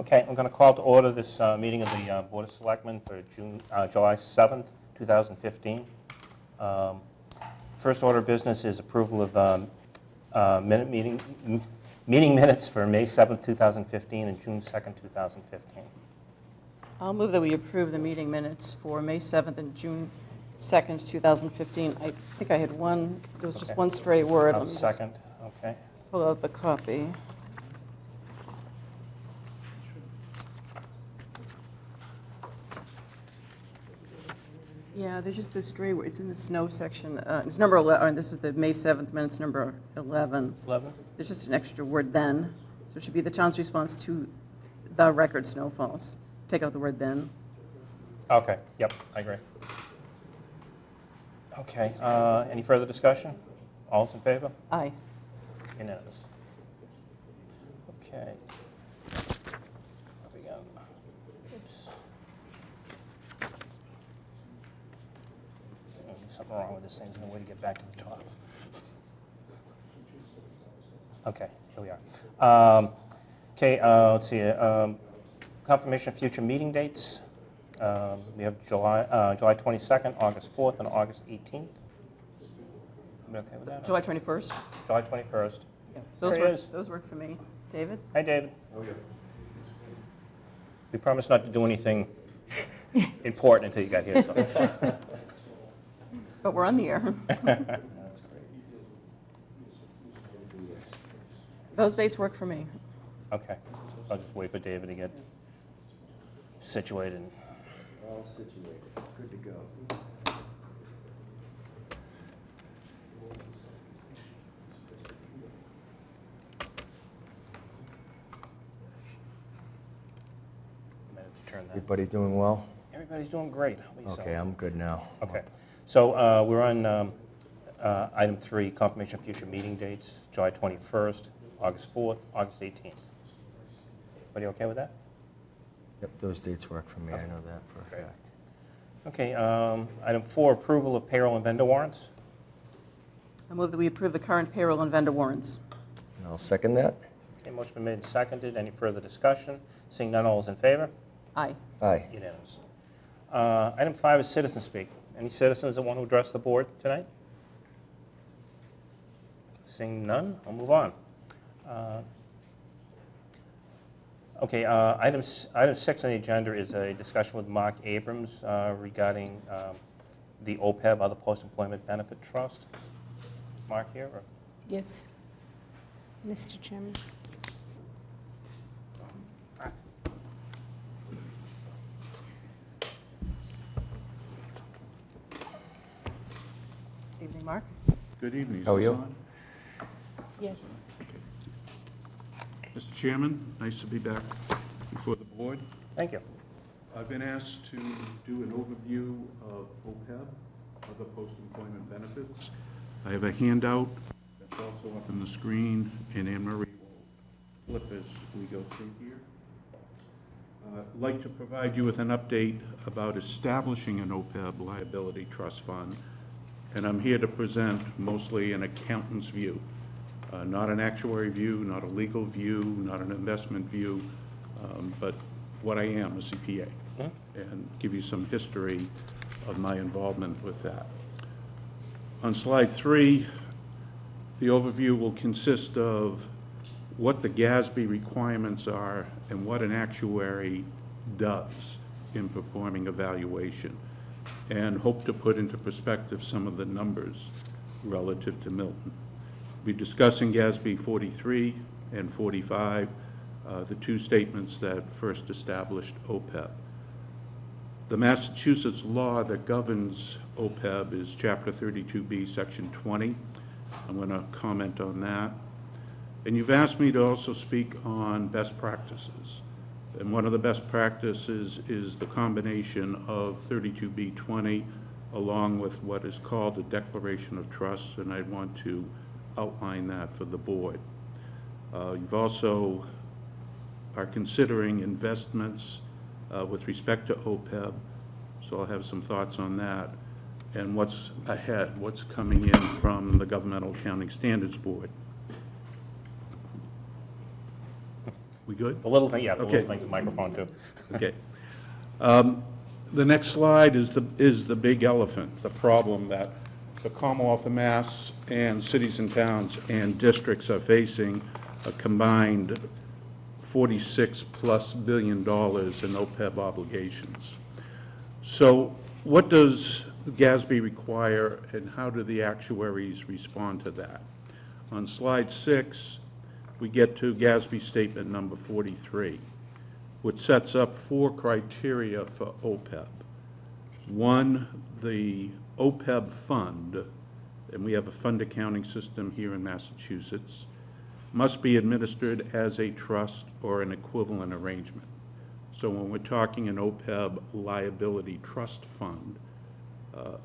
Okay, I'm going to call to order this meeting of the Board of Selectmen for July 7th, 2015. First order of business is approval of meeting minutes for May 7th, 2015 and June 2nd, 2015. I'll move that we approve the meeting minutes for May 7th and June 2nd, 2015. I think I had one, there was just Okay. one stray word. I'll Let me just second, okay. pull out the copy. Yeah, there's just the stray word. It's in the snow section. It's number 11. This is the May 7th minutes, number 11. 11? There's just an extra word then. So it should be the town's response to the record snowfalls. Take out the word then. Okay, yep, I agree. Okay, any further discussion? All's in favor? Aye. Unanimous. Okay. What we got? Oops. There's something wrong with this thing. There's no way to get back to the top. Okay, here we are. Okay, let's see. Confirmation of future meeting dates. We have July 22nd, August 4th, and August 18th. You okay with that? July 21st. July 21st. Yeah, There he is. those work for me. David? Hi, David. We promised not to do anything important until you got here. So. But we're on the air. Those dates work for me. Okay. I'll just wait for David to get situated. All situated, good to go. Turn that. Everybody doing well? Everybody's doing great. How about yourself? Okay, I'm good now. Okay. So we're on item 3, confirmation of future meeting dates, July 21st, August 4th, August 18th. Everybody okay with that? Yep, those dates work for me, I Okay. know that for a Great. fact. Okay, item 4, approval of payroll and vendor warrants. I move that we approve the current payroll and vendor warrants. And I'll second that. Okay, motion been made and seconded. Any further discussion? Seeing none, all is in favor? Aye. Aye. Unanimous. Item 5 is citizen speak. Any citizens that want to address the board tonight? Seeing none, I'll move on. Okay, item 6 on the agenda is a discussion with Mark Abrams regarding the OPEB, Other Post-Employment Benefit Trust. Mark here? Or? Yes, Mr. Chairman. Mark? Evening, Mark. Good evening. Is How are this you? on? Yes. Mr. Chairman, nice to be back before the board. Thank you. I've been asked to do an overview of OPEB, other post-employment benefits. I have a handout that's also up on the screen, and Anne Marie will flip as we go through here. I'd like to provide you with an update about establishing an OPEB liability trust fund, and I'm here to present mostly an accountant's view. Not an actuary view, not a legal view, not an investment view, but what I am, a CPA, and give you some history of my involvement with that. On slide 3, the overview will consist of what the GASB requirements are and what an actuary does in performing evaluation, and hope to put into perspective some of the numbers relative to Milton. We'll be discussing GASB 43 and 45, the two statements that first established OPEB. The Massachusetts law that governs OPEB is Chapter 32B, Section 20. I'm going to comment on that. And you've asked me to also speak on best practices. And one of the best practices is the combination of 32B-20 along with what is called a declaration of trust, and I want to outline that for the board. You've also are considering investments with respect to OPEB, so I'll have some thoughts on that, and what's ahead, what's coming in from the Governmental Accounting Standards Board. We good? The little thing, yeah, the Okay. little thing's a microphone too. Okay. The next slide is the big elephant, the problem that the Commonwealth of Mass and cities and towns and districts are facing, a combined $46+ billion in OPEB obligations. So what does GASB require, and how do the actuaries respond to that? On slide 6, we get to GASB statement number 43, which sets up 4 criteria for OPEB. 1, the OPEB fund, and we have a fund accounting system here in Massachusetts, must be administered as a trust or an equivalent arrangement. So when we're talking an OPEB liability trust fund,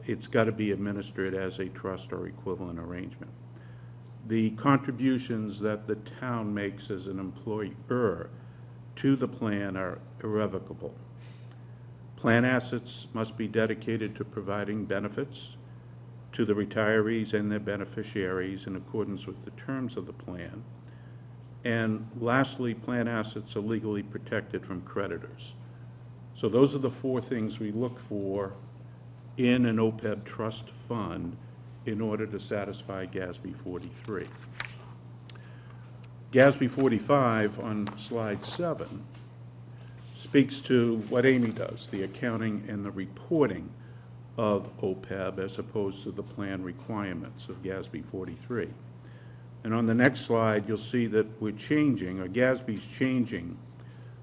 it's got to be administered as a trust or equivalent arrangement. The contributions that the town makes as an employer to the plan are irrevocable. Plan assets must be dedicated to providing benefits to the retirees and their beneficiaries in accordance with the terms of the plan. And lastly, plan assets are legally protected from creditors. So those are the 4 things we look for in an OPEB trust fund in order to satisfy GASB 43. GASB 45 on slide 7 speaks to what Amy does, the accounting and the reporting of OPEB as opposed to the plan requirements of GASB 43. And on the next slide, you'll see that we're changing, or GASB's changing,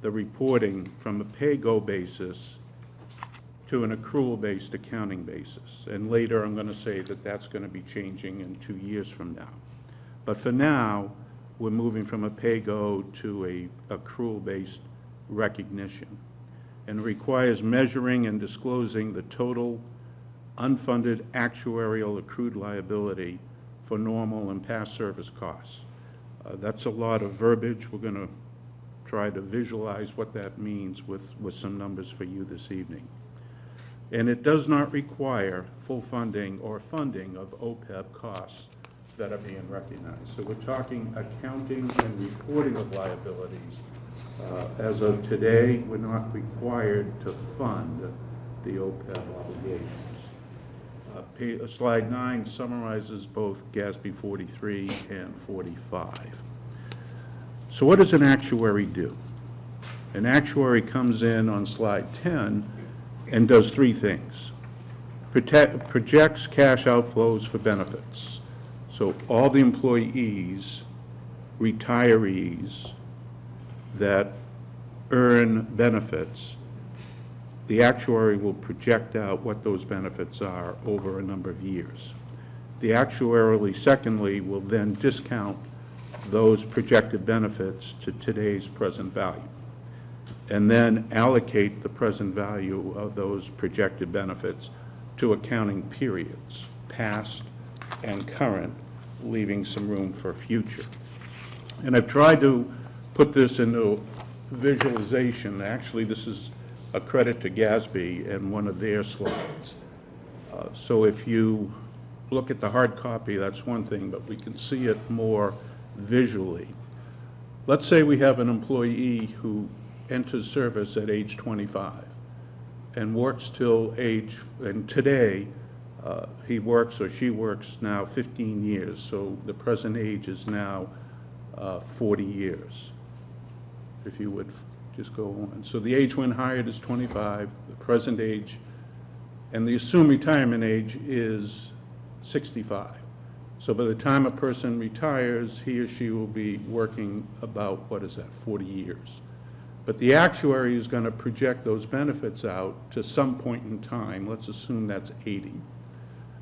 the reporting from a pay-go basis to an accrual-based accounting basis. And later, I'm going to say that that's going to be changing in 2 years from now. But for now, we're moving from a pay-go to a accrual-based recognition. And it requires measuring and disclosing the total unfunded actuarial accrued liability for normal and past service costs. That's a lot of verbiage. We're going to try to visualize what that means with some numbers for you this evening. And it does not require full funding or funding of OPEB costs that are being recognized. So we're talking accounting and reporting of liabilities. As of today, we're not required to fund the OPEB obligations. Slide 9 summarizes both GASB 43 and 45. So what does an actuary do? An actuary comes in on slide 10 and does 3 things. Projects cash outflows for benefits. So all the employees, retirees that earn benefits, the actuary will project out what those benefits are over a number of years. The actuary, secondly, will then discount those projected benefits to today's present value, and then allocate the present value of those projected benefits to accounting periods, past and current, leaving some room for future. And I've tried to put this into visualization. Actually, this is a credit to GASB and one of their slides. So if you look at the hard copy, that's one thing, but we can see it more visually. Let's say we have an employee who enters service at age 25 and works till age, and today he works or she works now 15 years, so the present age is now 40 years, if you would just go on. So the age when hired is 25, the present age, and the assumed retirement age is 65. So by the time a person retires, he or she will be working about, what is that, 40 years. But the actuary is going to project those benefits out to some point in time. Let's assume that's 80.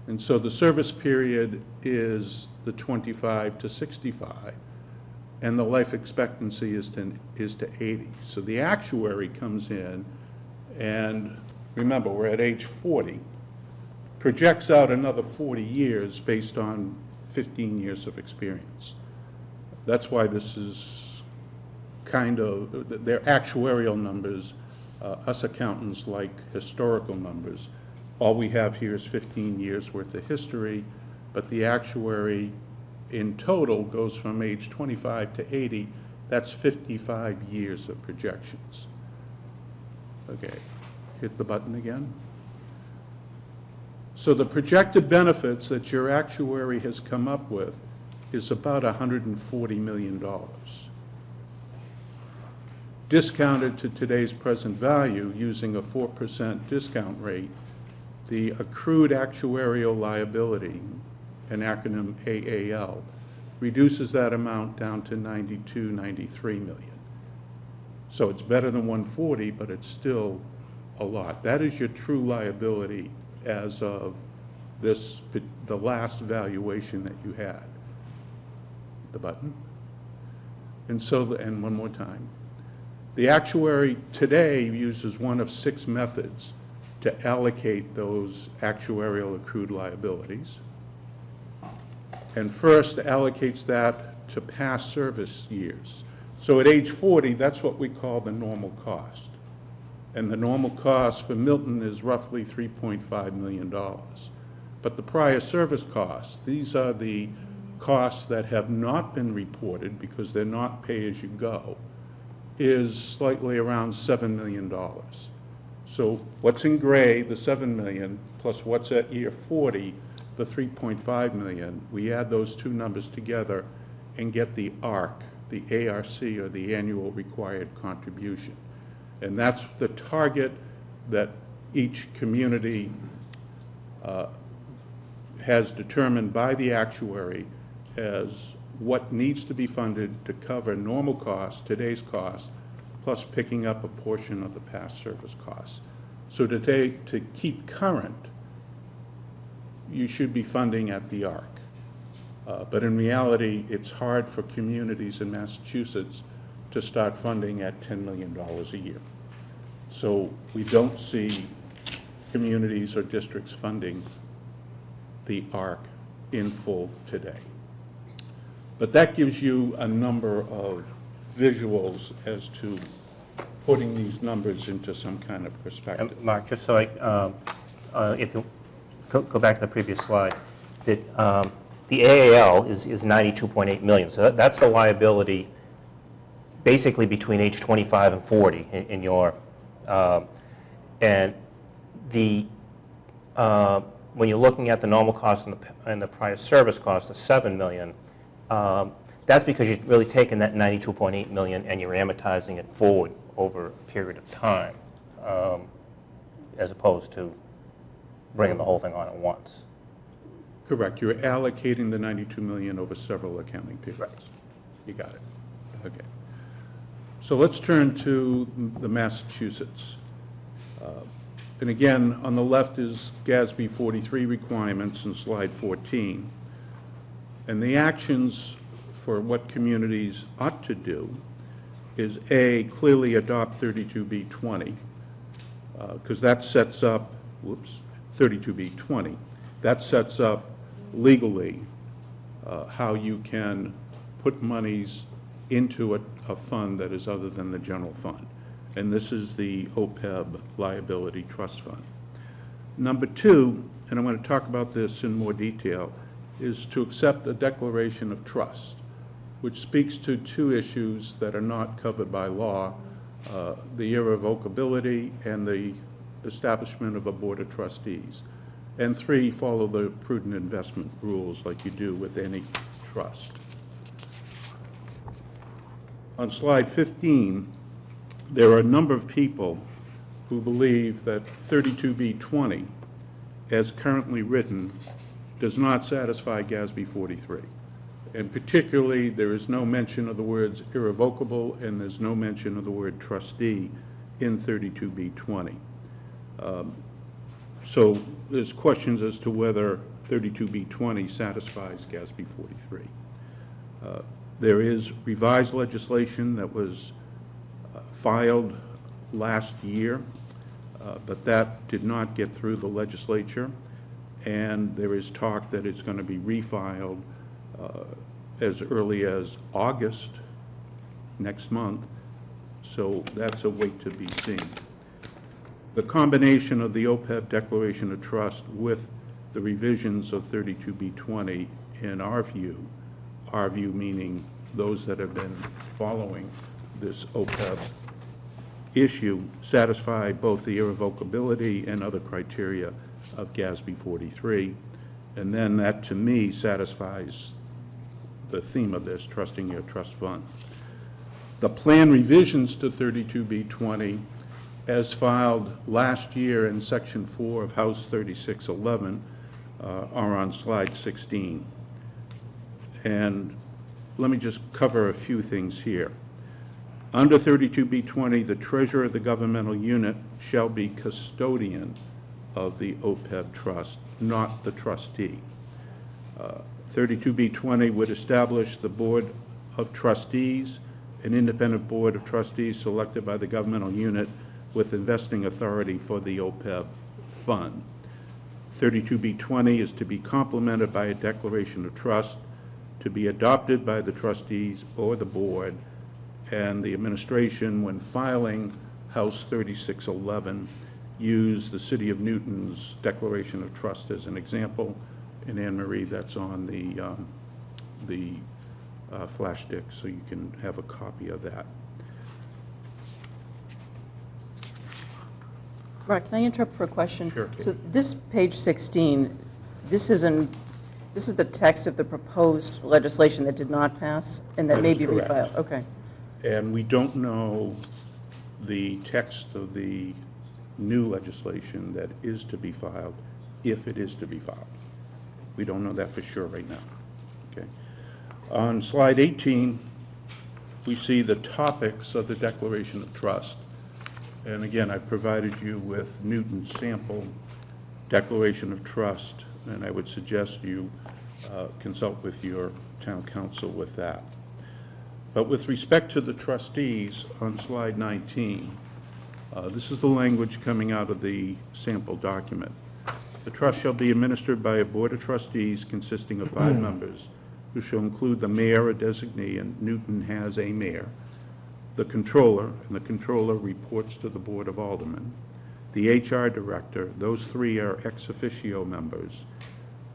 And so the service period is the 25 to 65. And the life expectancy is to 80. So the actuary comes in and, remember, we're at age 40, projects out another 40 years based on 15 years of experience. That's why this is kind of, they're actuarial numbers. Us accountants like historical numbers. All we have here is 15 years worth of history, but the actuary in total goes from age 25 to 80 That's 55 years of projections. Okay, hit the button again. So the projected benefits that your actuary has come up with is about $140 million. Discounted to today's present value using a 4% discount rate, the accrued actuarial liability, an acronym AAL, reduces that amount down to 92, 93 million. So it's better than 140, but it's still a lot. That is your true liability as of the last valuation that you had. The button. And so, and one more time. The actuary today uses one of 6 methods to allocate those actuarial accrued liabilities. And first allocates that to past service years. So at age 40, that's what we call the normal cost. And the normal cost for Milton is roughly $3.5 million. But the prior service costs, these are the costs that have not been reported because they're not pay-as-you-go, is slightly around $7 million. So what's in gray, the $7 million, plus what's at year 40, the $3.5 million, we add those two numbers together and get the ARC, the ARC, or the annual required contribution. And that's the target that each community has determined by the actuary as what needs to be funded to cover normal costs, today's costs, plus picking up a portion of the past service costs. So today, to keep current, you should be funding at the ARC. But in reality, it's hard for communities in Massachusetts to start funding at $10 million a year. So we don't see communities or districts funding the ARC in full today. But that gives you a number of visuals as to putting these numbers into some kind of perspective. And Mark, just so if you go back to the previous slide, that the AAL is 92.8 million. So that's the liability basically between age 25 and 40 in your, and the, when you're looking at the normal cost and the prior service cost of 7 million, that's because you're really taking that 92.8 million and you're amortizing it forward over a period of time, as opposed to bringing the whole thing on at once. Correct. You're allocating the 92 million over several accounting periods. Right. You got it. Okay. So let's turn to the Massachusetts. And again, on the left is GASB 43 requirements in slide 14. And the actions for what communities ought to do is A, clearly adopt 32B20, because that sets up, 32B20, that sets up legally how you can put monies into a fund that is other than the general fund. And this is the OPEB Liability Trust Fund. Number 2, and I'm going to talk about this in more detail, is to accept a declaration of trust, which speaks to 2 issues that are not covered by law, the irrevocability and the establishment of a board of trustees. And 3, follow the prudent investment rules like you do with any trust. On slide 15, there are a number of people who believe that 32B20, as currently written, does not satisfy GASB 43. And particularly, there is no mention of the words irrevocable, and there's no mention of the word trustee in 32B20. So there's questions as to whether 32B20 satisfies GASB 43. There is revised legislation that was filed last year, but that did not get through the legislature, and there is talk that it's going to be refiled as early as August next month, so that's a wait to be seen. The combination of the OPEB Declaration of Trust with the revisions of 32B20, in our view meaning those that have been following this OPEB issue, satisfy both the irrevocability and other criteria of GASB 43. And then that, to me, satisfies the theme of this, trusting your trust fund. The plan revisions to 32B20, as filed last year in Section 4 of House 3611, are on slide 16. And let me just cover a few things here. Under 32B20, the treasurer of the governmental unit shall be custodian of the OPEB trust, not the trustee. 32B20 would establish the Board of Trustees, an independent Board of Trustees selected by the governmental unit with investing authority for the OPEB fund. 32B20 is to be complemented by a declaration of trust to be adopted by the trustees or the board, and the administration, when filing House 3611, use the City of Newton's Declaration of Trust as an example. And Anne Marie, that's on the flash stick, so you can have a copy of that. Mark, can I interrupt for a question? Sure, Kate. So this page 16, this is the text of the proposed legislation that did not pass and that That may is be correct. refiled? Okay. And we don't know the text of the new legislation that is to be filed, if it is to be filed. We don't know that for sure right now. Okay. On slide 18, we see the topics of the Declaration of Trust. And again, I provided you with Newton's sample Declaration of Trust, and I would suggest you consult with your town council with that. But with respect to the trustees, on slide 19, this is the language coming out of the sample document. The trust shall be administered by a board of trustees consisting of 5 members, who shall include the mayor or designee, and Newton has a mayor, the controller, and the controller reports to the Board of Aldermen, the HR director, those 3 are ex officio members,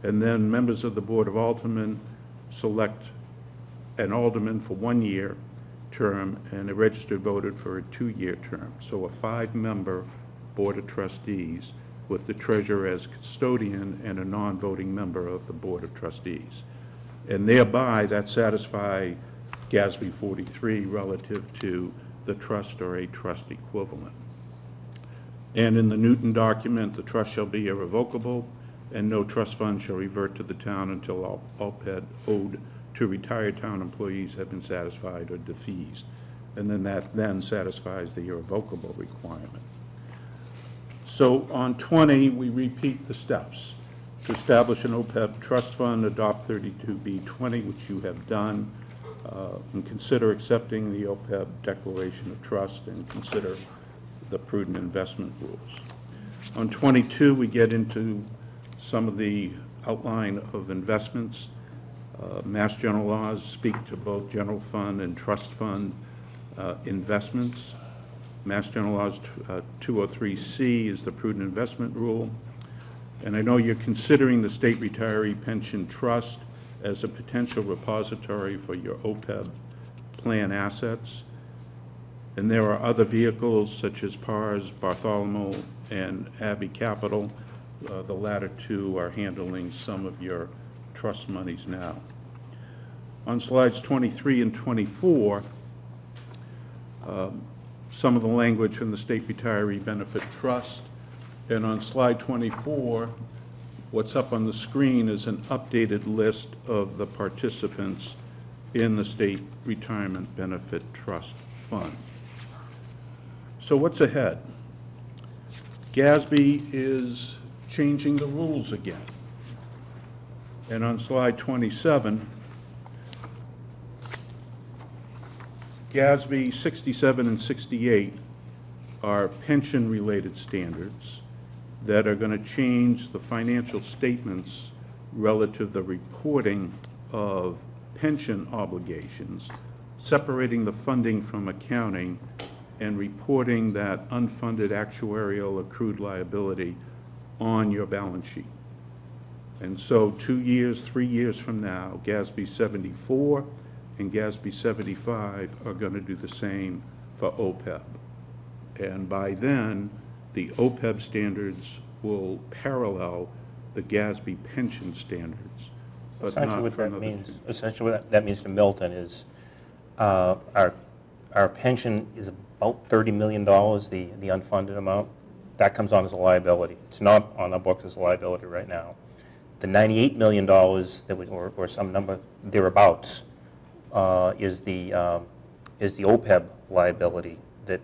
and then members of the Board of Aldermen select an alderman for 1-year term and a registered voter for a 2-year term. So a 5-member Board of Trustees with the treasurer as custodian and a non-voting member of the Board of Trustees. And thereby, that satisfies GASB 43 relative to the trust or a trust equivalent. And in the Newton document, the trust shall be irrevocable, and no trust fund shall revert to the town until all OPEB owed to retired town employees have been satisfied or defeased. And then that then satisfies the irrevocable requirement. So on 20, we repeat the steps. To establish an OPEB trust fund, adopt 32B20, which you have done, and consider accepting the OPEB declaration of trust, and consider the prudent investment rules. On 22, we get into some of the outline of investments. Mass general laws speak to both general fund and trust fund investments. Mass general laws 203C is the prudent investment rule. And I know you're considering the state retiree pension trust as a potential repository for your OPEB plan assets. And there are other vehicles such as PARS, Bartholomew, and Abbey Capital. The latter 2 are handling some of your trust monies now. On slides 23 and 24, some of the language from the State Retiree Benefit Trust. And on slide 24, what's up on the screen is an updated list of the participants in the State Retirement Benefit Trust Fund. So what's ahead? GASB is changing the rules again. And on slide 27, GASB 67 and 68 are pension-related standards that are going to change the financial statements relative to the reporting of pension obligations, separating the funding from accounting, and reporting that unfunded actuarial accrued liability on your balance sheet. And so 2 years, 3 years from now, GASB 74 and GASB 75 are going to do the same for OPEB. And by then, the OPEB standards will parallel the GASB pension standards, but Essentially not what for that another means, 10. essentially what that means to Milton is our pension is about $30 million, the unfunded amount. That comes on as a liability. It's not on our books as a liability right now. The $98 million that we, or some number thereabouts is the OPEB liability that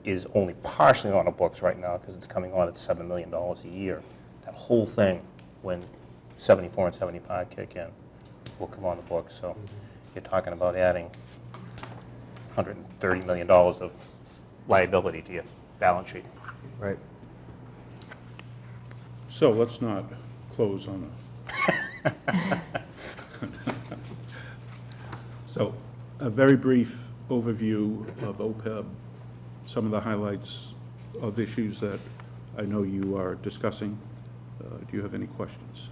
is only partially on our books right now because it's coming on at $7 million a year. That whole thing, when 74 and 75 kick in, will come on the books. So you're talking about adding $130 million of liability to your balance sheet. Right. So let's not close on a... So a very brief overview of OPEB, some of the highlights of issues that I know you are discussing. Do you have any questions?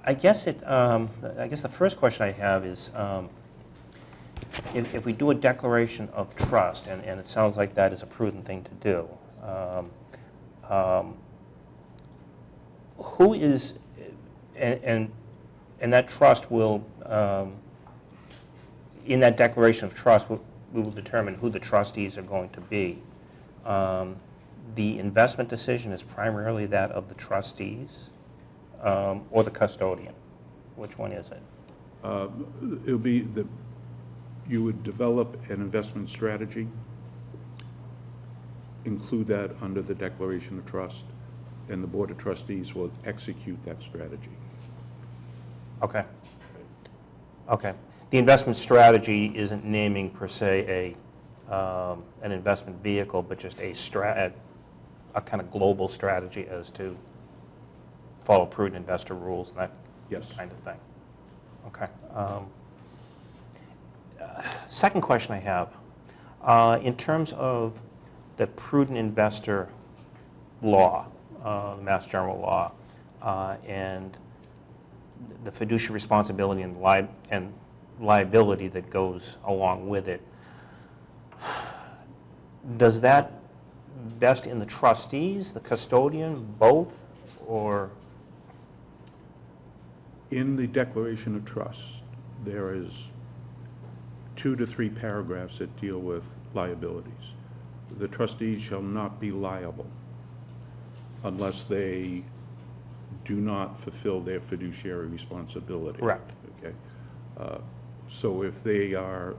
I guess the first question I have is, if we do a declaration of trust, and it sounds like that is a prudent thing to do, who is, and that trust will, in that declaration of trust, we will determine who the trustees are going to be. The investment decision is primarily that of the trustees or the custodian. Which one is it? It'll be that you would develop an investment strategy, include that under the declaration of trust, and the Board of Trustees will execute that strategy. Okay. Okay. The investment strategy isn't naming per se an investment vehicle, but just a kind of global strategy as to follow prudent investor rules and that Yes. kind of thing. Okay. Second question I have, in terms of the prudent investor law, the Mass General Law, and the fiduciary responsibility and liability that goes along with it, does that vest in the trustees, the custodian, both, or? In the declaration of trust, there is 2 to 3 paragraphs that deal with liabilities. The trustees shall not be liable unless they do not fulfill their fiduciary responsibility. Correct. Okay. So if they are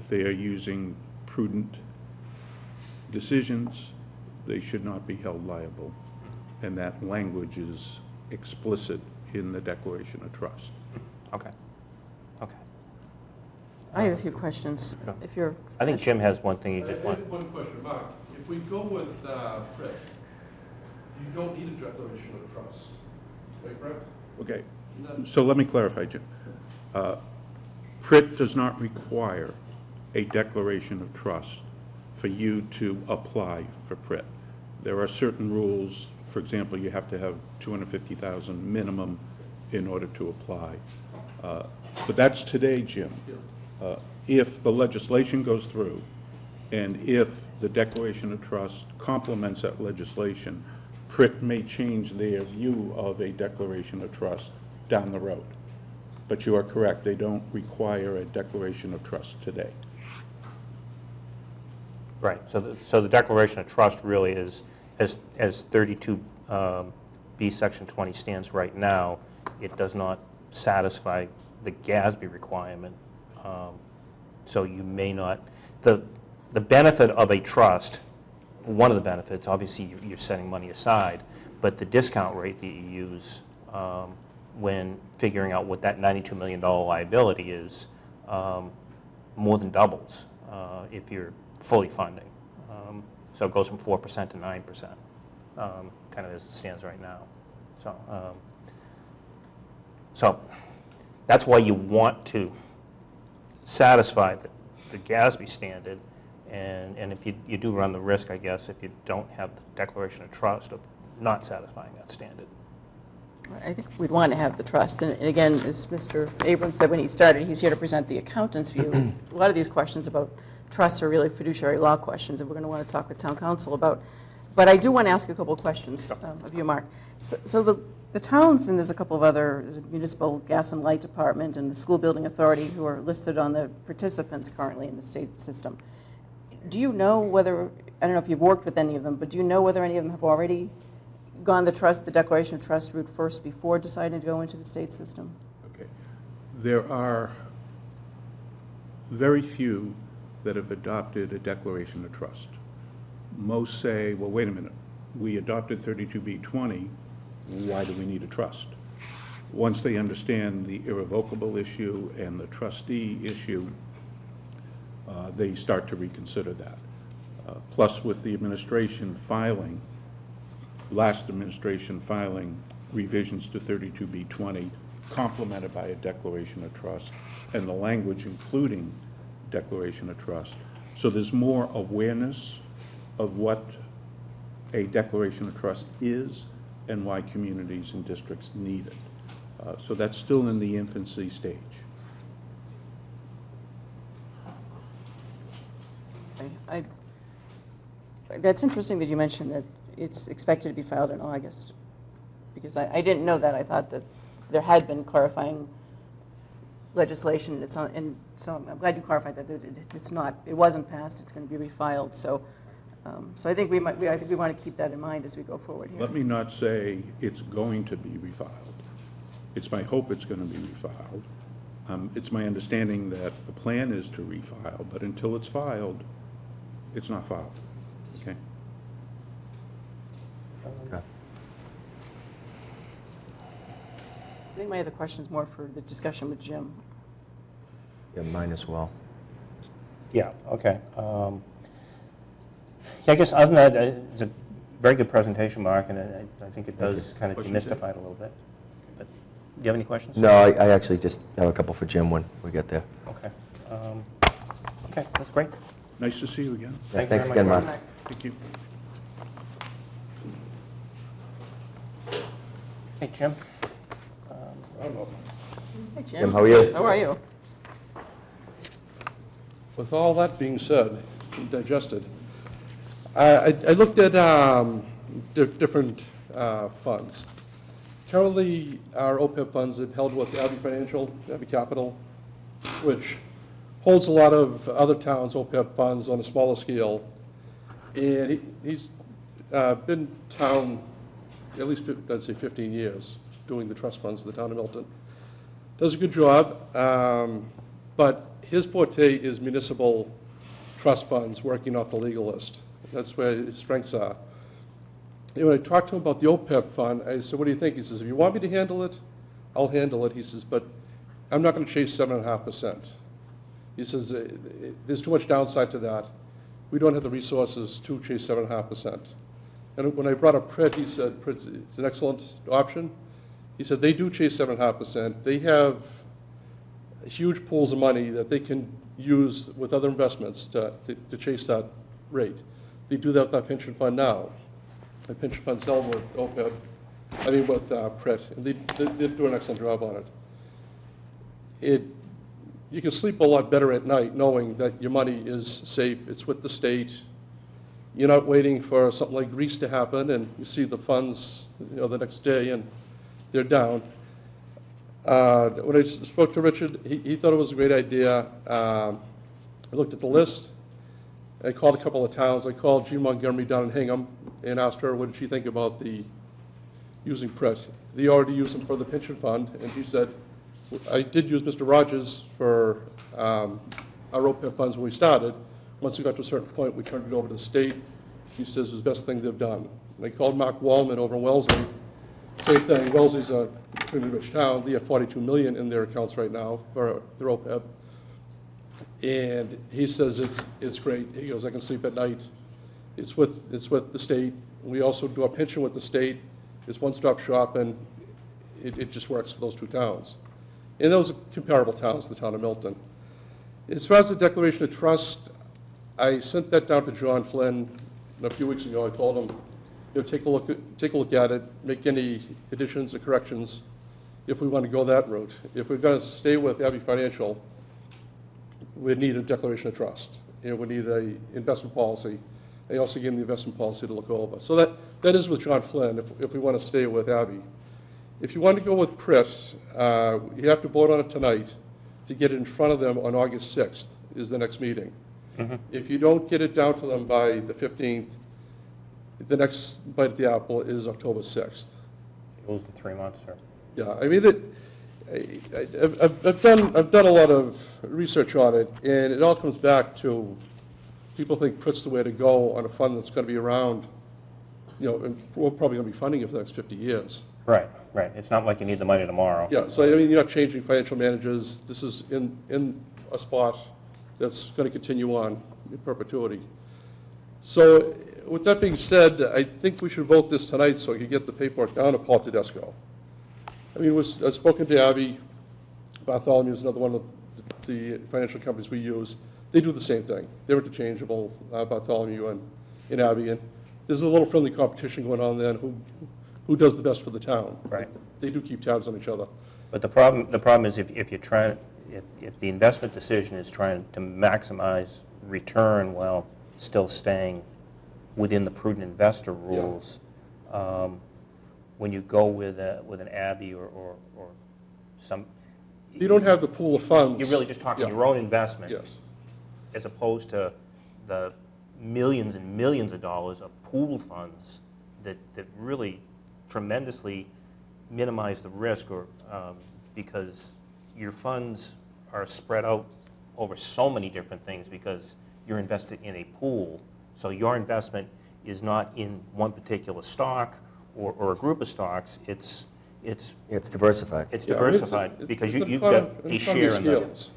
using prudent decisions, they should not be held liable, and that language is explicit in the declaration of trust. Okay. Okay. I have a few questions, Sure. if you're I think finished. Jim has one thing he just I wants. have one question, Mark. If we go with PRIT, you don't need a declaration of trust, right, correct? Okay, No. so let me clarify, Jim. PRIT does not require a declaration of trust for you to apply for PRIT. There are certain rules. For example, you have to have $250,000 minimum in order to apply. But that's today, Jim. If the legislation goes through, and if the declaration of trust complements that legislation, PRIT may change their view of a declaration of trust down the road. But you are correct, they don't require a declaration of trust today. Right, so the declaration of trust really is, as 32B Section 20 stands right now, it does not satisfy the GASB requirement. So you may not, the benefit of a trust, one of the benefits, obviously you're setting money aside, but the discount rate that you use when figuring out what that $92 million liability is more than doubles if you're fully funding. So it goes from 4% to 9%, kind of as it stands right now. So that's why you want to satisfy the GASB standard, and if you do run the risk, I guess, if you don't have the declaration of trust, of not satisfying that standard. I think we'd want to have the trust. And again, as Mr. Abrams said when he started, he's here to present the accountant's view. A lot of these questions about trusts are really fiduciary law questions that we're going to want to talk with town council about. But I do want to ask a couple of questions of you, Mark. So the towns, and there's a couple of other, there's a municipal gas and light department and the school building authority who are listed on the participants currently in the state system. Do you know whether, I don't know if you've worked with any of them, but do you know whether any of them have already gone the declaration of trust route first before deciding to go into the state system? Okay. There are very few that have adopted a declaration of trust. Most say, well, wait a minute, we adopted 32B20, why do we need a trust? Once they understand the irrevocable issue and the trustee issue, they start to reconsider that. Plus, with the administration filing, last administration filing revisions to 32B20, complemented by a declaration of trust, and the language including declaration of trust. So there's more awareness of what a declaration of trust is and why communities and districts need it. So that's still in the infancy stage. That's interesting that you mentioned that it's expected to be filed in August, because I didn't know that. I thought that there had been clarifying legislation. It's on, and so I'm glad you clarified that it's not. It wasn't passed. It's going to be refiled. So, so I think we might. I think we want to keep that in mind as we go forward here. Let me not say it's going to be refiled. It's my hope it's going to be refiled. It's my understanding that the plan is to refile, but until it's filed, it's not filed. Okay. Okay. I think my other question is more for the discussion with Jim. Yeah, mine as well. Yeah, okay. Yeah, I guess other than that, it's a very good presentation, Mark, and I think it does kind of Questions, demystify it a little bit. But do you have any questions? No, I actually just have a couple for Jim when we get there. Okay. Okay, that's great. Nice to see you again. Yeah, Thank you thanks very again, much. Mark. Thank you. Hey, Jim. Hey, Jim, how are you? How are you? With all that being said, and digested, I looked at different funds. Currently, our OPEB funds are held with Abbey Financial, Abbey Capital, which holds a lot of other towns' OPEB funds on a smaller scale. And he's been town at least, I'd say, 15 years doing the trust funds for the town of Milton. Does a good job, but his forte is municipal trust funds working off the legal list. That's where his strengths are. And when I talked to him about the OPEB fund, I said, what do you think? He says, if you want me to handle it, I'll handle it. He says, but I'm not going to chase 7.5%. He says, there's too much downside to that. We don't have the resources to chase 7.5%. And when I brought up PRIT, he said, PRIT, it's an excellent option. He said, they do chase 7.5%. They have huge pools of money that they can use with other investments to chase that rate. They do that with our pension fund now. The pension fund's held with OPEB, with PRIT, and they do an excellent job on it. You can sleep a lot better at night knowing that your money is safe, it's with the state. You're not waiting for something like Greece to happen and you see the funds, the next day and they're down. When I spoke to Richard, he thought it was a great idea. I looked at the list. I called a couple of towns. I called Jean Montgomery down in Hingham and asked her what did she think about using PRIT. They already use them for the pension fund, and she said, I did use Mr. Rogers for our OPEB funds when we started. Once we got to a certain point, we turned it over to the state. She says it was the best thing they've done. And I called Mark Wallman over in Wellesley. Same thing. Wellesley's an extremely rich town. They have $42 million in their accounts right now for their OPEB. And he says it's great. He goes, I can sleep at night. It's with the state. We also do our pension with the state. It's one-stop shop, and it just works for those two towns. And those are comparable towns, the town of Milton. As far as the declaration of trust, I sent that down to John Flynn a few weeks ago. I told him take a look at it, make any additions or corrections if we want to go that route. If we're going to stay with Abbey Financial, we need a declaration of trust, and we need a investment policy. They also give them the investment policy to look over. So that is with John Flynn, if we want to stay with Abbey. If you want to go with Pritt, you have to vote on it tonight to get it in front of them on August 6th is the next meeting. If you don't get it down to them by the 15th, the next bite of the apple is October 6th. Losing 3 months, or? Yeah, I mean, I've done a lot of research on it, and it all comes back to people think Pritt's the way to go on a fund that's going to be around, and we're probably going to be funding it for the next 50 years. Right. It's not like you need the money tomorrow. Yeah, so I mean, you're not changing financial managers. This is in a spot that's going to continue on in perpetuity. So with that being said, I think we should vote this tonight so we can get the paperwork down to Paul Tedesco. I mean, I've spoken to Abbey. Bartholomew is another one of the financial companies we use. They do the same thing. They're interchangeable, Bartholomew and Abbey. And there's a little friendly competition going on there, who does the best for the town. Right. They do keep tabs on each other. But the problem is if you're trying, if the investment decision is trying to maximize return while still staying within the prudent investor rules, when you go with an Abbey or some, You don't have the pool of funds. you're really just talking Yeah. your own investment, Yes. as opposed to the millions and millions of dollars of pooled funds that really tremendously minimize the risk, or because your funds are spread out over so many different things because you're invested in a pool. So your investment is not in one particular stock or a group of stocks. It's diversified. It's Yeah, I mean, diversified because it's you've an got economy a share in the. skills.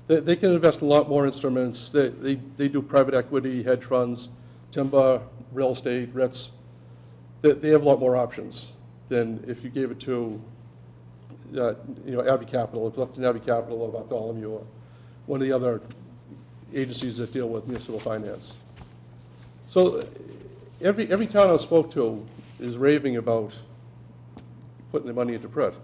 They can invest in a lot more instruments. They do private equity, hedge funds, timber, real estate, REITs. They have a lot more options than if you gave it to, Abbey Capital, if left in Abbey Capital or Bartholomew or one of the other agencies that deal with municipal finance. So every town I spoke to is raving about putting their money into Pritt.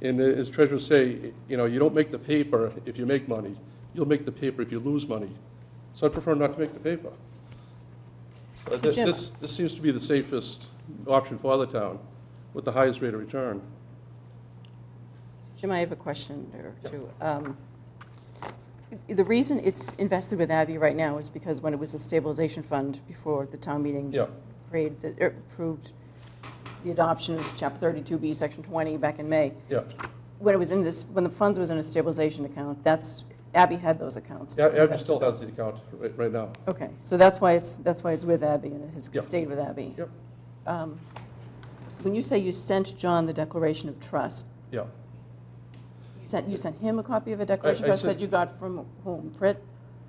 And as treasurers say, you don't make the paper if you make money. You'll make the paper if you lose money. So I prefer not to make the paper. So So Jim- this seems to be the safest option for the town with the highest rate of return. Jim, I have a question or two. The reason it's invested with Abbey right now is because when it was a stabilization fund before the town meeting Yeah. approved the adoption of Chapter 32B, Section 20 back in May. Yeah. When the funds was in a stabilization account, Abbey had those accounts. Abbey still has the account right now. Okay, so that's why it's with Abbey and it has Yep. stayed with Abbey. Yep. When you say you sent John the declaration of trust, Yeah. you sent him a copy of a declaration of I trust sent- that you got from whom? Pritt?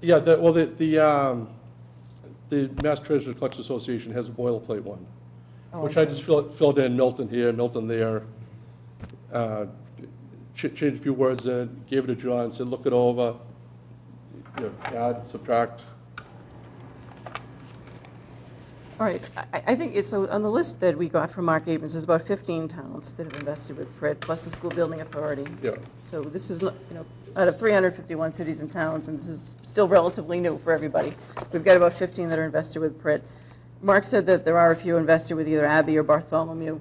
Yeah, the Mass Treasurer Collectors Association has a boilerplate one, Oh, which see. I just filled in Milton here, Milton there, changed a few words in it, gave it to John, said, look it over, add, subtract. All right, I think, so on the list that we got from Mark Abrams, there's about 15 towns that have invested with Pritt, plus the School Building Authority. Yeah. So this is, out of 351 cities and towns, and this is still relatively new for everybody. We've got about 15 that are invested with Pritt. Mark said that there are a few invested with either Abbey or Bartholomew.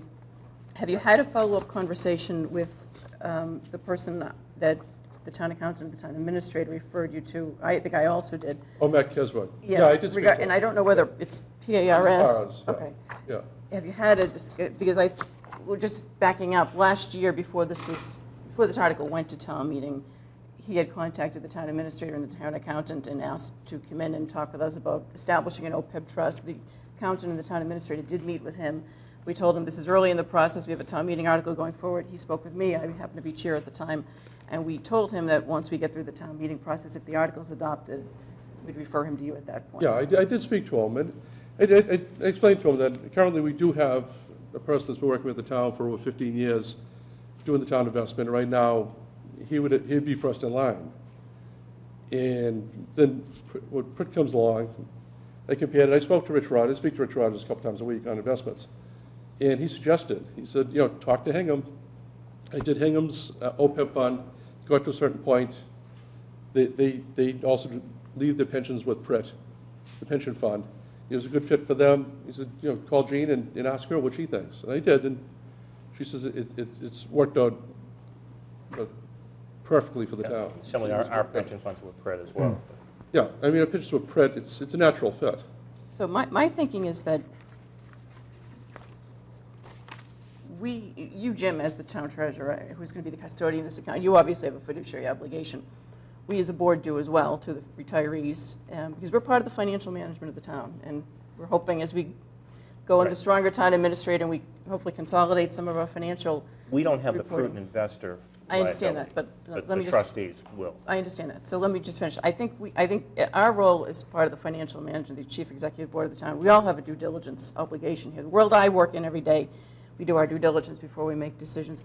Have you had a follow-up conversation with the person that the town accountant, the town administrator referred you to? I think I also did. Oh, Matt Keswick. Yes, Yeah, I did speak to him. and I don't know whether it's PARS. PARS, yeah. Okay. Yeah. Have you had because we're just backing up, last year before this article went to town meeting, he had contacted the town administrator and the town accountant and asked to come in and talk with us about establishing an OPEB trust. The accountant and the town administrator did meet with him. We told him this is early in the process, we have a town meeting article going forward. He spoke with me, I happened to be chair at the time, and we told him that once we get through the town meeting process, if the article's adopted, we'd refer him to you at that point. Yeah, I did speak to him, and I explained to him that currently we do have a person that's been working with the town for over 15 years doing the town investment. Right now, he'd be first in line. And then when Pritt comes along, I compared it. I spoke to Rich Rogers. I speak to Rich Rogers a couple times a week on investments. And he suggested, he said, talk to Hingham. I did Hingham's OPEB fund, got to a certain point. They also leave their pensions with Pritt, the pension fund. It was a good fit for them. He said, call Jean and ask her what she thinks. And I did, and she says it's worked out perfectly for the town. Similarly, our pension funds were Pred as well. Yeah, I mean, our pensions with Pritt, it's a natural fit. So my thinking is that you, Jim, as the town treasurer, who's going to be the custodian of this account, you obviously have a fiduciary obligation. We as a board do as well to the retirees, because we're part of the financial management of the town. And we're hoping as we go into stronger town administrator and we hopefully consolidate some of our financial We don't have the reporting. prudent investor I understand that, liability, but let the me just... trustees will. I understand that. So let me just finish. I think our role as part of the financial management, the chief executive board of the town, we all have a due diligence obligation here. The world I work in every day, we do our due diligence before we make decisions.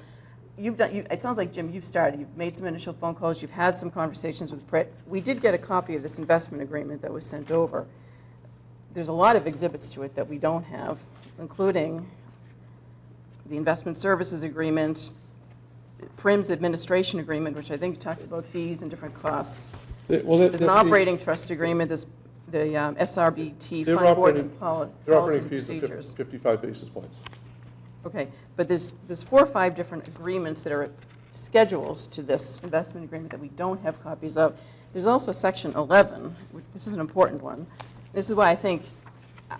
It sounds like, Jim, you've started. You've made some initial phone calls. You've had some conversations with Pritt. We did get a copy of this investment agreement that was sent over. There's a lot of exhibits to it that we don't have, including the investment services agreement, PRIM's administration agreement, which I think talks about fees and different costs. There's an operating trust agreement, there's the SRBT fund boards and Their policies operating and fees are procedures. 55 basis points. Okay, but there's 4 or 5 different agreements that are schedules to this investment agreement that we don't have copies of. There's also section 11, this is an important one. This is why I think,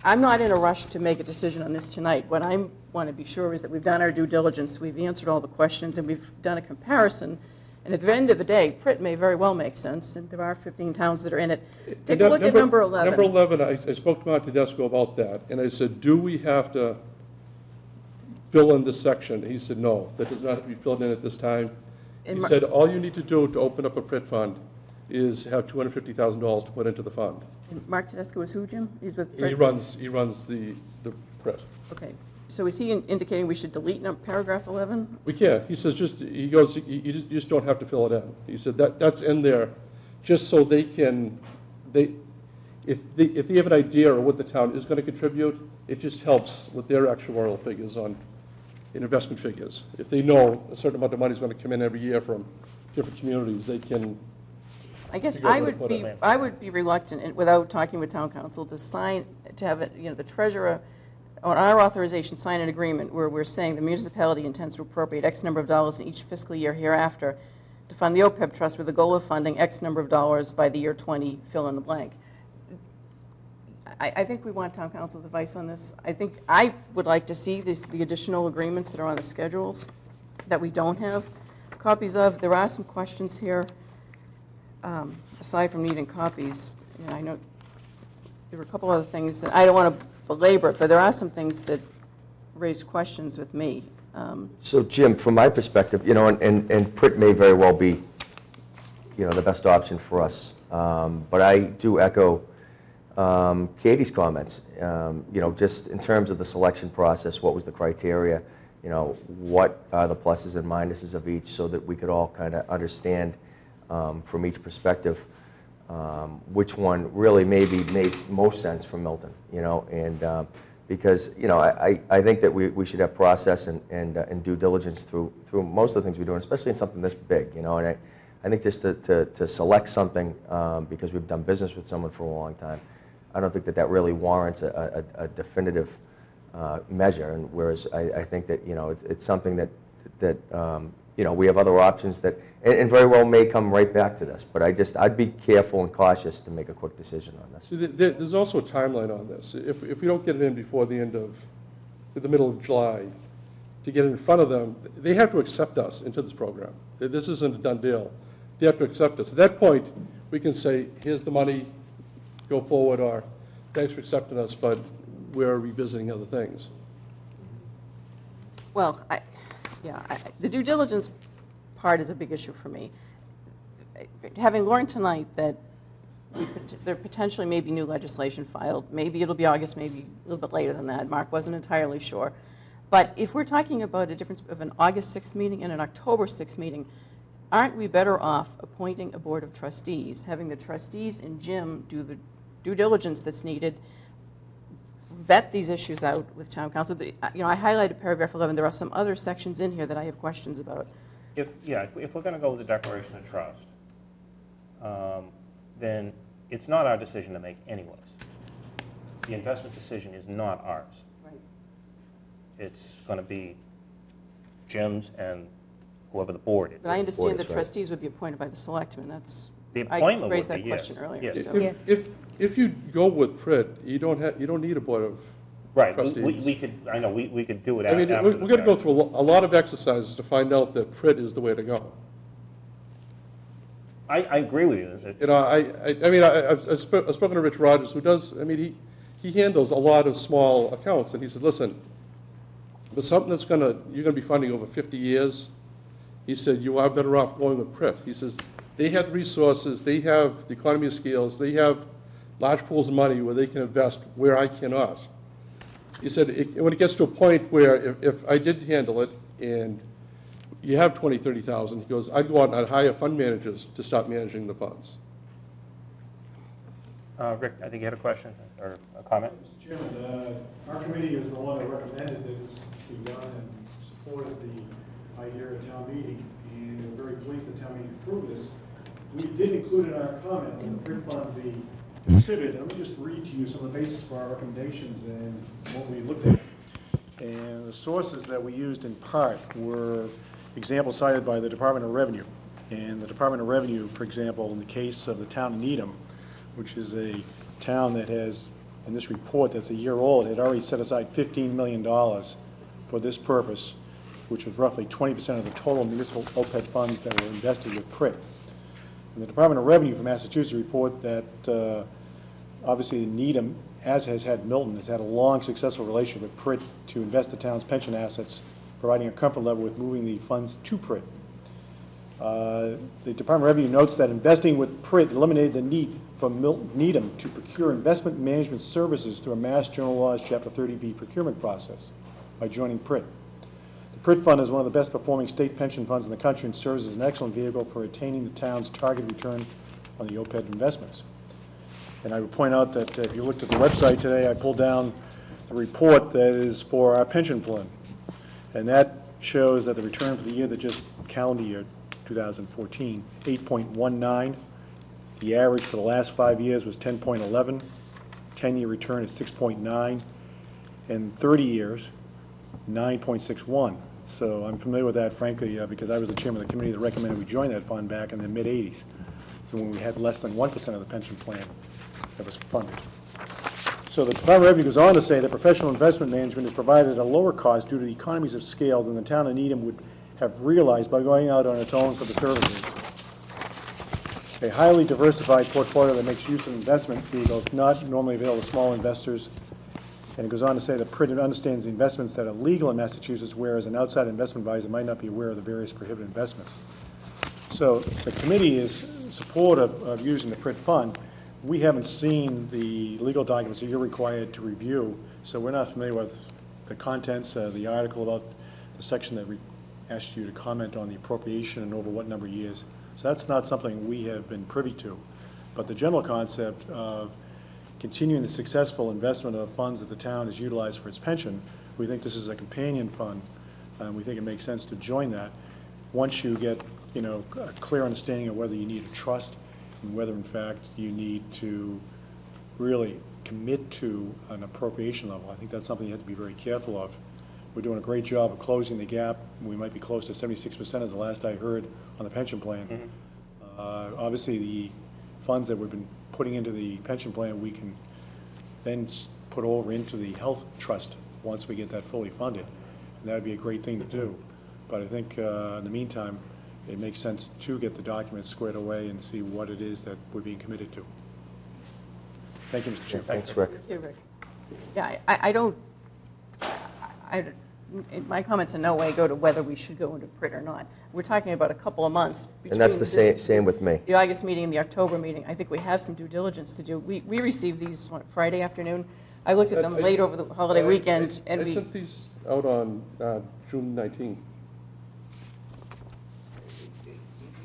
I'm not in a rush to make a decision on this tonight. What I want to be sure is that we've done our due diligence, we've answered all the questions, and we've done a comparison. And at the end of the day, Pritt may very well make sense, and there are 15 towns that are in it. Take a look at number 11. Number 11, I spoke to Mark Tedesco about that, and I said, do we have to fill in this section? He said, no, that does not have to be filled in at this time. He said, all you need to do to open up a Pritt fund is have $250,000 to put into the fund. And Mark Tedesco is who, Jim? He's with Pritt? He runs the Pritt. Okay, so is he indicating we should delete paragraph 11? We can. He says he goes, you just don't have to fill it in. He said that's in there just so they can, if they have an idea of what the town is going to contribute, it just helps with their actuarial figures in investment figures. If they know a certain amount of money is going to come in every year from different communities, they can. I guess figure out I where to put it. would be reluctant, without talking with town council, to have it, the treasurer, on our authorization, sign an agreement where we're saying the municipality intends to appropriate X number of dollars in each fiscal year hereafter to fund the OPEB trust with the goal of funding X number of dollars by the year 20, fill in the blank. I think we want town council's advice on this. I think I would like to see the additional agreements that are on the schedules that we don't have copies of. There are some questions here, aside from needing copies. I know there were a couple other things that I don't want to belabor it, but there are some things that raised questions with me. So Jim, from my perspective, and Pritt may very well be, the best option for us. But I do echo Katie's comments. Just in terms of the selection process, what was the criteria? What are the pluses and minuses of each, so that we could all kind of understand from each perspective which one really maybe makes most sense for Milton, and because, I think that we should have process and due diligence through most of the things we're doing, especially in something this big, and I think just to select something because we've done business with someone for a long time, I don't think that really warrants a definitive measure, and whereas I think that, it's something that we have other options that, and very well may come right back to this, but I'd be careful and cautious to make a quick decision on this. See, there's also a timeline on this. If we don't get it in before the middle of July, to get it in front of them, they have to accept us into this program. This isn't a done deal. They have to accept us. At that point, we can say, here's the money, go forward, or thanks for accepting us, but we're revisiting other things. Well, the due diligence part is a big issue for me. Having learned tonight that there potentially may be new legislation filed, maybe it'll be August, maybe a little bit later than that. Mark wasn't entirely sure. But if we're talking about a difference of an August 6th meeting and an October 6th meeting, aren't we better off appointing a board of trustees, having the trustees and Jim do the due diligence that's needed, vet these issues out with town council. I highlighted paragraph 11. There are some other sections in here that I have questions about. If we're going to go with the declaration of trust, then it's not our decision to make anyways. The investment decision is not ours. Right. It's going to be Jim's and whoever the board is. But I understand the is, right. trustees would be appointed by the selectmen. The I appointment raised would that be, question yes. earlier. Yes. So. Yes. If you go with Pritt, you don't need a board of Right, trustees. we could, I know, we could do it I mean, after we're the going to go fact. through a lot of exercises to find out that Pritt is the way to go. I agree with you. You know, I've spoken to Rich Rogers, who does, I mean, he handles a lot of small accounts, and he said, listen, but something that's you're going to be funding over 50 years, he said, you are better off going with Pritt. He says, they have the resources, they have the economy of scales, they have large pools of money where they can invest where I cannot. He said, when it gets to a point where if I did handle it and you have 20, 30,000, he goes, I'd go out and I'd hire fund managers to start managing the funds. Rick, I think you had a question or a comment? Mr. Chairman, our committee is the one that recommended this be done and supported the idea at town meeting, and we're very pleased that town meeting approved this. We did include in our comment that the PRIT fund be considered. Let me just read to you some of the basis for our recommendations and what we looked at. And the sources that we used in part were examples cited by the Department of Revenue. And the Department of Revenue, for example, in the case of the town of Needham, which is a town that has, in this report that's a year old, had already set aside $15 million for this purpose, which was roughly 20% of the total municipal OPEB funds that were invested with PRIT. And the Department of Revenue from Massachusetts report that obviously Needham, as has had Milton, has had a long successful relationship with PRIT to invest the town's pension assets, providing a comfort level with moving the funds to PRIT. The Department of Revenue notes that investing with PRIT eliminated the need for Needham to procure investment management services through a Mass General Laws Chapter 30B procurement process by joining PRIT. The PRIT fund is one of the best performing state pension funds in the country and serves as an excellent vehicle for attaining the town's target return on the OPEB investments. And I would point out that if you looked at the website today, I pulled down the report that is for our pension plan. And that shows that the return for the year that just calendar year 2014, 8.19. The average for the last 5 years was 10.11. 10-year return is 6.9. And 30 years, 9.61. So I'm familiar with that, frankly, because I was the chairman of the committee that recommended we join that fund back in the mid-'80s, when we had less than 1% of the pension plan that was funded. So the Department of Revenue goes on to say that professional investment management is provided at a lower cost due to the economies of scale than the town of Needham would have realized by going out on its own for the services. A highly diversified portfolio that makes use of investment vehicles not normally available to small investors. And it goes on to say that PRIT understands the investments that are legal in Massachusetts, whereas an outside investment advisor might not be aware of the various prohibited investments. So the committee is supportive of using the PRIT fund. We haven't seen the legal documents that you're required to review, so we're not familiar with the contents of the article about the section that asked you to comment on the appropriation and over what number of years. So that's not something we have been privy to. But the general concept of continuing the successful investment of funds that the town has utilized for its pension, we think this is a companion fund, and we think it makes sense to join that. Once you get, a clear understanding of whether you need a trust and whether, in fact, you need to really commit to an appropriation level. I think that's something you have to be very careful of. We're doing a great job of closing the gap. We might be close to 76% as the last I heard on the pension plan. Mm-hmm. Obviously, the funds that we've been putting into the pension plan, we can then put over into the health trust once we get that fully funded. And that would be a great thing to do. But I think in the meantime, it makes sense to get the documents squared away and see what it is that we're being committed to. Thank you, Mr. Chairman. Thanks, Rick. Thank you, Rick. Yeah, my comments in no way go to whether we should go into PRIT or not. We're talking about a couple of months between And that's the same with me. the August meeting and the October meeting. I think we have some due diligence to do. We received these Friday afternoon. I looked at them late over the holiday weekend, and I sent these out on June 19th.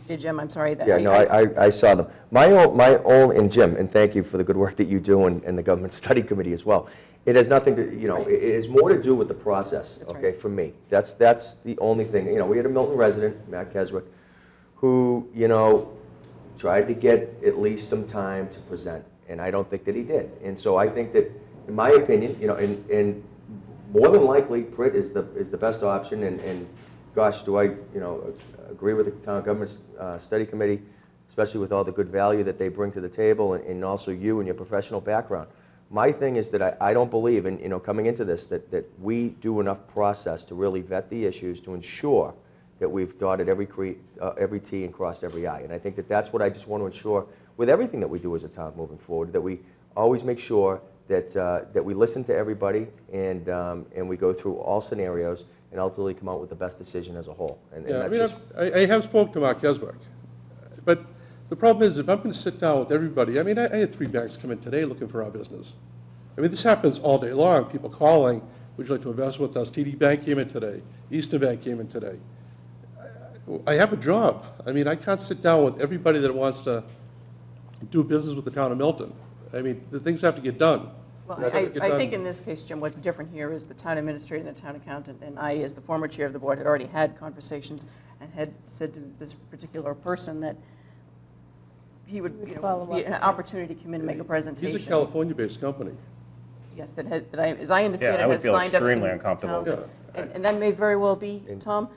did, Jim, I'm sorry that. Yeah, no, I saw them. My own, and Jim, and thank you for the good work that you do and the Government Study Committee as well. It has nothing to, Right. it has more to do with the process, That's okay, right. for me. That's the only thing. We had a Milton resident, Matt Keswick, who, tried to get at least some time to present, and I don't think that he did. And so I think that, in my opinion, and more than likely, Pritt is the best option, and gosh, do I, agree with the Town Government Study Committee, especially with all the good value that they bring to the table, and also you and your professional background. My thing is that I don't believe, in coming into this, that we do enough process to really vet the issues to ensure that we've dotted every T and crossed every I. And I think that that's what I just want to ensure with everything that we do as a town moving forward, that we always make sure that we listen to everybody and we go through all scenarios and ultimately come out with the best decision as a whole. And Yeah, I that's mean, just, I have spoken to Mark Keswick, but the problem is, if I'm going to sit down with everybody, I mean, I had 3 banks come in today looking for our business. I mean, this happens all day long, people calling, would you like to invest with us? TD Bank came in today, Eastern Bank came in today. I have a job. I mean, I can't sit down with everybody that wants to do business with the town of Milton. I mean, the things have to get done. Well, That's what get I done. think in this case, Jim, what's different here is the town administrator and the town accountant, and I, as the former chair of the board, had already had conversations and had said to this particular person that he would, Follow be up. an opportunity to come in and make a presentation. He's a California-based company. Yes, that I, as I understand Yeah, I it, would has feel signed up some extremely uncomfortable. towns. And that may very well be, Tom,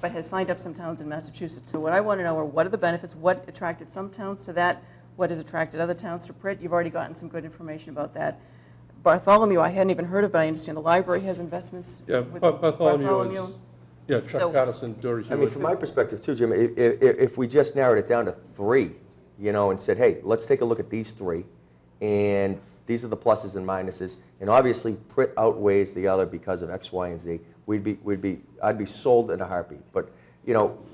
but has signed up some towns in Massachusetts. So what I want to know are, what are the benefits? What attracted some towns to that? What has attracted other towns to Pritt? You've already gotten some good information about that. Bartholomew, I hadn't even heard of, but I understand the library has investments. Yeah, with Bartholomew is, yeah, So- Chuck Patterson, Dory I mean, Hewitt. from my perspective too, Jim, if we just narrowed it down to 3, and said, hey, let's take a look at these 3, and these are the pluses and minuses, and obviously Pritt outweighs the other because of X, Y, and Z, I'd be sold in a heartbeat. But,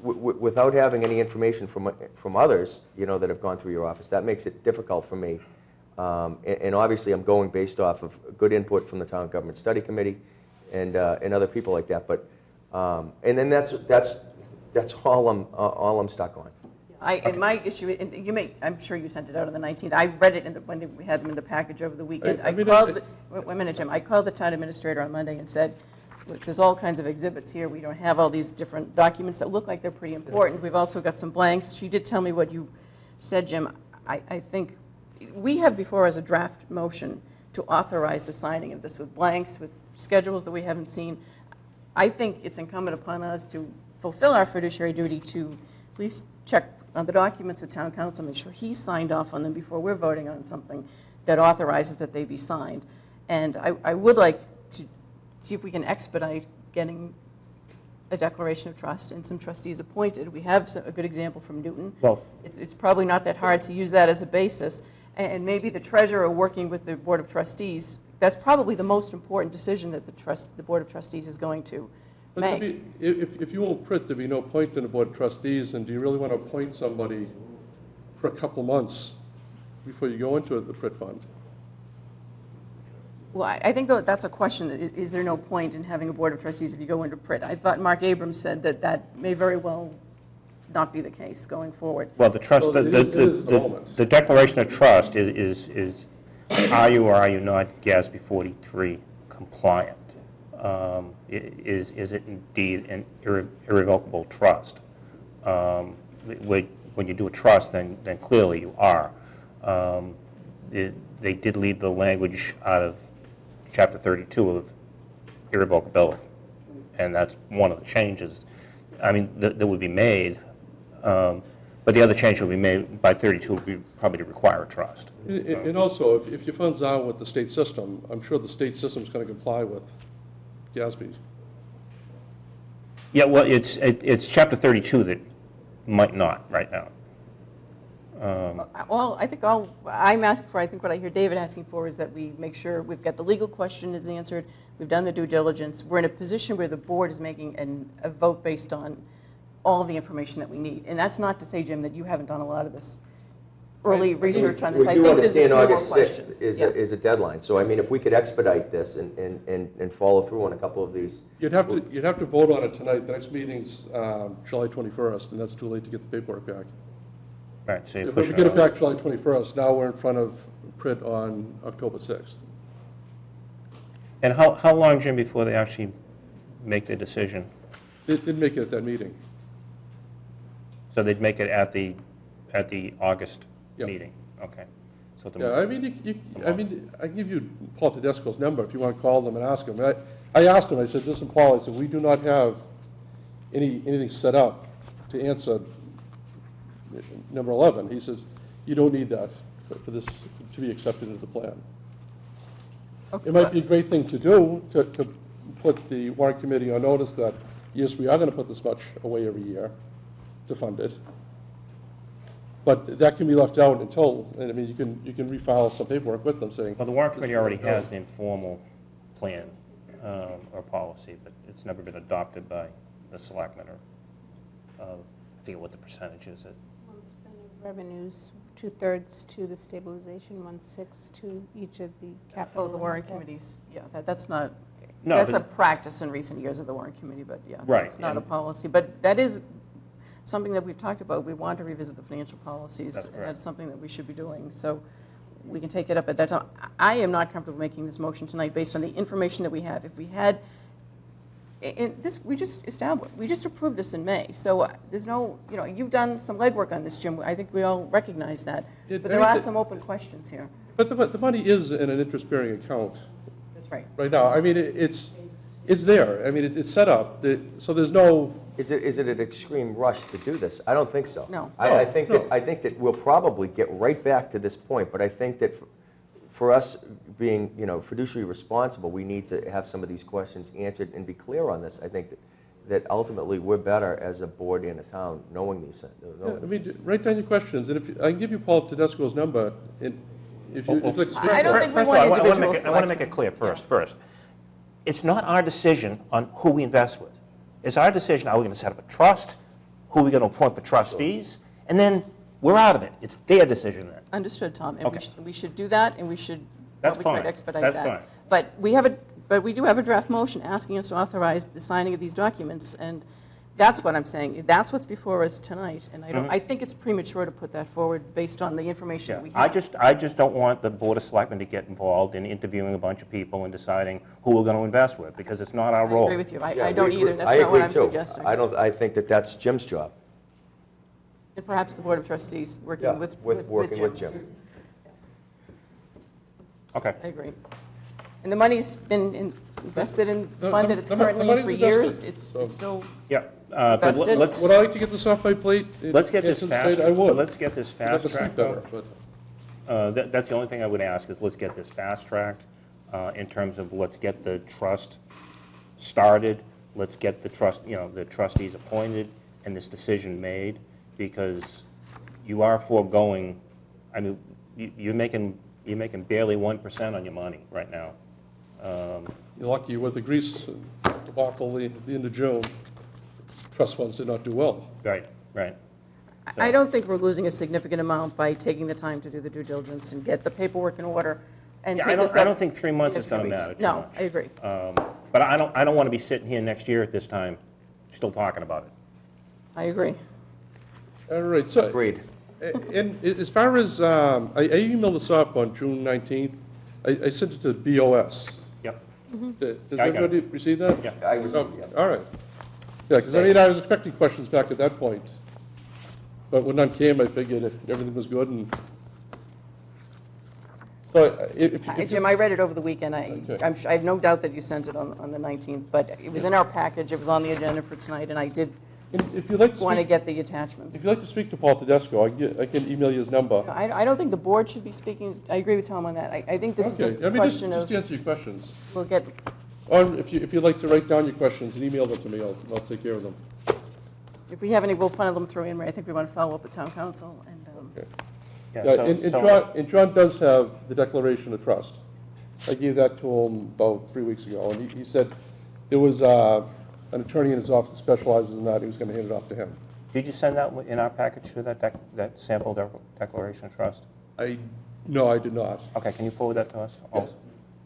without having any information from others, that have gone through your office, that makes it difficult for me. And obviously, I'm going based off of good input from the Town Government Study Committee and other people like that. But and then that's all I'm stuck on. And my issue, and I'm sure you sent it out on the 19th. I read it when we had them in the package over the weekend. Wait a minute, Jim. I called the town administrator on Monday and said, look, there's all kinds of exhibits here. We don't have all these different documents that look like they're pretty important. We've also got some blanks. She did tell me what you said, Jim. I think we have before us a draft motion to authorize the signing of this with blanks, with schedules that we haven't seen. I think it's incumbent upon us to fulfill our fiduciary duty to at least check on the documents with town council, make sure he's signed off on them before we're voting on something that authorizes that they be signed. And I would like to see if we can expedite getting a declaration of trust and some trustees appointed. We have a good example from Newton. Well- It's probably not that hard to use that as a basis. And maybe the treasurer working with the Board of Trustees, that's probably the most important decision that the Board of Trustees is going to But make. if you won't Pritt, there'd be no point in the Board of Trustees, and do you really want to appoint somebody for a couple months before you go into the Pritt fund? Well, I think that's a question. Is there no point in having a Board of Trustees if you go into Pritt? I thought Mark Abrams said that may very well not be the case going forward. Well, the trust, Well, it is at the moment. the declaration of trust is are you or are you not GASB 43 compliant? Is it indeed an irrevocable trust? When you do a trust, then clearly you are. They did leave the language out of Chapter 32 of irrevocability, and that's one of the changes. I mean, that would be made, but the other change that would be made by 32 would be probably to require a trust. And also, if your funds are with the state system, I'm sure the state system's going to comply with GASB. Yeah, well, it's Chapter 32 that might not right now. Well, I think I'm asking for, I think what I hear David asking for is that we make sure we've got the legal question is answered, we've done the due diligence, we're in a position where the board is making a vote based on all the information that we need. And that's not to say, Jim, that you haven't done a lot of this early research on this. We I do think there's a few understand more August questions. 6th Yeah. is a deadline, so I mean, if we could expedite this and follow through on a couple of these. You'd have to vote on it tonight. The next meeting's July 21st, and that's too late to get the paperwork back. Right, so you're If we pushing get it on. back July 21st, now we're in front of Pritt on October 6th. And how long, Jim, before they actually make their decision? They didn't make it at that meeting. So they'd make it at the August Yep. meeting? Okay. So the- Yeah, I mean, I can give you Paul Tedesco's number if you want to call them and ask him. I asked him, I said, listen, Paul, I said, we do not have anything set up to answer number 11. He says, you don't need that for this to be accepted into the plan. It might be a great thing to do, to put the warrant committee on notice that, yes, we are going to put this much away every year to fund it. But that can be left out until, and I mean, you can refile some paperwork with them saying. Well, the warrant committee already has an informal plan or policy, but it's never been adopted by the selectmen or, I forget what the percentage is. 1% of revenues, 2/3 to the stabilization, 1/6 to each of the capital. Oh, the warrant committees, yeah, that's not, No, that's a but- practice in recent years of the warrant committee, but yeah. Right, It's not a and- policy, but that is something that we've talked about. We want to revisit the financial policies. That's and correct. That's something that we should be doing, so we can take it up at that time. I am not comfortable making this motion tonight based on the information that we have. If we had, and this, we just approved this in May, so there's no, you've done some legwork on this, Jim. I think we all recognize that, Yeah, but I there mean, are the- some open questions here. But the money is in an interest-bearing account That's right. right now. I mean, it's there. I mean, it's set up, so there's no, Is it an extreme rush to do this? I don't think so. No. I No, think no. that we'll probably get right back to this point, but I think that for us being, fiduciary responsible, we need to have some of these questions answered and be clear on this. I think that ultimately we're better as a board and a town knowing these things. I mean, write down your questions, and if, I can give you Paul Tedesco's number, and if you'd like to speak. I don't think we First of want all, I wanna individual make it- I want to make it clear first. It's not our decision on who we invest with. It's our decision, are we going to set up a trust? Who are we going to appoint for trustees? And then we're out of it. It's their decision then. Understood, Tom, and Okay. we should do that, and we should That's probably try fine. to expedite That's that. fine. But we do have a draft motion asking us to authorize the signing of these documents, and that's what I'm saying. That's what's before us tonight, and I think it's premature to put that forward based on the information that we I have. I just don't want the Board of Selectmen to get involved in interviewing a bunch of people and deciding who we're going to invest with, because it's not our I role. agree with you. Yeah, I don't we either. agree. That's I not what agree, I'm too. suggesting. I think that that's Jim's job. And perhaps the Board of Trustees Yeah, working with working with Jim. Okay. I agree. And the money's been invested in the fund that it's the currently in money's for years. invested, It's so- still, Yeah. But Invested? let's Would I like to get this off my plate? let's get this fast. I would. Let's get this I'd like fast to sleep tracked. better, but. That's the only thing I would ask, is let's get this fast-tracked in terms of let's get the trust started, let's get the the trustees appointed and this decision made, because you are foregoing, I mean, you're making barely 1% on your money right now. You're lucky with the Greece debacle at the end of June, trust funds did not do well. Right, right. I don't think we're losing a significant amount by taking the time to do the due diligence and get the paperwork in order and Yeah, take this up. I don't think 3 months in a is going few to weeks. matter too No, much. I agree. But I don't want to be sitting here next year at this time, still talking about it. I agree. All right, so. Agreed. And as far as, I emailed this off on June 19th. I sent it to BOS. Yep. Does I got it. everybody receive that? Yeah. I was, Oh, yeah. all right. Yeah, because I mean, I was expecting questions back at that point. But when none came, I figured if everything was good and. So if Jim, I read it over the weekend. Okay. I have no doubt that you sent it on the 19th, but it was in our package. It was on the agenda for tonight, and I did if you'd like to want to speak, get the attachments. if you'd like to speak to Paul Tedesco, I can email you his number. I don't think the board should be speaking. I agree with Tom on that. I think this is Okay, a I mean, just question of, answer your questions. we'll get, Or if you'd like to write down your questions and email them to me, I'll take care of them. if we have any, we'll funnel them through Anne Marie. I think we want to follow up with town council, and Okay. Yeah, Yeah, so- and so- John does have the declaration of trust. I gave that to him about 3 weeks ago, and he said there was an attorney in his office that specializes in that, he was going to hand it off to him. Did you send that in our package to that sample declaration of trust? No, I did not. Okay, can you forward that to us? Yes.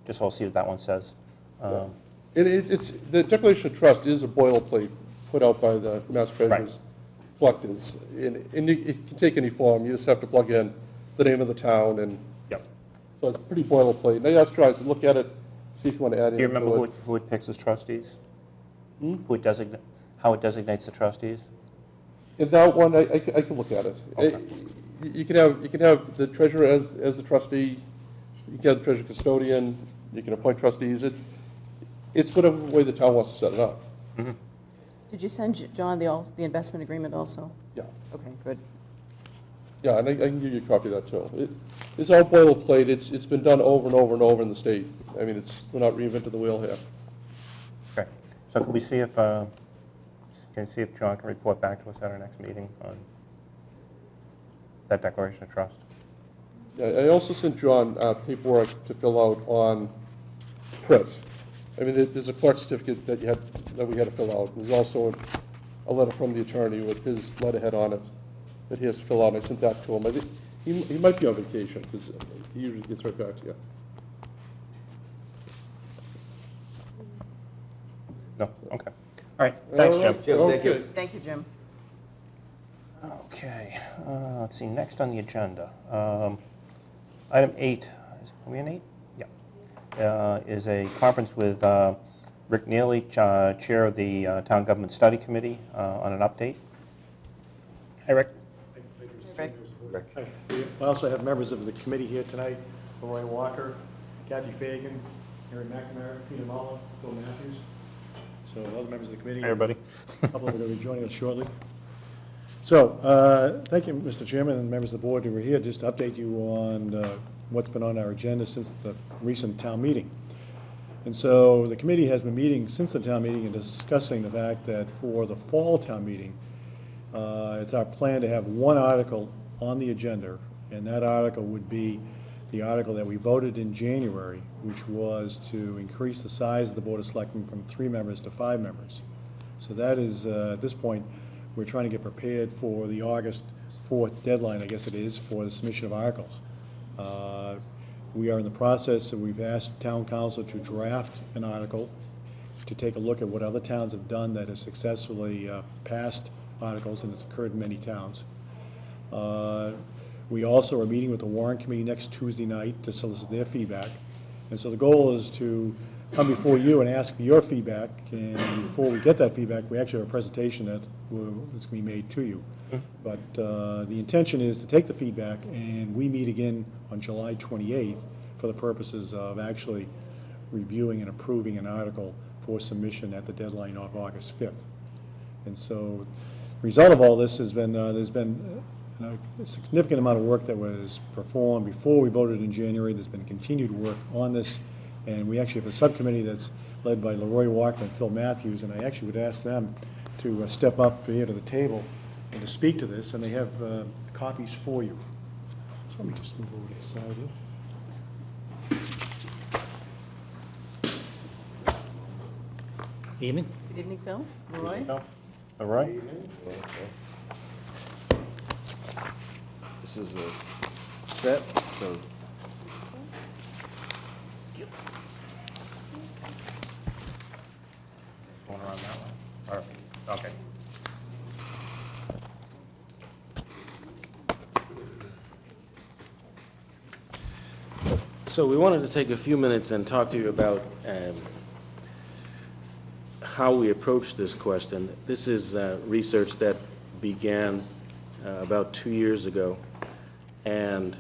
Just so we'll see what that one says. It's, the Declaration of Trust is a boilerplate put out by the Mass Treasurer's collectors. And it can take any form, you just have to plug in the name of the town, and Yep. so it's pretty boilerplate. And I asked Charles to look at it, see if you want to add Do you anything remember to it. who it picks as trustees? Who it how it designates the trustees? In that one, I can look at it. Okay. You can have the treasurer as the trustee, you can have the treasurer custodian, you can appoint trustees. It's whatever way the town wants to set it up. Did you send John the investment agreement also? Yeah, Okay, good. yeah, and I can give you a copy of that too. It's all boilerplate, it's been done over and over and over in the state. I mean, we're not reinventing the wheel here. Okay. So can we see if, John can report back to us at our next meeting on that declaration of trust? I also sent John paperwork to fill out on PRIT. I mean, there's a clerk certificate that we had to fill out. There's also a letter from the attorney with his letterhead on it that he has to fill out. I sent that to him. I think he might be on vacation because he usually gets right back to you. No? Okay. All right. Thanks, Jim. Jim, thank you. Okay. Thank you, Jim. Okay. Let's see. Next on the agenda. Item 8. Are we in 8? Yeah. Is a conference with Rick Neely, Chair of the Town Government Study Committee, on an update. Hi, Rick. Rick. Hi. We also have members of the committee here tonight, Roy Walker, Kathy Fagan, Harry McNamara, Peter Muller, Bill Matthews. So other members of the committee. Hey, everybody. A couple of them are going to be joining us shortly. So, thank you, Mr. Chairman and members of the board who were here, just to update you on what's been on our agenda since the recent town meeting. And so the committee has been meeting since the town meeting and discussing the fact that for the fall town meeting, it's our plan to have one article on the agenda, and that article would be the article that we voted in January, which was to increase the size of the Board of Selectmen from 3 members to 5 members. So that is, at this point, we're trying to get prepared for the August 4th deadline, I guess it is, for the submission of articles. We are in the process, and we've asked town council to draft an article to take a look at what other towns have done that have successfully passed articles, and it's occurred in many towns. We also are meeting with the warrant committee next Tuesday night to solicit their feedback. And so the goal is to come before you and ask for your feedback, and before we get that feedback, we actually have a presentation that is going to be made to you. But the intention is to take the feedback, and we meet again on July 28th for the purposes of actually reviewing and approving an article for submission at the deadline of August 5th. And so the result of all this has been, there's been a significant amount of work that was performed before we voted in January. There's been continued work on this, and we actually have a subcommittee that's led by Leroy Walker and Phil Matthews, and I actually would ask them to step up here to the table and to speak to this, and they have copies for you. So let me just move over to the side here. Evening. Good evening, Phil. Roy? No? All right. This is a set, so Going around that one? Or- Okay. So we wanted to take a few minutes and talk to you about how we approach this question. This is research that began about 2 years ago, and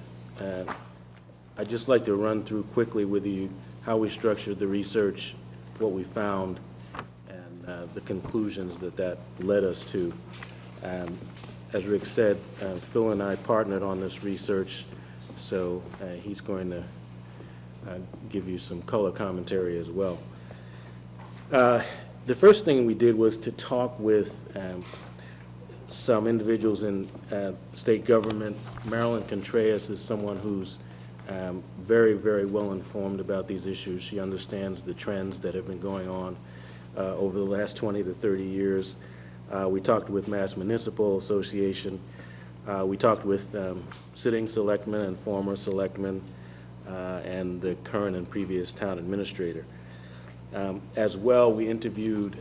I'd just like to run through quickly with you how we structured the research, what we found, and the conclusions that led us to. As Rick said, Phil and I partnered on this research, so he's going to give you some color commentary as well. The first thing we did was to talk with some individuals in state government. Marilyn Contreras is someone who's very, very well informed about these issues. She understands the trends that have been going on over the last 20 to 30 years. We talked with Mass Municipal Association. We talked with sitting selectmen and former selectmen and the current and previous town administrator. As well, we interviewed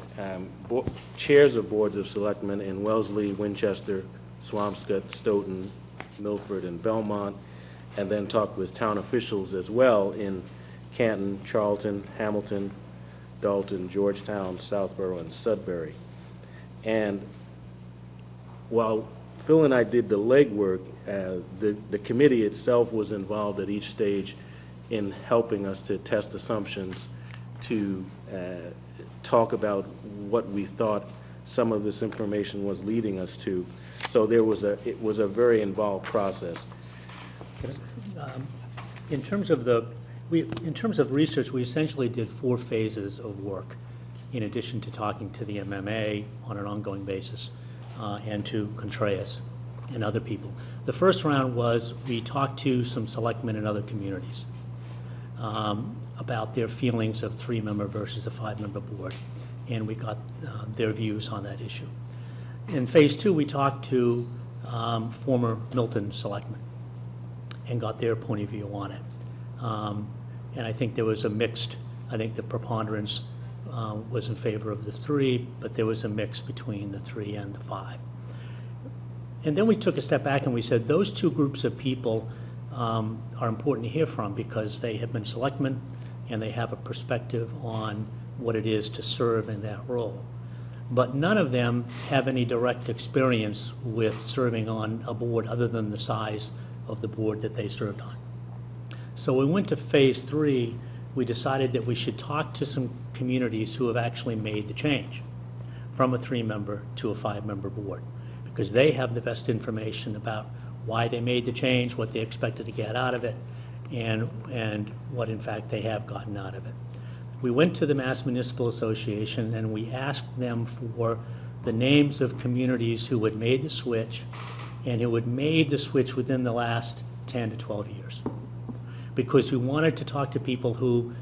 chairs of boards of selectmen in Wellesley, Winchester, Swampscott, Stoughton, Milford, and Belmont, and then talked with town officials as well in Canton, Charlton, Hamilton, Dalton, Georgetown, Southborough, and Sudbury. And while Phil and I did the legwork, the committee itself was involved at each stage in helping us to test assumptions, to talk about what we thought some of this information was leading us to. So it was a very involved process. In terms of research, we essentially did 4 phases of work, in addition to talking to the MMA on an ongoing basis and to Contreras and other people. The first round was we talked to some selectmen in other communities about their feelings of 3-member versus a 5-member board, and we got their views on that issue. In phase 2, we talked to former Milton selectmen and got their point of view on it. And I think there was a mixed, I think the preponderance was in favor of the 3, but there was a mix between the 3 and the 5. And then we took a step back and we said those 2 groups of people are important to hear from because they have been selectmen and they have a perspective on what it is to serve in that role. But none of them have any direct experience with serving on a board other than the size of the board that they served on. So we went to phase 3. We decided that we should talk to some communities who have actually made the change from a 3-member to a 5-member board, because they have the best information about why they made the change, what they expected to get out of it, and what in fact they have gotten out of it. We went to the Mass Municipal Association and we asked them for the names of communities who had made the switch and who had made the switch within the last 10 to 12 years. Because we wanted to talk to people who,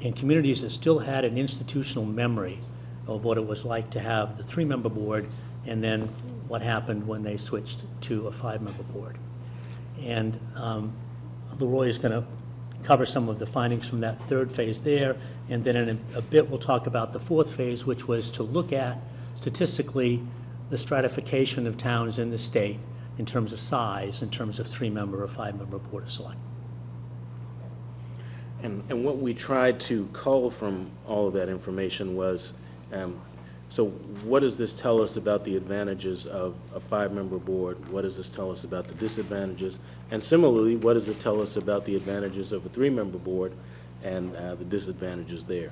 in communities that still had an institutional memory of what it was like to have the 3-member board and then what happened when they switched to a 5-member board. And Leroy is going to cover some of the findings from that 3rd phase there, and then in a bit we'll talk about the 4th phase, which was to look at statistically the stratification of towns in the state in terms of size, in terms of 3-member or 5-member board of selectmen. And what we tried to cull from all of that information was, so what does this tell us about the advantages of a 5-member board? What does this tell us about the disadvantages? And similarly, what does it tell us about the advantages of a 3-member board and the disadvantages there?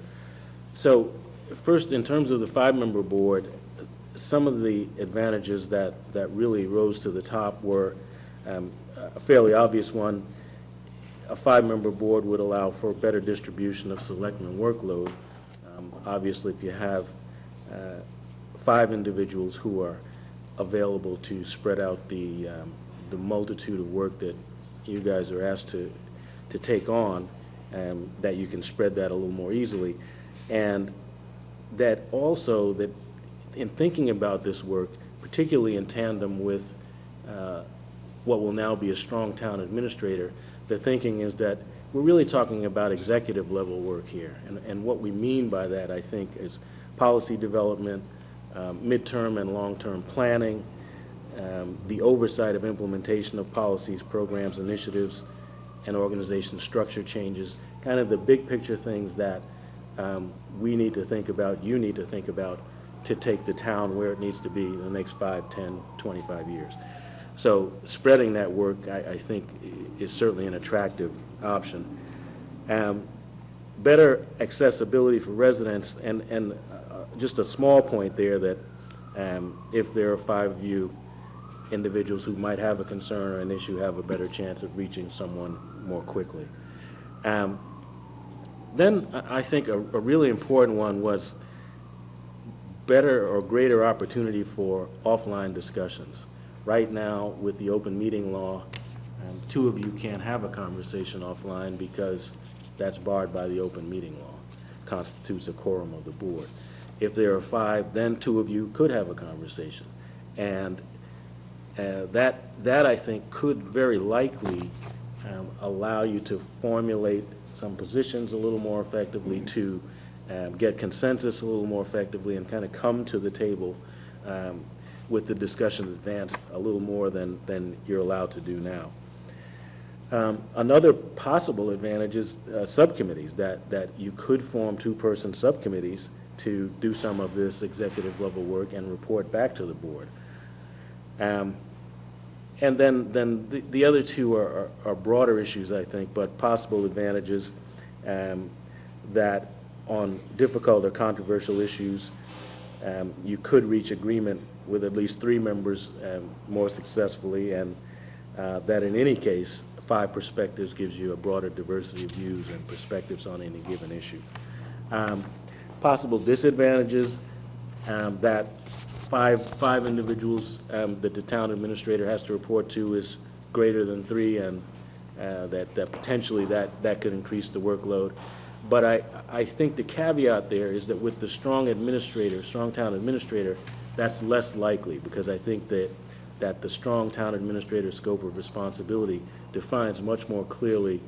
So first, in terms of the 5-member board, some of the advantages that really rose to the top were a fairly obvious one. A 5-member board would allow for better distribution of selectmen workload. Obviously, if you have 5 individuals who are available to spread out the multitude of work that you guys are asked to take on, that you can spread that a little more easily. And that also, that in thinking about this work, particularly in tandem with what will now be a strong town administrator, the thinking is that we're really talking about executive level work here. And what we mean by that, I think, is policy development, midterm and long-term planning, the oversight of implementation of policies, programs, initiatives, and organization structure changes, kind of the big picture things that we need to think about, you need to think about to take the town where it needs to be in the next 5, 10, 25 years. So spreading that work, I think, is certainly an attractive option. Better accessibility for residents, and just a small point there that if there are 5 of you individuals who might have a concern or an issue, have a better chance of reaching someone more quickly. Then I think a really important one was better or greater opportunity for offline discussions. Right now, with the open meeting law, 2 of you can't have a conversation offline because that's barred by the open meeting law, constitutes a quorum of the board. If there are 5, then 2 of you could have a conversation. And that I think could very likely allow you to formulate some positions a little more effectively, to get consensus a little more effectively, and kind of come to the table with the discussion advanced a little more than you're allowed to do now. Another possible advantage is subcommittees, that you could form 2-person subcommittees to do some of this executive level work and report back to the board. And then the other 2 are broader issues, I think, but possible advantages that on difficult or controversial issues, you could reach agreement with at least 3 members more successfully, and that in any case, 5 perspectives gives you a broader diversity of views and perspectives on any given issue. Possible disadvantages, that five individuals that the town administrator has to report to is greater than 3, and that potentially that could increase the workload. But I think the caveat there is that with the strong town administrator, that's less likely, because I think that the strong town administrator scope of responsibility defines much more clearly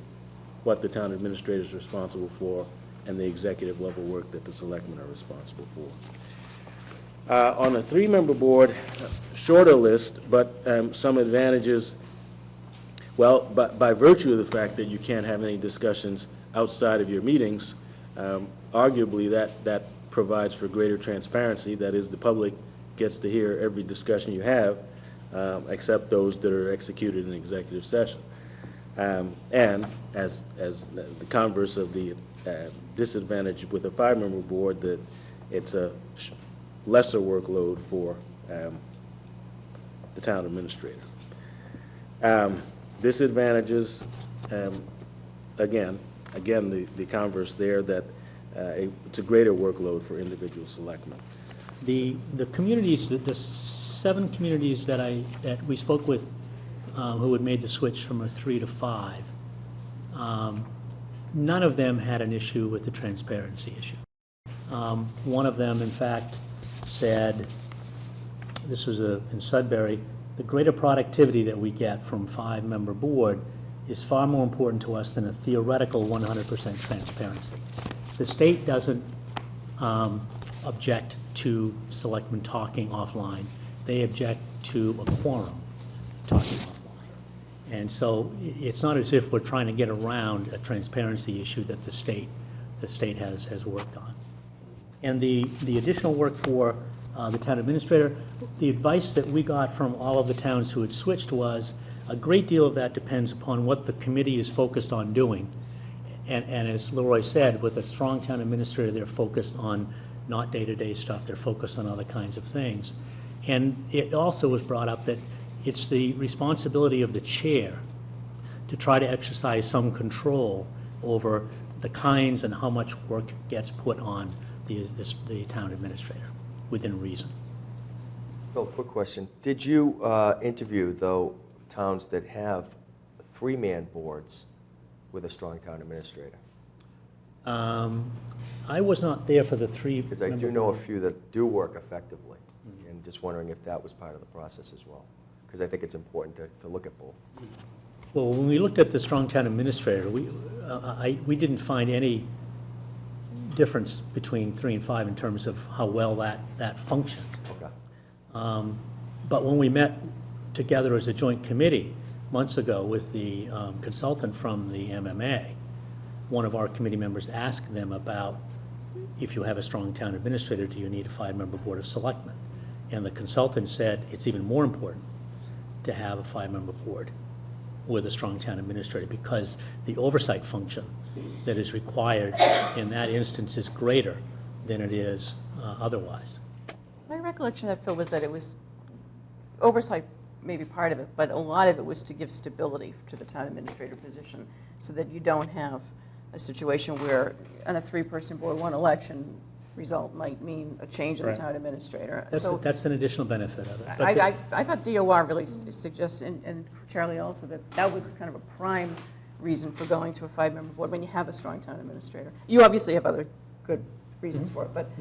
what the town administrator is responsible for and the executive level work that the selectmen are responsible for. On a 3-member board, shorter list, but some advantages. Well, by virtue of the fact that you can't have any discussions outside of your meetings, arguably that provides for greater transparency. That is, the public gets to hear every discussion you have, except those that are executed in executive session. And as the converse of the disadvantage with a 5-member board, that it's a lesser workload for the town administrator. Disadvantages, again, the converse there, that it's a greater workload for individual selectmen. The communities, the 7 communities that we spoke with who had made the switch from a 3 to 5, none of them had an issue with the transparency issue. One of them, in fact, said, this was in Sudbury, the greater productivity that we get from 5-member board is far more important to us than a theoretical 100% transparency. The state doesn't object to selectmen talking offline. They object to a quorum talking offline. And so it's not as if we're trying to get around a transparency issue that the state has worked on. And the additional work for the town administrator, the advice that we got from all of the towns who had switched was a great deal of that depends upon what the committee is focused on doing. And as Leroy said, with a strong town administrator, they're focused on not day-to-day stuff, they're focused on other kinds of things. And it also was brought up that it's the responsibility of the chair to try to exercise some control over the kinds and how much work gets put on the town administrator, within reason. Phil, quick question. Did you interview, though, towns that have 3-man boards with a strong town administrator? I was not there for the 3. Because I do know a few that do work effectively, and just wondering if that was part of the process as well, because I think it's important to look at both. Well, when we looked at the strong town administrator, we didn't find any difference between 3 and 5 in terms of how well that functioned. Okay. But when we met together as a joint committee months ago with the consultant from the MMA, one of our committee members asked them about, if you have a strong town administrator, do you need a 5-member board of selectmen? And the consultant said it's even more important to have a 5-member board with a strong town administrator, because the oversight function that is required in that instance is greater than it is otherwise. My recollection of that, Phil, was that it was oversight, maybe part of it, but a lot of it was to give stability to the town administrator position, so that you don't have a situation where on a 3-person board, one election result might mean a change in the town administrator. That's an additional benefit of it. But I thought DOR really suggested, and Charlie also, that was kind of a prime reason for going to a 5-member board when you have a strong town administrator. You obviously have other good reasons for it, but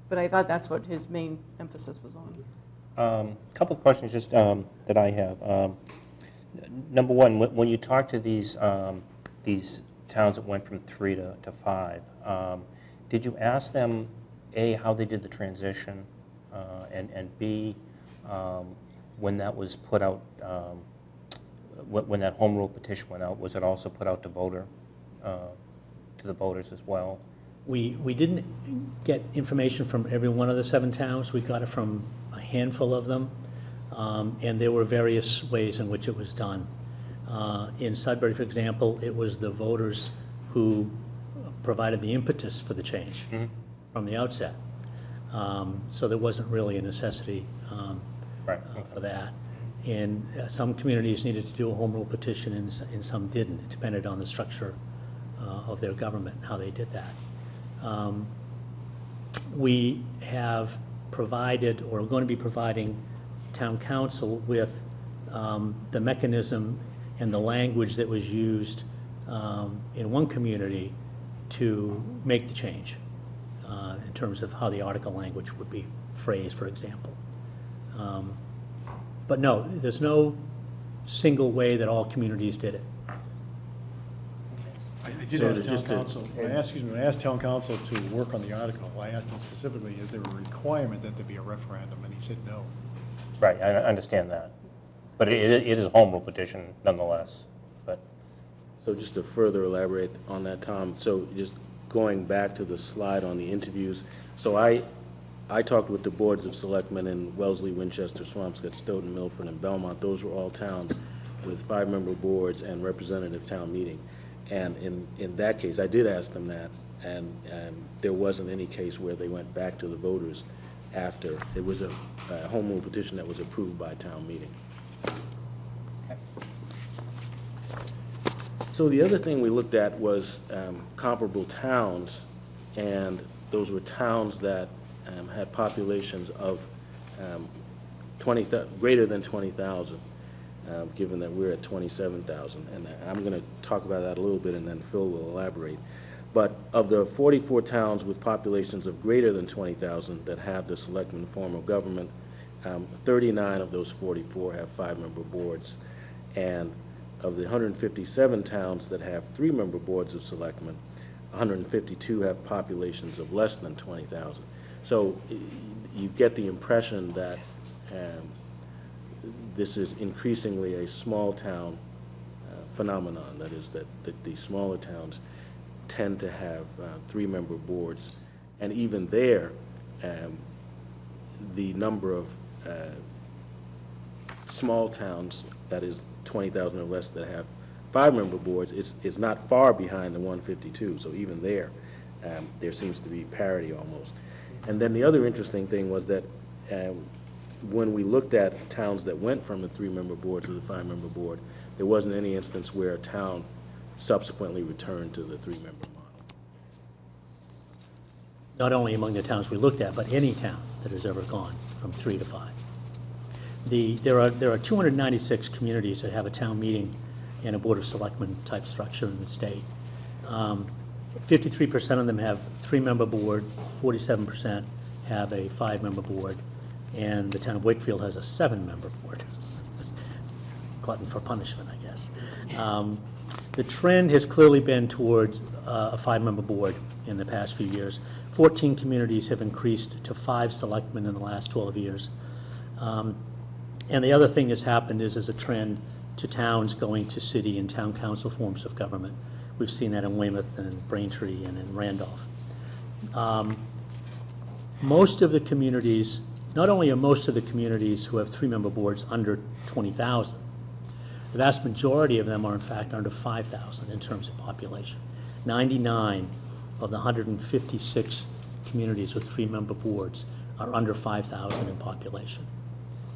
But I thought that's what his main emphasis was on. Couple of questions just that I have. Number one, when you talk to these towns that went from 3 to 5, did you ask them, A, how they did the transition, and B, when that was put out, when that home rule petition went out, was it also put out to the voters as well? We didn't get information from every one of the 7 towns. We got it from a handful of them, and there were various ways in which it was done. In Sudbury, for example, it was the voters who provided the impetus for the change from the outset. So there wasn't really a necessity Right. for that. And some communities needed to do a home rule petition and some didn't. It depended on the structure of their government and how they did that. We have provided, or are going to be providing, town council with the mechanism and the language that was used in one community to make the change in terms of how the article language would be phrased, for example. But no, there's no single way that all communities did it. I did So ask town just to- council, when I asked town council to work on the article, I asked him specifically, is there a requirement that there be a referendum? And he said no. Right, I understand that. But it is a home rule petition nonetheless, but, So just to further elaborate on that, Tom, so just going back to the slide on the interviews, so I talked with the boards of selectmen in Wellesley, Winchester, Swampscott, Stoughton, Milford, and Belmont. Those were all towns with 5-member boards and representative town meeting. And in that case, I did ask them that, and there wasn't any case where they went back to the voters after. It was a home rule petition that was approved by town meeting. So the other thing we looked at was comparable towns, and those were towns that had populations of greater than 20,000, given that we're at 27,000. And I'm going to talk about that a little bit, and then Phil will elaborate. But of the 44 towns with populations of greater than 20,000 that have the selectmen form of government, 39 of those 44 have 5-member boards. And of the 157 towns that have 3-member boards of selectmen, 152 have populations of less than 20,000. So you get the impression that this is increasingly a small town phenomenon. That is, that the smaller towns tend to have 3-member boards. And even there, the number of small towns, that is 20,000 or less, that have 5-member boards is not far behind the 152. So even there, there seems to be parity almost. And then the other interesting thing was that when we looked at towns that went from the 3-member board to the 5-member board, there wasn't any instance where a town subsequently returned to the 3-member model. Not only among the towns we looked at, but any town that has ever gone from 3 to 5. There are 296 communities that have a town meeting and a board of selectmen type structure in the state. 53% of them have 3-member board, 47% have a 5-member board, and the town of Wakefield has a 7-member board. Glutton for punishment, I guess. The trend has clearly been towards a 5-member board in the past few years. 14 communities have increased to 5 selectmen in the last 12 years. And the other thing that's happened is a trend to towns going to city and town council forms of government. We've seen that in Weymouth and in Braintree and in Randolph. Most of the communities, not only are most of the communities who have 3-member boards under 20,000, the vast majority of them are in fact under 5,000 in terms of population. 99 of the 156 communities with 3-member boards are under 5,000 in population.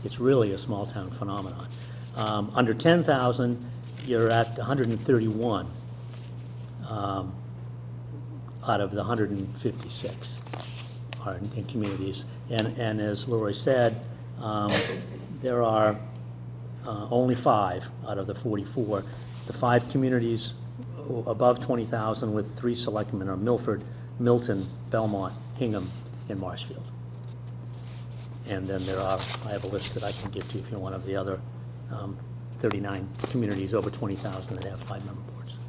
It's really a small town phenomenon. Under 10,000, you're at 131 out of the 156 are in communities. And as Leroy said, there are only 5 out of the 44. The 5 communities above 20,000 with 3 selectmen are Milford, Milton, Belmont, Hingham, in Marshfield. And then I have a list that I can give to you if you're one of the other 39 communities over 20,000 that have 5-member boards.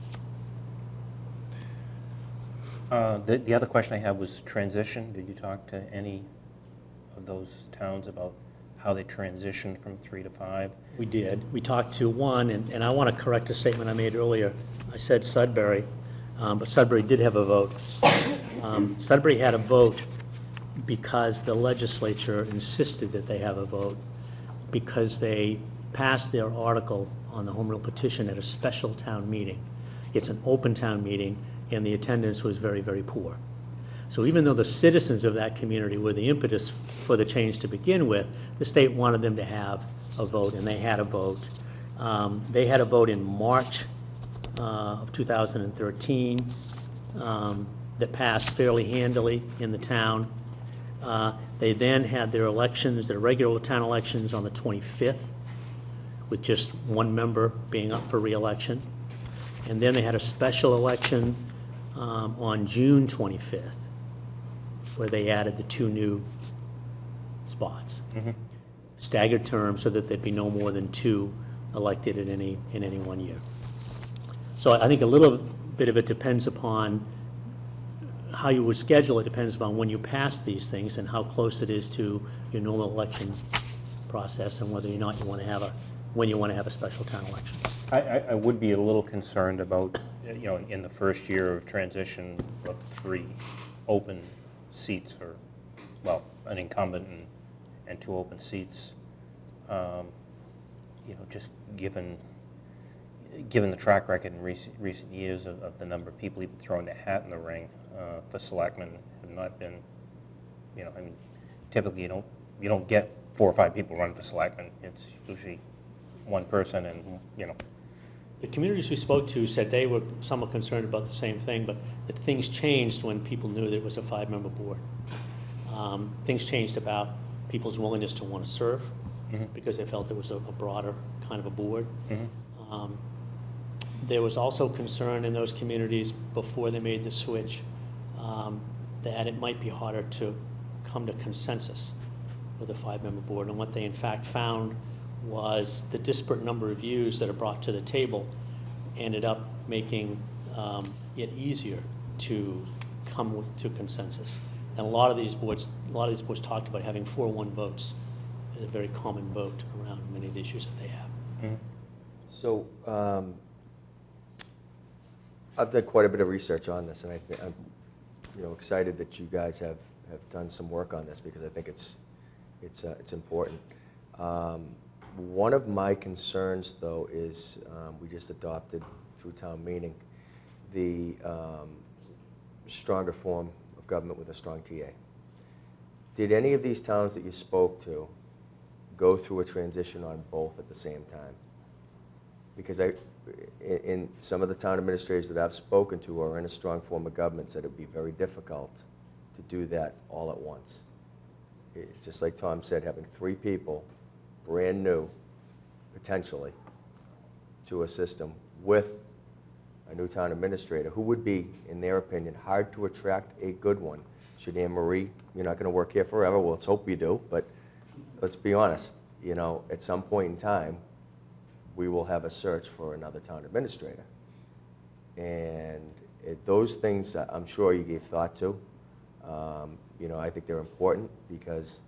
The other question I had was transition. Did you talk to any of those towns about how they transitioned from 3 to 5? We did. We talked to one, and I want to correct a statement I made earlier. I said Sudbury, but Sudbury did have a vote. Sudbury had a vote because the legislature insisted that they have a vote, because they passed their article on the home rule petition at a special town meeting. It's an open town meeting, and the attendance was very, very poor. So even though the citizens of that community were the impetus for the change to begin with, the state wanted them to have a vote, and they had a vote. They had a vote in March of 2013 that passed fairly handily in the town. They then had their elections, their regular town elections, on the 25th, with just one member being up for re-election. And then they had a special election on June 25th, where they added the 2 new spots. Staggered terms so that there'd be no more than 2 elected in any 1 year. So I think a little bit of it depends upon how you would schedule it, depends upon when you pass these things and how close it is to your normal election process, and whether or not you want to have when you want to have a special town election. I would be a little concerned about, in the first year of transition, about 3 open seats for, well, an incumbent and 2 open seats. Just given the track record in recent years of the number of people even throwing their hat in the ring for selectmen have not been, typically you don't get 4 or 5 people running for selectmen. It's usually one person, and The communities we spoke to said they were somewhat concerned about the same thing, but that things changed when people knew that it was a 5-member board. Things changed about people's willingness to want to serve, because they felt it was a broader kind of a board. There was also concern in those communities before they made the switch that it might be harder to come to consensus with a 5-member board. And what they in fact found was the disparate number of views that are brought to the table ended up making it easier to come to consensus. And a lot of these boards talked about having 4-1 votes as a very common vote around many of the issues that they have. So I've done quite a bit of research on this, and I'm excited that you guys have done some work on this, because I think it's important. One of my concerns, though, is we just adopted through town meeting the stronger form of government with a strong TA. Did any of these towns that you spoke to go through a transition on both at the same time? Because in some of the town administrators that I've spoken to are in a strong form of government, said it would be very difficult to do that all at once. Just like Tom said, having 3 people, brand new, potentially, to a system with a new town administrator, who would be, in their opinion, hard to attract a good one. Should Anne Marie, you're not going to work here forever, well, let's hope you do, but let's be honest, at some point in time, we will have a search for another town administrator. And those things, I'm sure you gave thought to. I think they're important, because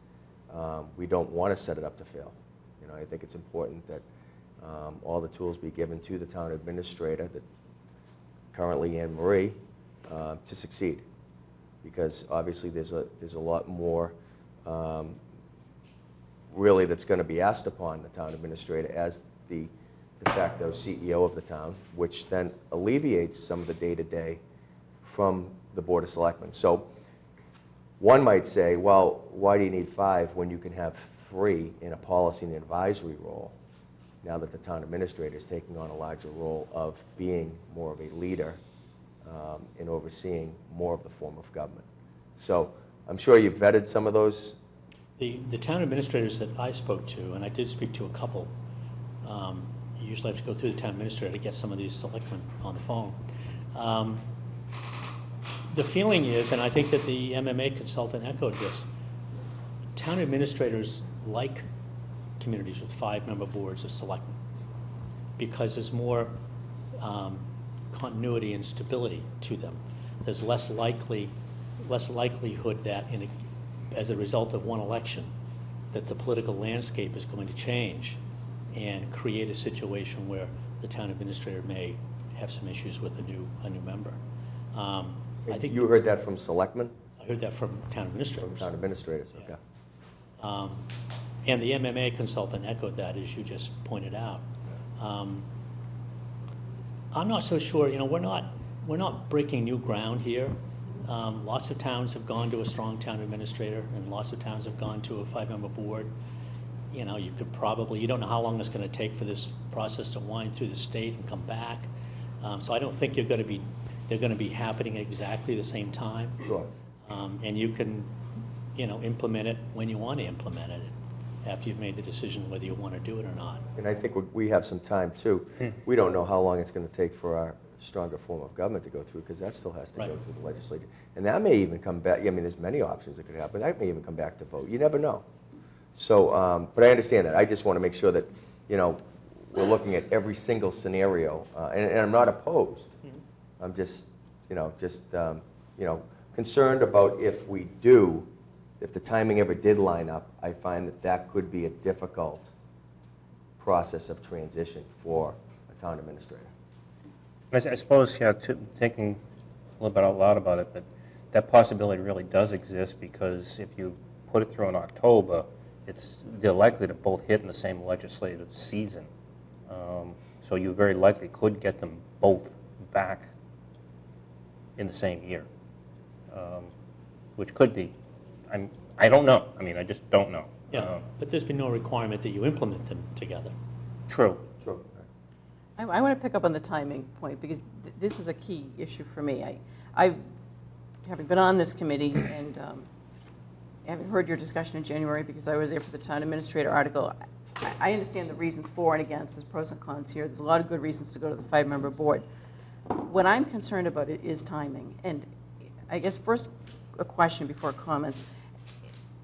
we don't want to set it up to fail. I think it's important that all the tools be given to the town administrator, that currently Anne Marie, to succeed. Because obviously there's a lot more really that's going to be asked upon the town administrator as the de facto CEO of the town, which then alleviates some of the day-to-day from the Board of Selectmen. So one might say, well, why do you need 5 when you can have 3 in a policy and advisory role, now that the town administrator is taking on a larger role of being more of a leader in overseeing more of the form of government? So I'm sure you've vetted some of those. The town administrators that I spoke to, and I did speak to a couple, you usually have to go through the town administrator to get some of these selectmen on the phone. The feeling is, and I think that the MMA consultant echoed this, town administrators like communities with 5-member boards of selectmen because there's more continuity and stability to them. There's less likelihood that as a result of one election, that the political landscape is going to change and create a situation where the town administrator may have some issues with a new member. I think You heard that from selectmen? I heard that from town administrators. From town administrators, Yeah. okay. And the MMA consultant echoed that, as you just pointed out. I'm not so sure, we're not breaking new ground here. Lots of towns have gone to a strong town administrator, and lots of towns have gone to a 5-member board. You don't know how long it's going to take for this process to wind through the state and come back. So I don't think they're going to be happening at exactly the same time. Sure. And you can, implement it when you want to implement it, after you've made the decision whether you want to do it or not. And I think we have some time, too. We don't know how long it's going to take for our stronger form of government to go through, because that still has to go Right. through the legislature. And that may even come back, there's many options that could happen. That may even come back to vote. You never know. So, but I understand that. I just want to make sure that, we're looking at every single scenario. And I'm not opposed. I'm just, concerned about if the timing ever did line up, I find that could be a difficult process of transition for a town administrator. I suppose, thinking a little bit out loud about it, but that possibility really does exist, because if you put it through in October, they're likely to both hit in the same legislative season. So you very likely could get them both back in the same year, which could be, I don't know. I just don't know. Yeah, but there's been no requirement that you implement them together. True. Sure. I want to pick up on the timing point, because this is a key issue for me. Having been on this committee and having heard your discussion in January, because I was there for the town administrator article, I understand the reasons for and against. There's pros and cons here. There's a lot of good reasons to go to the 5-member board. What I'm concerned about is timing. And I guess first a question before comments.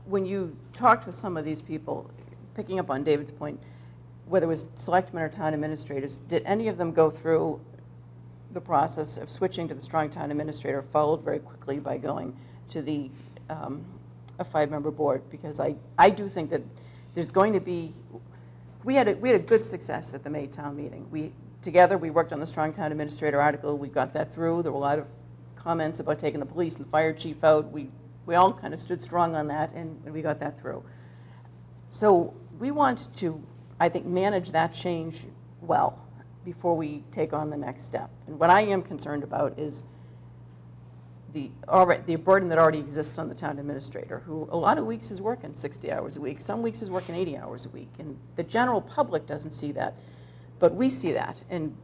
When you talked with some of these people, picking up on David's point, whether it was selectmen or town administrators, did any of them go through the process of switching to the strong town administrator, followed very quickly by going to a 5-member board? Because I do think that there's going to be, we had a good success at the May town meeting. Together we worked on the strong town administrator article. We got that through. There were a lot of comments about taking the police and the fire chief out. We all kind of stood strong on that, and we got that through. So we want to, I think, manage that change well before we take on the next step. And what I am concerned about is the burden that already exists on the town administrator, who a lot of weeks is working 60 hours a week, some weeks is working 80 hours a week, and the general public doesn't see that, but we see that. And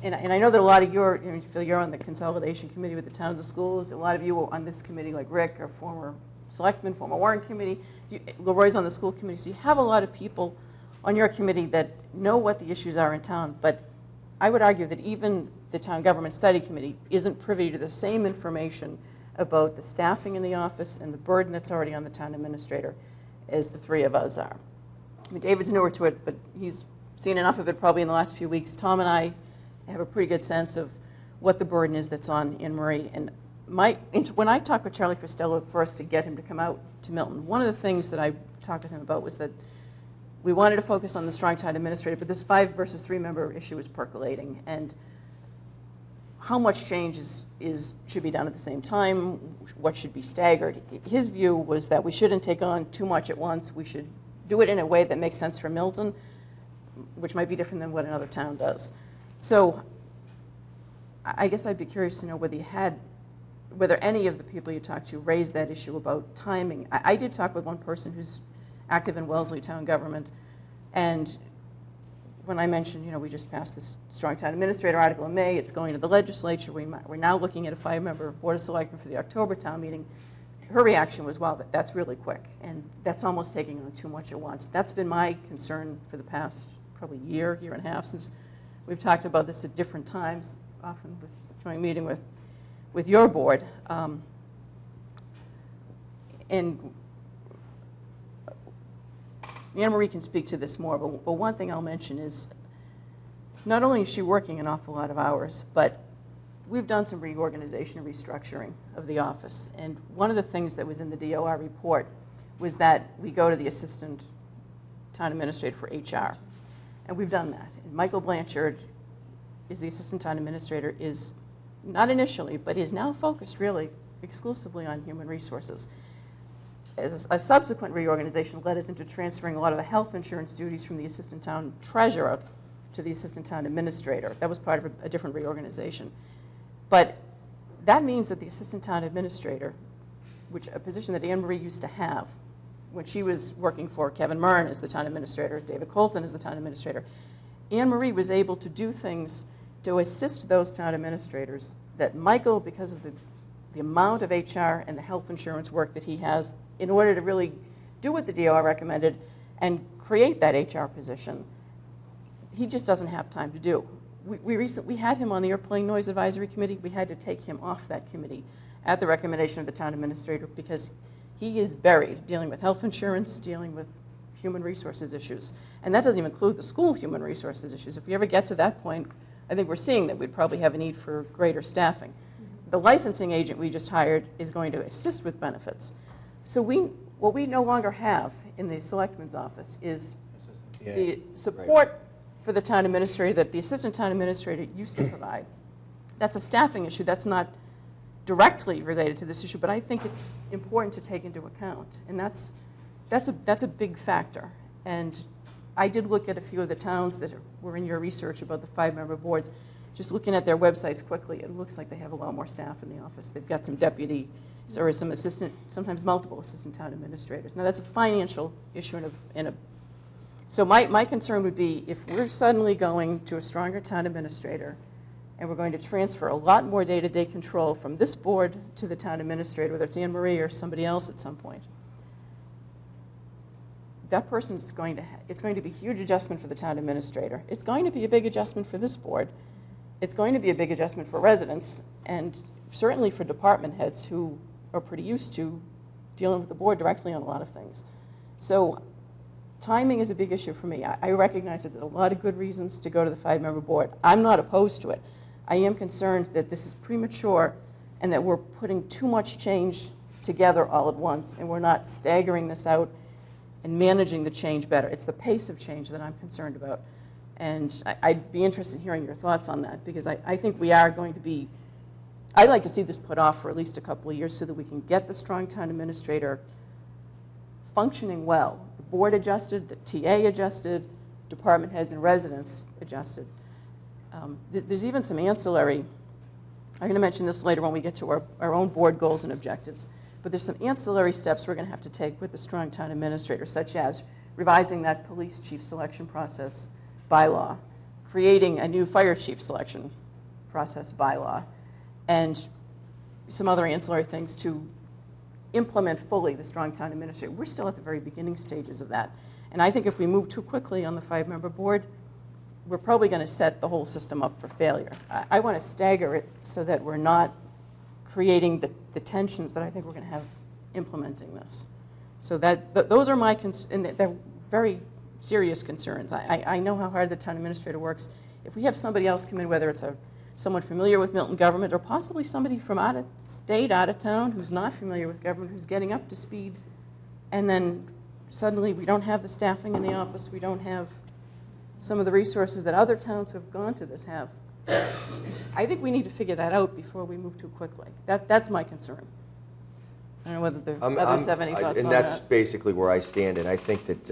I know that a lot of you feel you're on the consolidation committee with the towns and schools. A lot of you on this committee, like Rick, are former selectmen, former warrant committee. Leroy's on the school committee. So you have a lot of people on your committee that know what the issues are in town. But I would argue that even the town government study committee isn't privy to the same information about the staffing in the office and the burden that's already on the town administrator as the three of us are. David's newer to it, but he's seen enough of it probably in the last few weeks. Tom and I have a pretty good sense of what the burden is that's on Anne Marie. And when I talked with Charlie Costello first to get him to come out to Milton, one of the things that I talked with him about was that we wanted to focus on the strong town administrator, but this 5 versus 3-member issue is percolating, and how much change should be done at the same time, what should be staggered. His view was that we shouldn't take on too much at once. We should do it in a way that makes sense for Milton, which might be different than what another town does. So I guess I'd be curious to know whether any of the people you talked to raised that issue about timing. I did talk with one person who's active in Wellesley town government, and when I mentioned, we just passed this strong town administrator article in May, it's going to the legislature, we're now looking at a 5-member board of selectmen for the October town meeting, her reaction was, wow, that's really quick, and that's almost taking on too much at once. That's been my concern for the past probably year and a half, since we've talked about this at different times, often with joint meeting with with your board. And Anne Marie can speak to this more, but one thing I'll mention is not only is she working an awful lot of hours, but we've done some reorganization and restructuring of the office. And one of the things that was in the DOR report was that we go to the assistant town administrator for HR. And we've done that. And Michael Blanchard is the assistant town administrator, is not initially, but is now focused really exclusively on human resources. As a subsequent reorganization led us into transferring a lot of the health insurance duties from the assistant town treasurer to the assistant town administrator. That was part of a different reorganization. But that means that the assistant town administrator, which a position that Anne Marie used to have when she was working for Kevin Murn as the town administrator, David Colton as the town administrator, Anne Marie was able to do things to assist those town administrators that Michael, because of the amount of HR and the health insurance work that he has, in order to really do what the DOR recommended and create that HR position, he just doesn't have time to do. We had him on the Airplane Noise Advisory Committee. We had to take him off that committee at the recommendation of the town administrator because he is buried dealing with health insurance, dealing with human resources issues. And that doesn't even include the school human resources issues. If we ever get to that point, I think we're seeing that we'd probably have a need for greater staffing. The licensing agent we just hired is going to assist with benefits. So what we no longer have in the selectman's office is the support for the town administrator that the assistant town administrator used to provide. That's a staffing issue. That's not directly related to this issue, but I think it's important to take into account. And that's a big factor. And I did look at a few of the towns that were in your research about the 5-member boards. Just looking at their websites quickly, it looks like they have a lot more staff in the office. They've got some deputy, or some assistant, sometimes multiple assistant town administrators. Now that's a financial issue so my concern would be if we're suddenly going to a stronger town administrator and we're going to transfer a lot more day-to-day control from this board to the town administrator, whether it's Anne Marie or somebody else at some point, that person's going to, it's going to be a huge adjustment for the town administrator. It's going to be a big adjustment for this board. It's going to be a big adjustment for residents and certainly for department heads who are pretty used to dealing with the board directly on a lot of things. So timing is a big issue for me. I recognize that there's a lot of good reasons to go to the 5-member board. I'm not opposed to it. I am concerned that this is premature and that we're putting too much change together all at once and we're not staggering this out and managing the change better. It's the pace of change that I'm concerned about. And I'd be interested in hearing your thoughts on that because I think we are going to be, I'd like to see this put off for at least a couple of years so that we can get the strong town administrator functioning well. The board adjusted, the TA adjusted, department heads and residents adjusted. There's even some ancillary, I'm going to mention this later when we get to our own board goals and objectives, but there's some ancillary steps we're going to have to take with the strong town administrator, such as revising that police chief selection process bylaw, creating a new fire chief selection process bylaw, and some other ancillary things to implement fully the strong town administrator. We're still at the very beginning stages of that. And I think if we move too quickly on the 5-member board, we're probably going to set the whole system up for failure. I want to stagger it so that we're not creating the tensions that I think we're going to have implementing this. So those are my and they're very serious concerns. I know how hard the town administrator works. If we have somebody else come in, whether it's someone familiar with Milton government or possibly somebody from out of state, out of town, who's not familiar with government, who's getting up to speed, and then suddenly we don't have the staffing in the office, we don't have some of the resources that other towns who have gone to this have. I think we need to figure that out before we move too quickly. That's my concern. I don't know whether the others have any thoughts on that. And that's basically where I stand, and I think that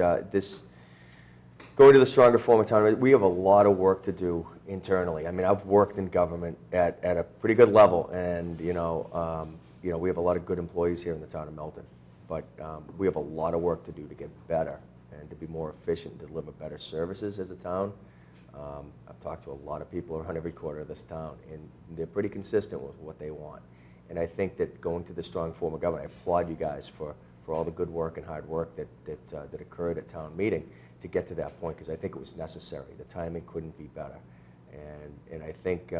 going to the stronger form of town, we have a lot of work to do internally. I mean, I've worked in government at a pretty good level, and we have a lot of good employees here in the town of Milton, but we have a lot of work to do to get better and to be more efficient, to deliver better services as a town. I've talked to a lot of people around every corner of this town, and they're pretty consistent with what they want. And I think that going to the strong form of government, I applaud you guys for all the good work and hard work that occurred at town meeting to get to that point, because I think it was necessary. The timing couldn't be better. And I think,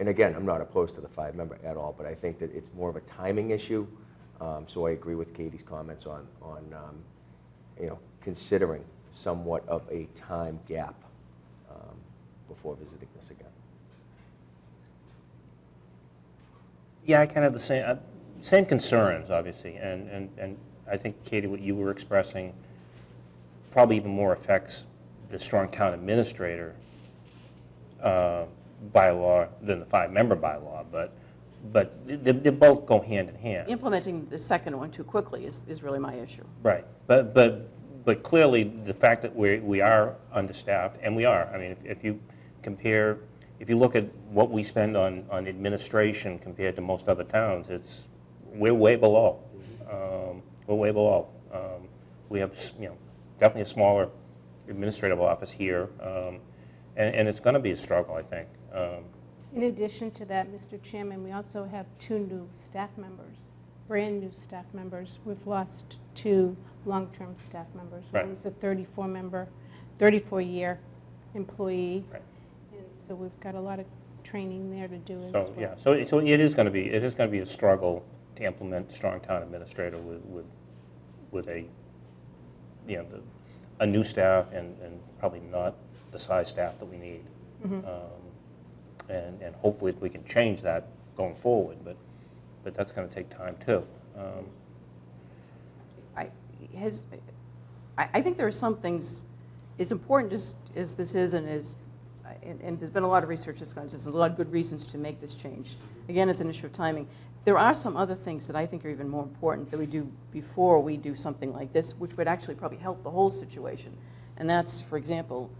and again, I'm not opposed to the 5-member at all, but I think that it's more of a timing issue. So I agree with Katie's comments on considering somewhat of a time gap before visiting this again. Yeah, I kind of have the same concerns, obviously, and I think, Katie, what you were expressing probably even more affects the strong town administrator bylaw than the 5-member bylaw, but they both go hand in hand. Implementing the second one too quickly is really my issue. Right, but clearly the fact that we are understaffed, and we are. I mean, if you compare, if you look at what we spend on administration compared to most other towns, we're way below. We're way below. We have definitely a smaller administrative office here, and it's going to be a struggle, I think. In addition to that, Mr. Chairman, we also have 2 new staff members, brand new staff members. We've lost 2 long-term staff members. Right. One was a 34-year employee, Right. and so we've got a lot of training there to do as So well. yeah, so it is going to be a struggle to implement strong town administrator with a a new staff and probably not the size staff that we need. And hopefully we can change that going forward, but that's going to take time too. I think there are some things, as important as this is, and there's been a lot of research that's gone, there's a lot of good reasons to make this change. Again, it's an issue of timing. There are some other things that I think are even more important that we do before we do something like this, which would actually probably help the whole situation. And that's, for example,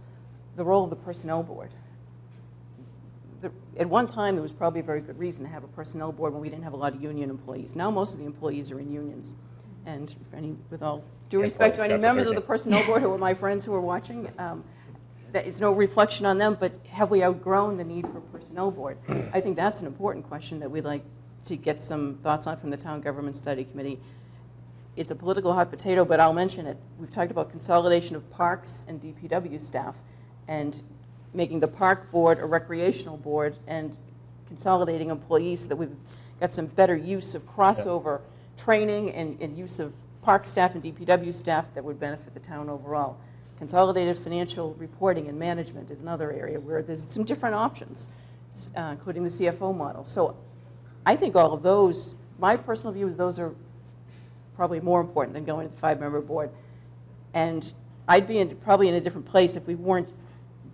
the role of the personnel board. At one time, there was probably a very good reason to have a personnel board when we didn't have a lot of union employees. Now most of the employees are in unions. And with all due respect to any members of the personnel board who are my friends who are watching, that it's no reflection on them, but have we outgrown the need for a personnel board? I think that's an important question that we'd like to get some thoughts on from the Town Government Study Committee. It's a political hot potato, but I'll mention it. We've talked about consolidation of parks and DPW staff and making the park board a recreational board and consolidating employees so that we've got some better use of crossover training and use of park staff and DPW staff that would benefit the town overall. Consolidated financial reporting and management is another area where there's some different options, including the CFO model. So I think all of those, my personal view is those are probably more important than going to the 5-member board. And I'd be probably in a different place if we weren't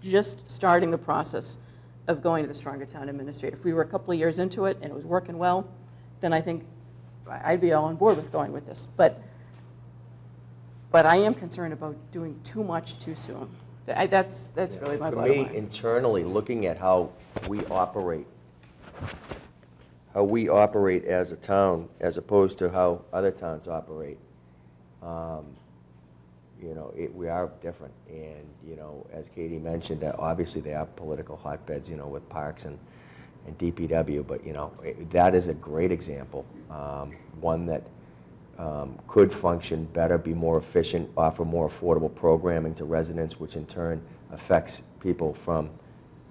just starting the process of going to the stronger town administrator. If we were a couple of years into it and it was working well, then I think I'd be all on board with going with this. But I am concerned about doing too much too soon. That's really my bottom line. For me, internally, looking at how we operate as a town as opposed to how other towns operate, we are different. And, as Katie mentioned, obviously they are political hotbeds, with parks and DPW, but, that is a great example, one that could function better, be more efficient, offer more affordable programming to residents, which in turn affects people from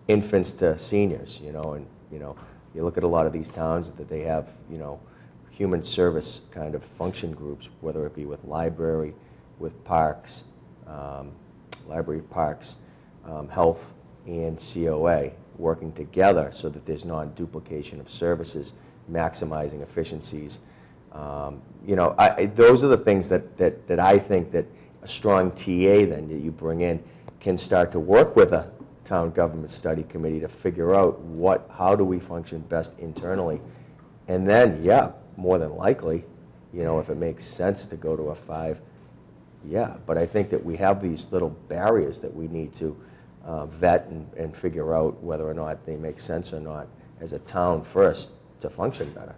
infants to seniors, and, you look at a lot of these towns that they have, human service kind of function groups, whether it be with library, with parks, health, and COA working together so that there's non-duplication of services, maximizing efficiencies. Those are the things that I think that a strong TA then that you bring in can start to work with a town government study committee to figure out how do we function best internally. And then, yeah, more than likely, if it makes sense to go to a 5, yeah. But I think that we have these little barriers that we need to vet and figure out whether or not they make sense or not as a town first to function better.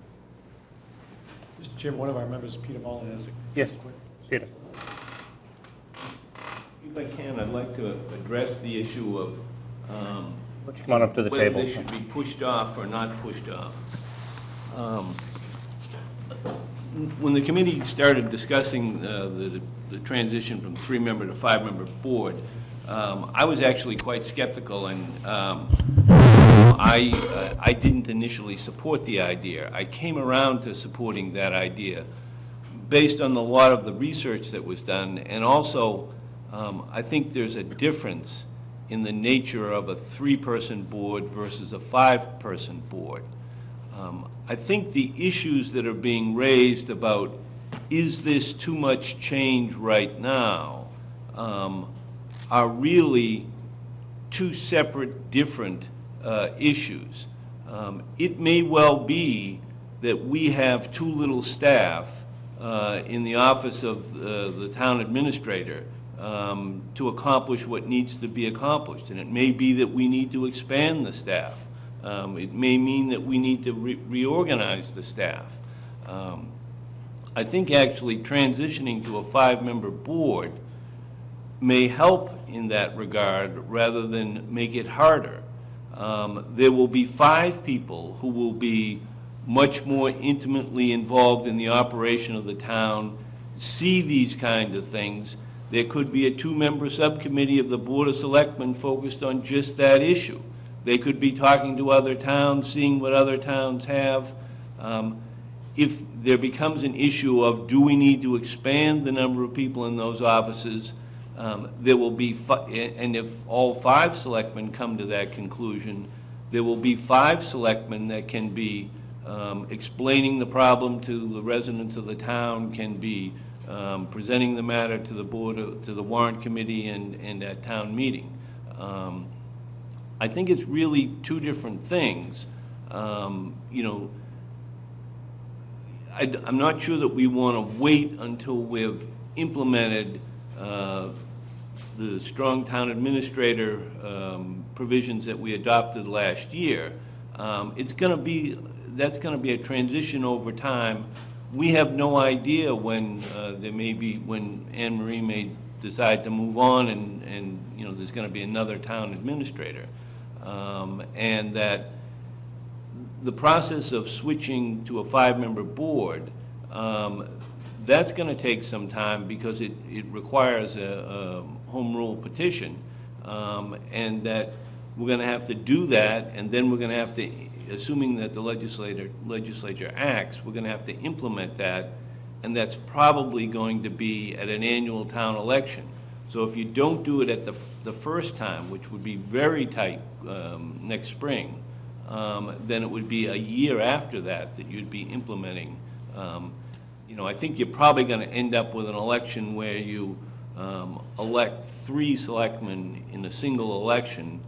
Mr. Chairman, one of our members, Peter Mullen, has a Yes, Peter. If I can, I'd like to address the issue of Come on up to the whether table. this should be pushed off or not pushed off. When the committee started discussing the transition from 3-member to 5-member board, I was actually quite skeptical, and I didn't initially support the idea. I came around to supporting that idea based on a lot of the research that was done, and also I think there's a difference in the nature of a 3-person board versus a 5-person board. I think the issues that are being raised about, is this too much change right now, are really two separate, different issues. It may well be that we have too little staff in the office of the town administrator to accomplish what needs to be accomplished. And it may be that we need to expand the staff. It may mean that we need to reorganize the staff. I think actually transitioning to a 5-member board may help in that regard rather than make it harder. There will be 5 people who will be much more intimately involved in the operation of the town, see these kind of things. There could be a 2-member subcommittee of the Board of Selectmen focused on just that issue. They could be talking to other towns, seeing what other towns have. If there becomes an issue of, do we need to expand the number of people in those offices, there will be, and if all 5 selectmen come to that conclusion, there will be 5 selectmen that can be explaining the problem to the residents of the town, can be presenting the matter to the board, to the warrant committee and at town meeting. I think it's really 2 different things. You know, I'm not sure that we want to wait until we've implemented the strong town administrator provisions that we adopted last year. That's going to be a transition over time. We have no idea when when Anne Marie may decide to move on and you know, there's going to be another town administrator. And that the process of switching to a 5-member board, that's going to take some time because it requires a home rule petition, and that we're going to have to do that, and then we're going to have to, assuming that the legislature acts, we're going to have to implement that, and that's probably going to be at an annual town election. So if you don't do it at the first time, which would be very tight next spring, then it would be a year after that that you'd be implementing. You know, I think you're probably going to end up with an election where you elect 3 selectmen in a single election,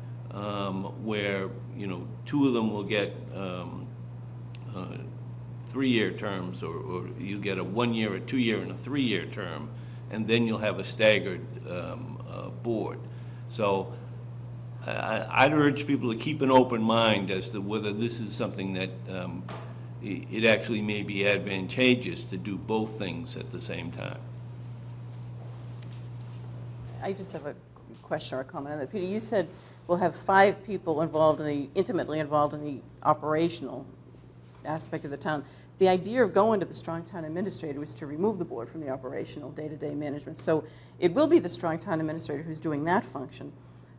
where, you know, 2 of them will get 3-year terms, or you get a 1-year, a 2-year, and a 3-year term, and then you'll have a staggered board. So I'd urge people to keep an open mind as to whether this is something that it actually may be advantageous to do both things at the same time. I just have a question or a comment on that. Peter, you said we'll have 5 people involved intimately involved in the operational aspect of the town. The idea of going to the strong town administrator was to remove the board from the operational day-to-day management. So it will be the strong town administrator who's doing that function.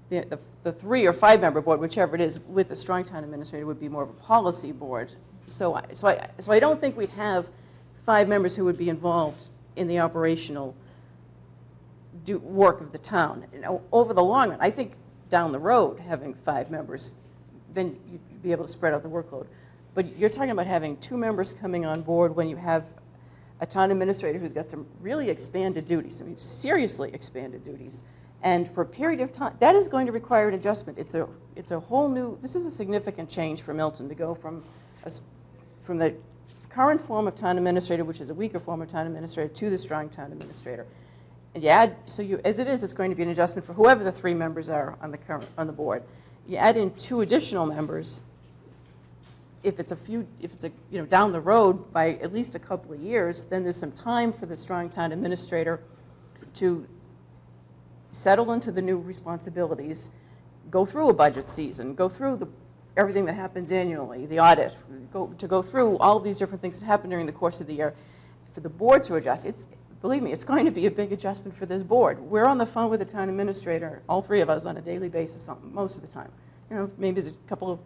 The 3 or 5-member board, whichever it is, with the strong town administrator would be more of a policy board. So I don't think we'd have 5 members who would be involved in the operational work of the town. You know, over the long run, I think down the road, having 5 members, then you'd be able to spread out the workload. But you're talking about having 2 members coming on board when you have a town administrator who's got some really expanded duties, I mean, seriously expanded duties. And for a period of time, that is going to require an adjustment. It's a whole new, this is a significant change for Milton to go from the current form of town administrator, which is a weaker form of town administrator, to the strong town administrator. And you add, as it is, it's going to be an adjustment for whoever the 3 members are on the board. You add in 2 additional members. If it's down the road by at least a couple of years, then there's some time for the strong town administrator to settle into the new responsibilities, go through a budget season, go through everything that happens annually, the audit, to go through all of these different things that happen during the course of the year. For the board to adjust, believe me, it's going to be a big adjustment for this board. We're on the phone with the town administrator, all 3 of us, on a daily basis most of the time. You know, maybe there's a couple of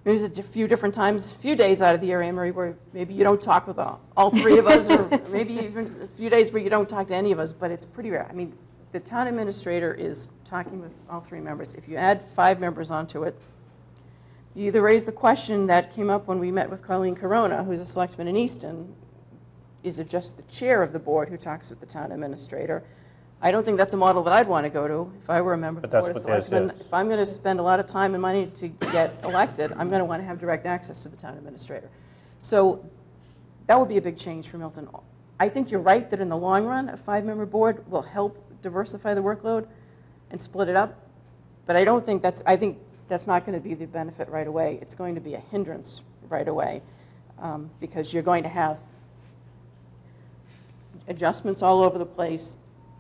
There's a few different times, a few days out of the year, Anne Marie, where maybe you don't talk with all three of us, or maybe even a few days where you don't talk to any of us, but it's pretty rare. I mean, the town administrator is talking with all three members. If you add 5 members onto it, you either raise the question that came up when we met with Colleen Corona, who's a selectman in Easton. Is it just the chair of the board who talks with the town administrator? I don't think that's a model that I'd want to go to if I were a member of the But Board of that's what theirs Selectmen. is. If I'm going to spend a lot of time and money to get elected, I'm going to want to have direct access to the town administrator. So that would be a big change for Milton. I think you're right that in the long run, a 5-member board will help diversify the workload and split it up. But I think that's not going to be the benefit right away. It's going to be a hindrance right away because you're going to have adjustments all over the place,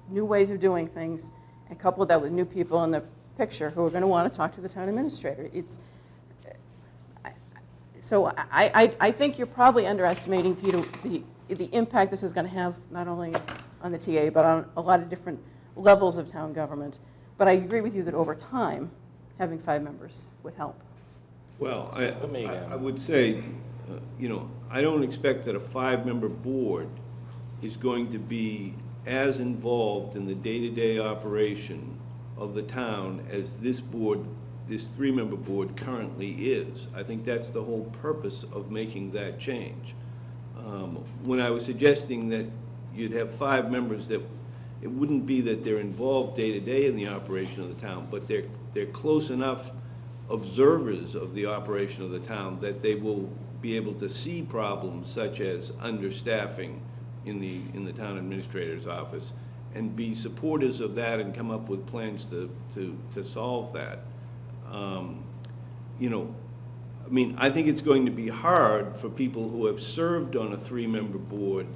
new ways of doing things, and couple that with new people in the picture who are going to want to talk to the town administrator. So I think you're probably underestimating, Peter, the impact this is going to have not only on the TA, but on a lot of different levels of town government. But I agree with you that over time, having 5 members would help. Well, I would say, I don't expect that a 5-member board is going to be as involved in the day-to-day operation of the town as this board, this 3-member board currently is. I think that's the whole purpose of making that change. When I was suggesting that you'd have 5 members, that it wouldn't be that they're involved day-to-day in the operation of the town, but they're close enough observers of the operation of the town that they will be able to see problems such as understaffing in the town administrator's office and be supporters of that and come up with plans to solve that. I mean, I think it's going to be hard for people who have served on a 3-member board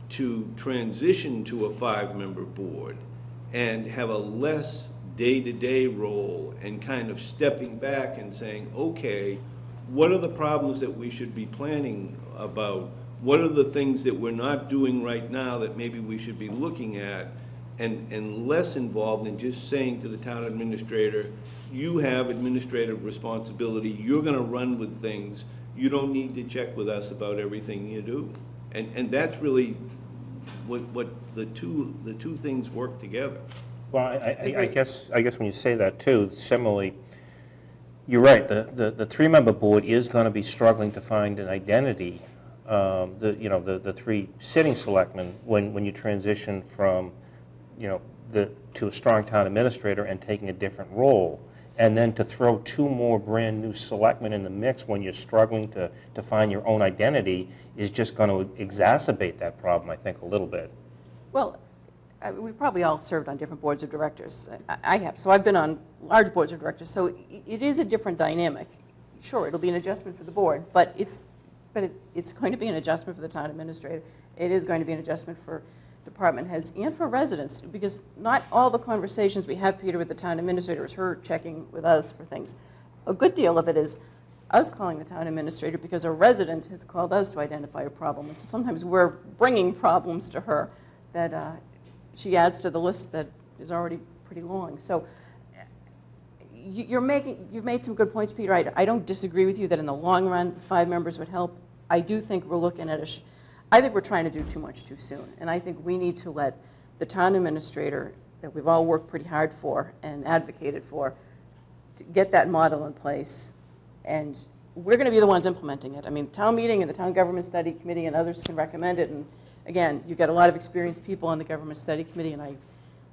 to transition to a 5-member board and have a less day-to-day role and kind of stepping back and saying, okay, what are the problems that we should be planning about? What are the things that we're not doing right now that maybe we should be looking at? And less involved in just saying to the town administrator, you have administrative responsibility, you're going to run with things, you don't need to check with us about everything you do. And that's really what the two things work together. Well, I guess when you say that too, similarly, you're right, the 3-member board is going to be struggling to find an identity. The 3 sitting selectmen, when you transition from to a strong town administrator and taking a different role, and then to throw 2 more brand new selectmen in the mix when you're struggling to find your own identity is just going to exacerbate that problem, I think, a little bit. Well, we probably all served on different boards of directors. I have, so I've been on large boards of directors, so it is a different dynamic. Sure, it'll be an adjustment for the board, but it's going to be an adjustment for the town administrator. It is going to be an adjustment for department heads and for residents, because not all the conversations we have, Peter, with the town administrator is her checking with us for things. A good deal of it is us calling the town administrator because a resident has called us to identify a problem. And so sometimes we're bringing problems to her that she adds to the list that is already pretty long. So you've made some good points, Peter. I don't disagree with you that in the long run, 5 members would help. I do think we're looking at I think we're trying to do too much too soon. And I think we need to let the town administrator that we've all worked pretty hard for and advocated for to get that model in place. And we're going to be the ones implementing it. I mean, town meeting and the town government study committee and others can recommend it. And again, you've got a lot of experienced people on the government study committee, and I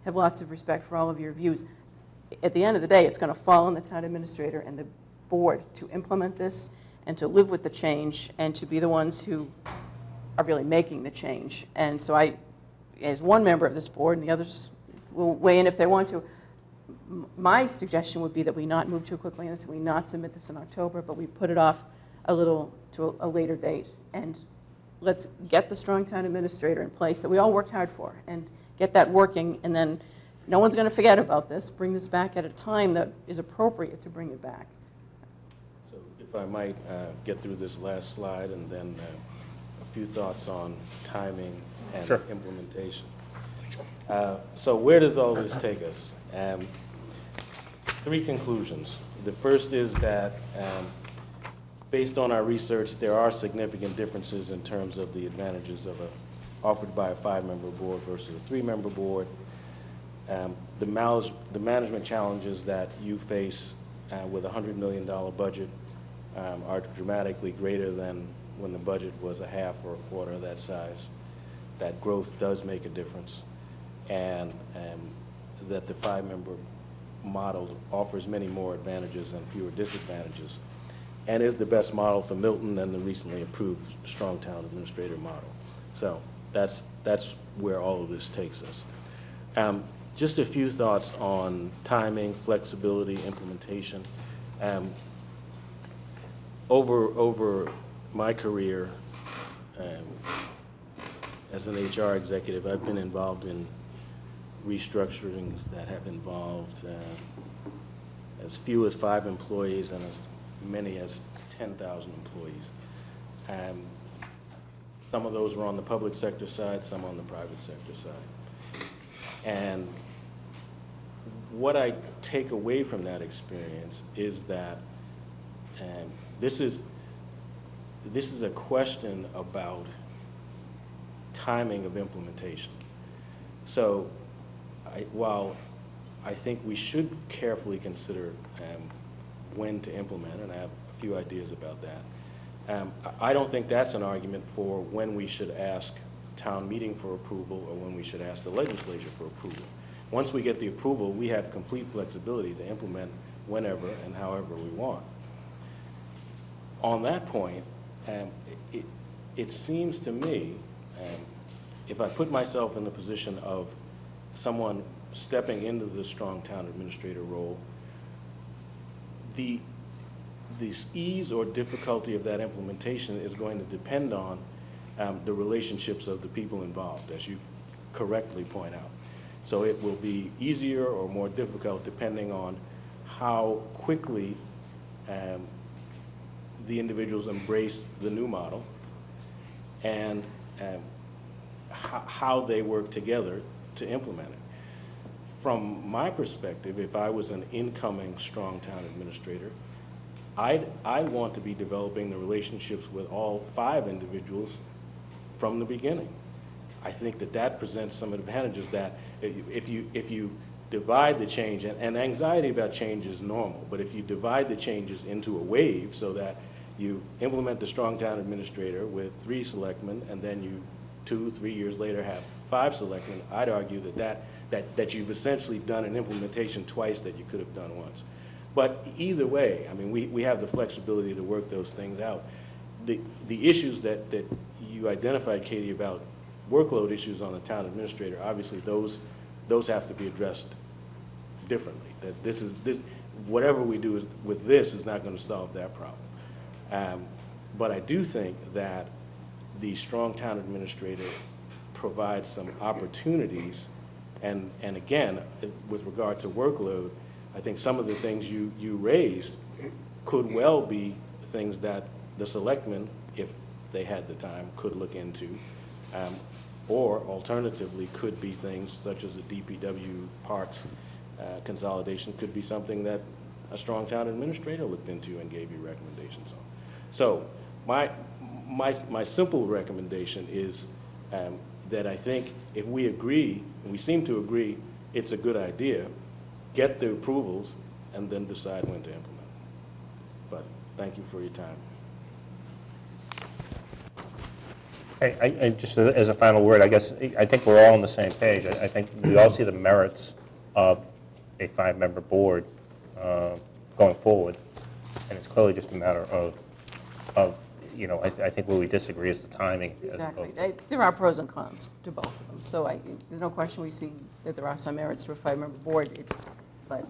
have lots of respect for all of your views. At the end of the day, it's going to fall on the town administrator and the board to implement this and to live with the change and to be the ones who are really making the change. And so I, as one member of this board, and the others will weigh in if they want to, my suggestion would be that we not move too quickly on this, and we not submit this in October, but we put it off a little to a later date. And let's get the strong town administrator in place that we all worked hard for and get that working, and then no one's going to forget about this. Bring this back at a time that is appropriate to bring it back. So if I might get through this last slide and then a few thoughts on timing and Sure. implementation. So where does all this take us? 3 conclusions. The first is that based on our research, there are significant differences in terms of the advantages offered by a 5-member board versus a 3-member board. The management challenges that you face with a $100 million budget are dramatically greater than when the budget was a half or a quarter of that size. That growth does make a difference, and that the 5-member model offers many more advantages and fewer disadvantages, and is the best model for Milton and the recently approved strong town administrator model. So that's where all of this takes us. Just a few thoughts on timing, flexibility, implementation. Over my career as an HR executive, I've been involved in restructurings that have involved as few as 5 employees and as many as 10,000 employees. Some of those were on the public sector side, some on the private sector side. And what I take away from that experience is that this is a question about timing of implementation. So while I think we should carefully consider when to implement, and I have a few ideas about that, I don't think that's an argument for when we should ask town meeting for approval or when we should ask the legislature for approval. Once we get the approval, we have complete flexibility to implement whenever and however we want. On that point, it seems to me, if I put myself in the position of someone stepping into the strong town administrator role, the ease or difficulty of that implementation is going to depend on the relationships of the people involved, as you correctly point out. So it will be easier or more difficult depending on how quickly the individuals embrace the new model and how they work together to implement it. From my perspective, if I was an incoming strong town administrator, I want to be developing the relationships with all 5 individuals from the beginning. I think that presents some advantages that if you divide the change, and anxiety about change is normal, but if you divide the changes into a wave so that you implement the strong town administrator with 3 selectmen, and then you 2-3 years later have 5 selectmen, I'd argue that you've essentially done an implementation twice that you could have done once. But either way, I mean, we have the flexibility to work those things out. The issues that you identified, Katie, about workload issues on the town administrator, obviously those have to be addressed differently. That whatever we do with this is not going to solve that problem. But I do think that the strong town administrator provides some opportunities, and again, with regard to workload, I think some of the things you raised could well be things that the selectmen, if they had the time, could look into, or alternatively could be things such as a DPW parks consolidation could be something that a strong town administrator looked into and gave you recommendations on. So my simple recommendation is that I think if we agree, and we seem to agree, it's a good idea, get the approvals and then decide when to implement. But thank you for your time. I just as a final word, I guess, I think we're all on the same page. I think we all see the merits of a 5-member board going forward, and it's clearly just a matter of I think where we disagree is the timing. Exactly. There are pros and cons to both of them. So there's no question we see that there are some merits to a 5-member board. But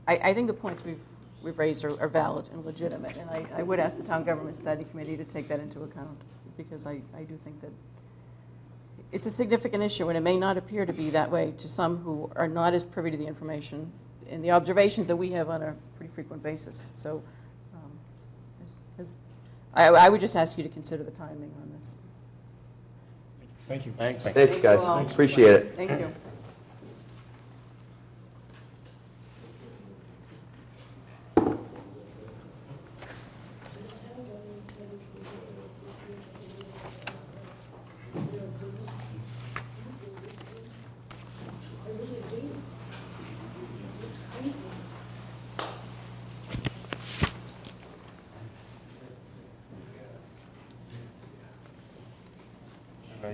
I think the points we've raised are valid and legitimate. And I would ask the Town Government Study Committee to take that into account, because I do think that it's a significant issue, and it may not appear to be that way to some who are not as privy to the information and the observations that we have on a pretty frequent basis. So I would just ask you to consider the timing on this. Thank you. Thanks. Thanks, guys. all. Appreciate it. Thank you.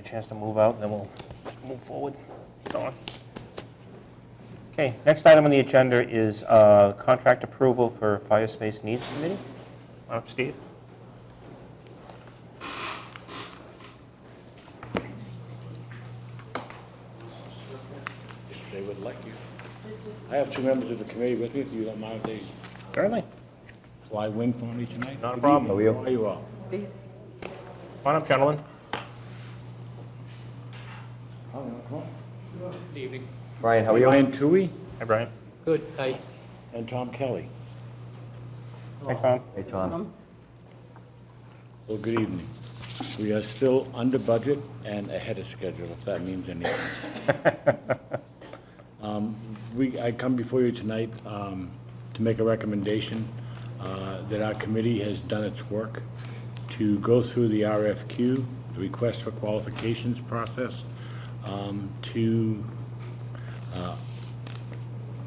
a chance to move out, then we'll move forward. Go on. Okay, next item on the agenda is contract approval for Fire Space Needs Committee. Up, Steve. If they would like you. I have 2 members of the committee with me, if you don't mind if they Certainly. fly wing for me tonight. Not a Good problem. evening. How are you all? Steve? Come on up, gentlemen. Come on. Good evening. Brian, how are you? Ryan Tui Hi, Brian. Good, I, and Tom Kelly. Hi, Tom. Hey, Tom. Well, good evening. We are still under budget and ahead of schedule, if that means anything. I come before you tonight to make a recommendation that our committee has done its work to go through the RFQ, the request for qualifications process, to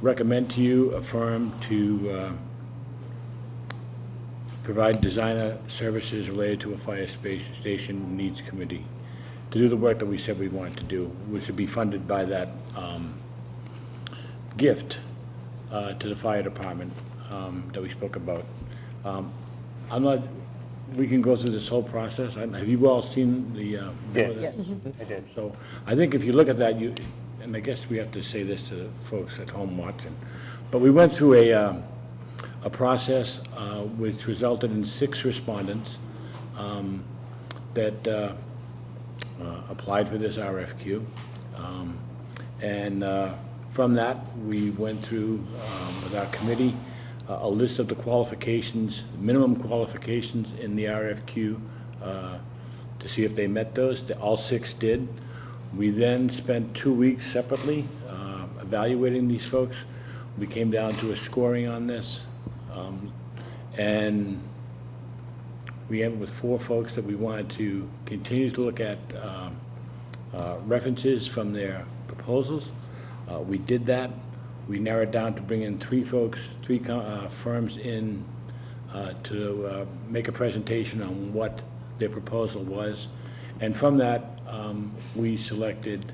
recommend to you a firm to provide designer services related to a fire space station needs committee, to do the work that we said we wanted to do, which would be funded by that gift to the fire department that we spoke about. I'm not, we can go through this whole process. Have you all seen the? Did. Yes. I did. So I think if you look at that, you, and I guess we have to say this to the folks at home watching, but we went through a process which resulted in 6 respondents that applied for this RFQ. And from that, we went through with our committee a list of the qualifications, minimum qualifications in the RFQ to see if they met those. All 6 did. We then spent 2 weeks separately evaluating these folks. We came down to a scoring on this. And we ended with 4 folks that we wanted to continue to look at references from their proposals. We did that. We narrowed down to bring in 3 folks, 3 firms in to make a presentation on what their proposal was. And from that, we selected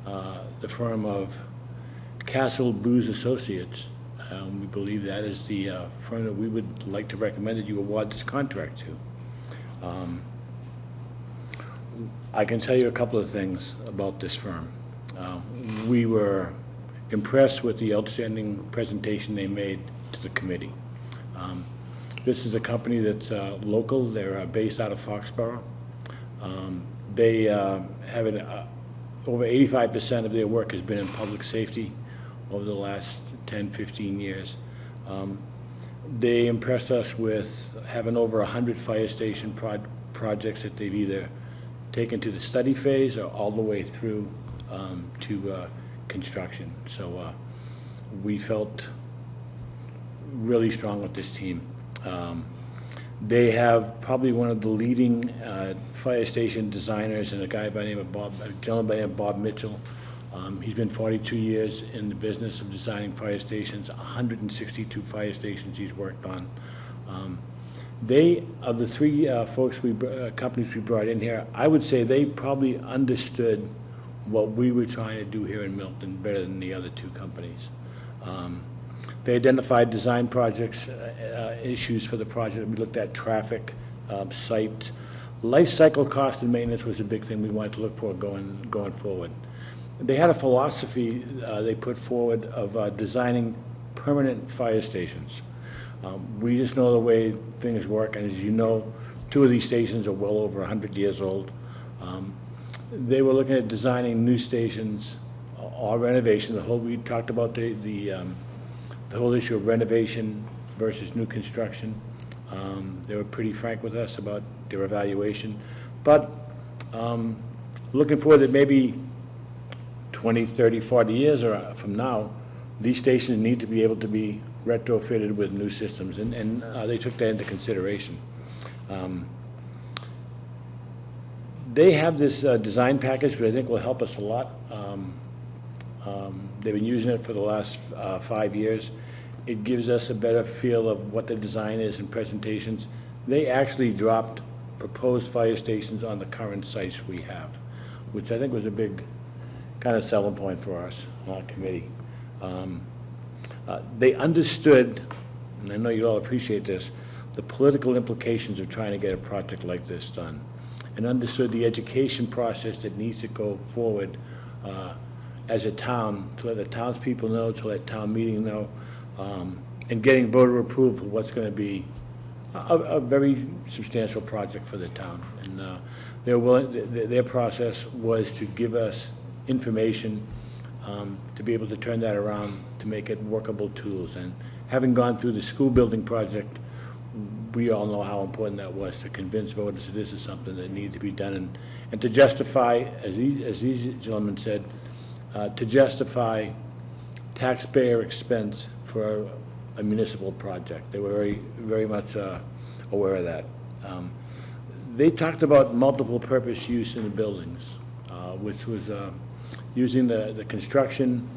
the firm of Castle Booz Associates. We believe that is the firm that we would like to recommend that you award this contract to. I can tell you a couple of things about this firm. We were impressed with the outstanding presentation they made to the committee. This is a company that's local. They're based out of Foxborough. They have over 85% of their work has been in public safety over the last 10, 15 years. They impressed us with having over 100 fire station projects that they've either taken to the study phase or all the way through to construction. So we felt really strong with this team. They have probably one of the leading fire station designers, and a gentleman by the name of Bob Mitchell. He's been 42 years in the business of designing fire stations, 162 fire stations he's worked on. They, of the 3 companies we brought in here, I would say they probably understood what we were trying to do here in Milton better than the other 2 companies. They identified design projects, issues for the project. We looked at traffic, site, life cycle cost and maintenance was a big thing we wanted to look for going forward. They had a philosophy they put forward of designing permanent fire stations. We just know the way things work, and as you know, 2 of these stations are well over 100 years old. They were looking at designing new stations or renovation. We talked about the whole issue of renovation versus new construction. They were pretty frank with us about their evaluation. But looking forward that maybe 20, 30, 40 years from now, these stations need to be able to be retrofitted with new systems, and they took that into consideration. They have this design package, which I think will help us a lot. They've been using it for the last 5 years. It gives us a better feel of what the design is and presentations. They actually dropped proposed fire stations on the current sites we have. which I think was a big kind of selling point for us on our committee. They understood, and I know you all appreciate this, the political implications of trying to get a project like this done, and understood the education process that needs to go forward as a town, to let the townspeople know, to let town meeting know, and getting voter approval of what's going to be a very substantial project for the town. And they're willing, their process was to give us information to be able to turn that around, to make it workable tools. And having gone through the school building project, we all know how important that was to convince voters that this is something that needs to be done. And to justify, as these gentlemen said, to justify taxpayer expense for a municipal project. They were very, very much aware of that. They talked about multiple purpose use in the buildings, which was using the construction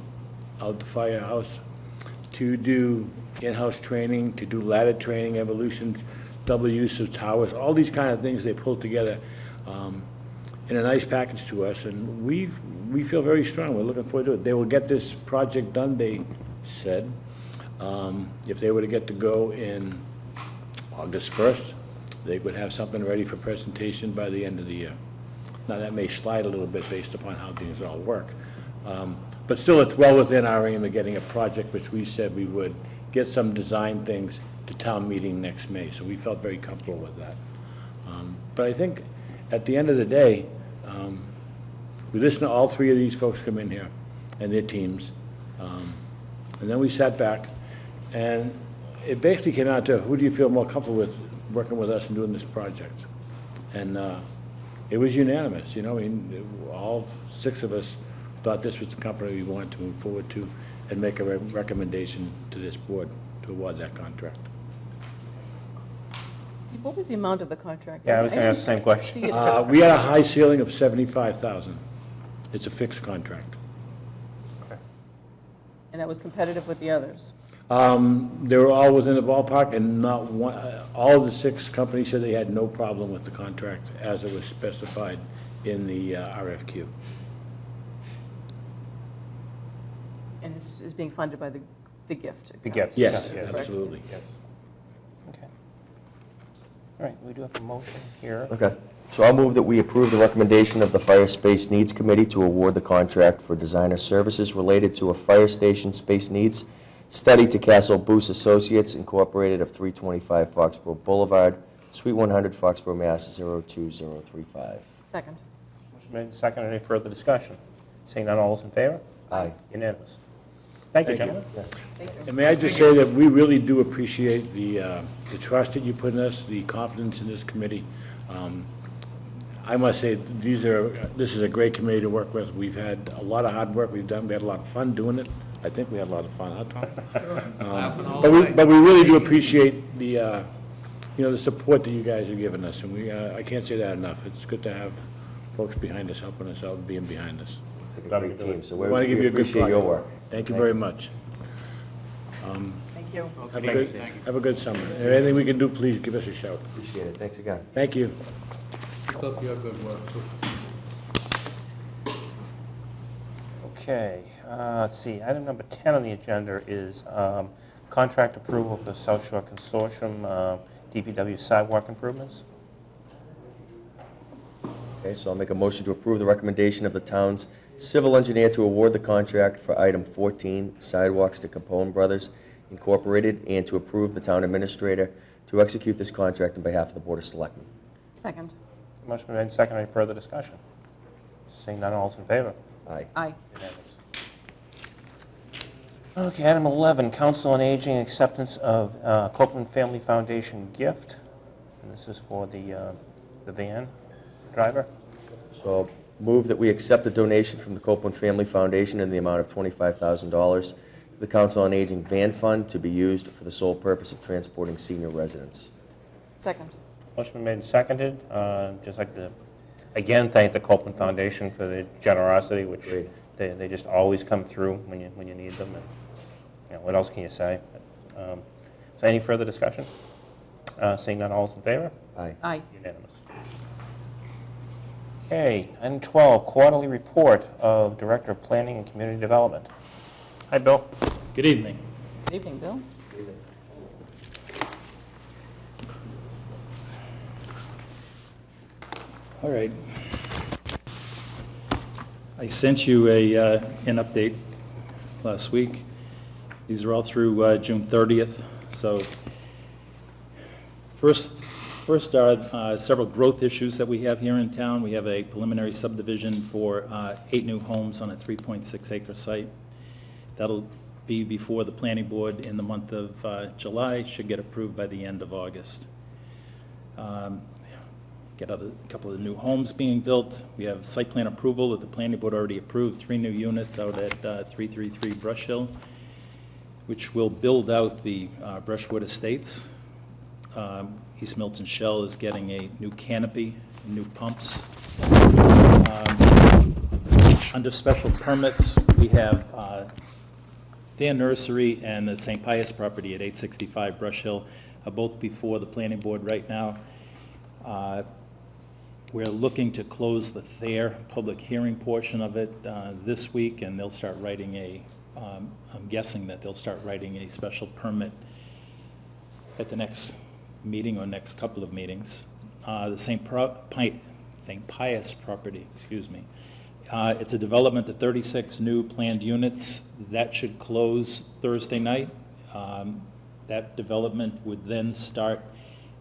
of the firehouse to do in-house training, to do ladder training, evolutions, double use of towers, all these kind of things they pulled together in a nice package to us, and we feel very strong. We're looking forward to it. They will get this project done, they said. If they were to get to go in August 1st, they would have something ready for presentation by the end of the year. Now, that may slide a little bit based upon how things all work. But still, it's well within our aim of getting a project, which we said we would get some design things to town meeting next May. So we felt very comfortable with that. But I think at the end of the day, we listened to all three of these folks come in here and their teams. And then we sat back, and it basically came out to who do you feel more comfortable with working with us and doing this project? And it was unanimous, you know, I mean, all six of us thought this was the company we wanted to move forward to and make a recommendation to this board to award that contract. Steve, what was the amount of the contract? Yeah, I was going to ask the same question. See it. We had a high ceiling of $75,000. It's a fixed contract. And that was competitive with the others? They were all within the ballpark, and not one, all of the six companies said they had no problem with the contract as it was specified in the RFQ. And this is being funded by the gift? The gift. Yes, Yeah, yeah. absolutely. Okay. All right, we do have a motion here. Okay, so I'll move that we approve the recommendation of the Fire Space Needs Committee to award the contract for designer services related to a fire station space needs study to Castle Booth Associates Incorporated of 325 Foxborough Boulevard, Suite 100, Foxborough, Mass. 02035. Second. Motion made and seconded. Any further discussion? Seeing none, all those in favor? Aye. Unanimous. Thank you, Thank you. gentlemen. Thank you. And may I just say that we really do appreciate the trust that you put in us, the confidence in this committee. I must say, this is a great committee to work with. We've had a lot of hard work we've done. We had a lot of fun doing it. I think we had a lot of fun, huh, Tom? But we really do appreciate the, the support that you guys have given us, and I can't say that enough. It's good to have folks behind us, helping us out and being behind us. It's like a great team, so We want to give you a good appreciate your work. Thank you very much. Thank you. Have a good summer. If anything we can do, please give us a shout. Appreciate it. Thanks again. Thank you. Keep up your good work, too. Okay, let's see, item number 10 on the agenda is contract approval for the South Shore Consortium, DPW sidewalk improvements. Okay, so I'll make a motion to approve the recommendation of the town's civil engineer to award the contract for item 14, sidewalks to Capone Brothers Incorporated, and to approve the town administrator to execute this contract on behalf of the Board of Selectmen. Second. Motion made and seconded. Any further discussion? Seeing none, all is in favor? Aye. Aye. Unanimous. Okay, item 11, Council on Aging acceptance of Copeland Family Foundation gift. And this is for the van driver. So move that we accept the donation from the Copeland Family Foundation in the amount of $25,000 to the Council on Aging Van Fund to be used for the sole purpose of transporting senior residents. Second. Motion been made and seconded. Just like to, again, thank the Copeland Foundation for their generosity, which Great. they just always come through when you need them. And, what else can you say? So any further discussion? Seeing none, all is in favor? Aye. Aye. Unanimous. Okay, item 12, quarterly report of Director of Planning and Community Development. Hi, Bill. Good evening. Good evening, Bill. All right. I sent you an update last week. These are all through June 30th. So first are several growth issues that we have here in town. We have a preliminary subdivision for 8 new homes on a 3.6 acre site. That'll be before the planning board in the month of July, should get approved by the end of August. Get a couple of new homes being built. We have site plan approval that the planning board already approved, 3 new units out at 333 Brush Hill, which will build out the Brushwood Estates. East Milton Shell is getting a new canopy, new pumps. Under special permits, we have their nursery and the St. Pius property at 865 Brush Hill are both before the planning board right now. We're looking to close the Thayer public hearing portion of it this week, and they'll start writing I'm guessing that they'll start writing a special permit at the next meeting or next couple of meetings. The St. Pius property, excuse me. It's a development of 36 new planned units. That should close Thursday night. That development would then start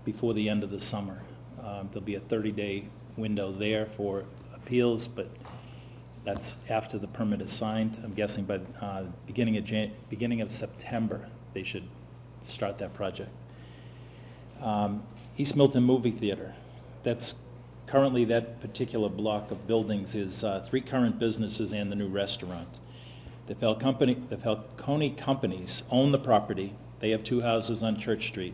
before the end of the summer. There'll be a 30-day window there for appeals, but that's after the permit is signed. I'm guessing by beginning of September, they should start that project. East Milton Movie Theater. That's currently, that particular block of buildings is 3 current businesses and the new restaurant. The Falcone companies own the property. They have 2 houses on Church Street.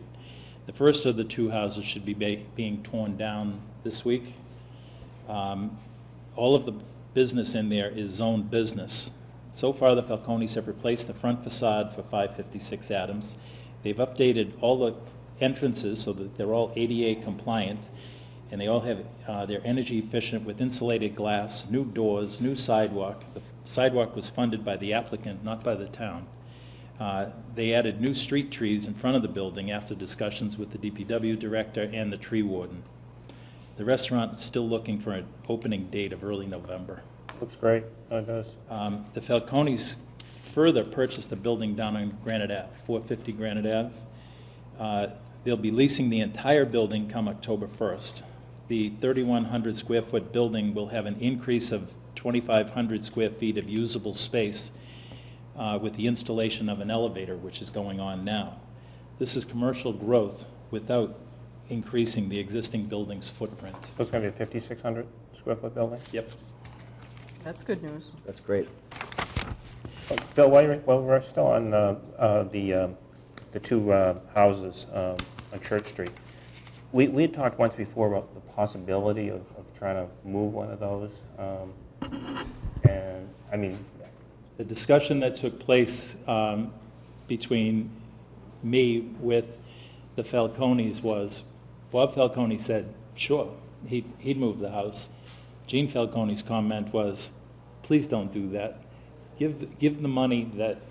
The first of the 2 houses should be being torn down this week. All of the business in there is zoned business. So far, the Falcones have replaced the front facade for 556 Adams. They've updated all the entrances so that they're all ADA compliant, and they all have, they're energy efficient with insulated glass, new doors, new sidewalk. The sidewalk was funded by the applicant, not by the town. They added new street trees in front of the building after discussions with the DPW director and the tree warden. The restaurant is still looking for an opening date of early November. Looks great. Oh, it does. The Falcones further purchased a building down on Granite Ave, 450 Granite Ave. They'll be leasing the entire building come October 1st. The 3,100 square foot building will have an increase of 2,500 square feet of usable space with the installation of an elevator, which is going on now. This is commercial growth without increasing the existing building's footprint. So it's going to be a 5,600 square foot building? Yep. That's good news. That's great. Bill, while we're still on the 2 houses on Church Street, we had talked once before about the possibility of trying to move one of those. And, I mean... The discussion that took place between me with the Falcones was, Bob Falcone said, sure, he'd move the house. Gene Falcone's comment was, please don't do that. Give the money that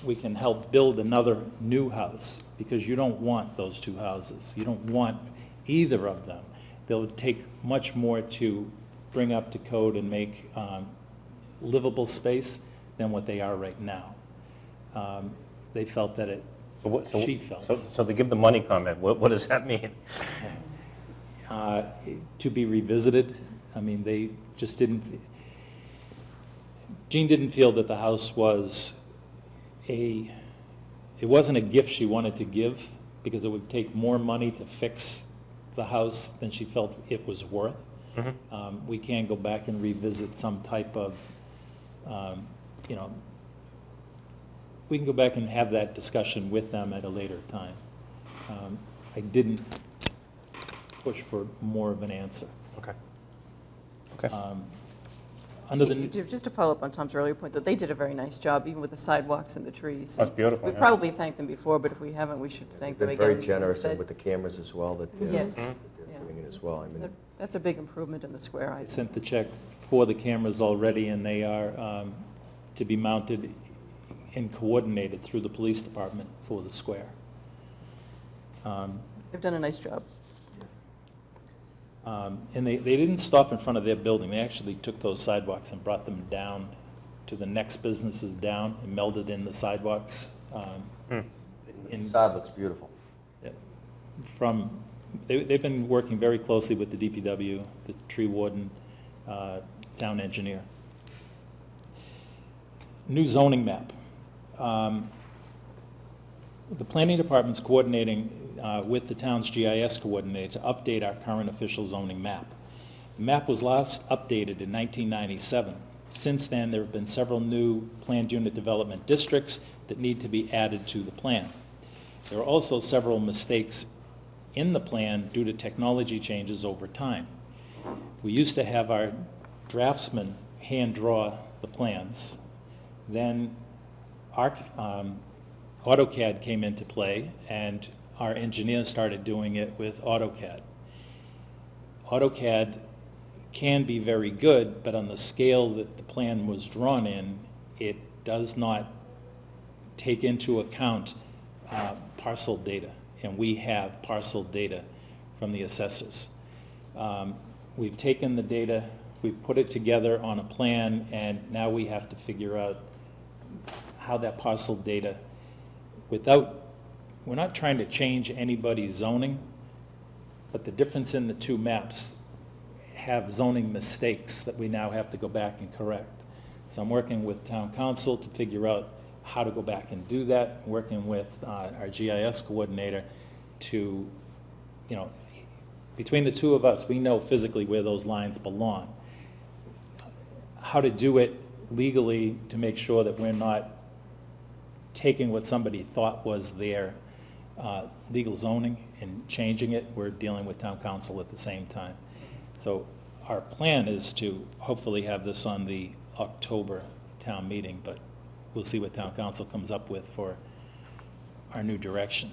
we can help build another new house, because you don't want those 2 houses. You don't want either of them. They'll take much more to bring up to code and make livable space than what they are right now. They felt that it, she felt. So they give the money comment. What does that mean? To be revisited. I mean, they just didn't, Jean didn't feel that the house was it wasn't a gift she wanted to give, because it would take more money to fix the house than she felt it was worth. Mm-hmm. We can go back and revisit some type of, you know, we can go back and have that discussion with them at a later time. I didn't push for more of an answer. Okay. Okay. Just to follow up on Tom's earlier point, that they did a very nice job, even with the sidewalks and the trees. That's beautiful. We've probably thanked them before, but if we haven't, we should thank them They're again. very generous, Instead- and with the cameras as well that they're Yes. they're Yeah. doing it as well. I mean, That's a big improvement in the square, I I think. sent the check for the cameras already, and they are to be mounted and coordinated through the police department for the square. They've done a nice job. And they didn't stop in front of their building. They actually took those sidewalks and brought them down to the next businesses down and melded in the sidewalks. The facade looks beautiful. They've been working very closely with the DPW, the tree warden, town engineer. New zoning map. The planning department's coordinating with the town's GIS coordinator to update our current official zoning map. The map was last updated in 1997. Since then, there have been several new planned unit development districts that need to be added to the plan. There are also several mistakes in the plan due to technology changes over time. We used to have our draftsman hand draw the plans. Then AutoCAD came into play, and our engineers started doing it with AutoCAD. AutoCAD can be very good, but on the scale that the plan was drawn in, it does not take into account parcel data, and we have parcel data from the assessors. We've taken the data, we've put it together on a plan, and now we have to figure out how that parcel data, we're not trying to change anybody's zoning, but the difference in the two maps have zoning mistakes that we now have to go back and correct. So I'm working with town council to figure out how to go back and do that, working with our GIS coordinator to, between the two of us, we know physically where those lines belong. How to do it legally to make sure that we're not taking what somebody thought was their legal zoning and changing it. We're dealing with town council at the same time. So our plan is to hopefully have this on the October town meeting, but we'll see what town council comes up with for our new direction.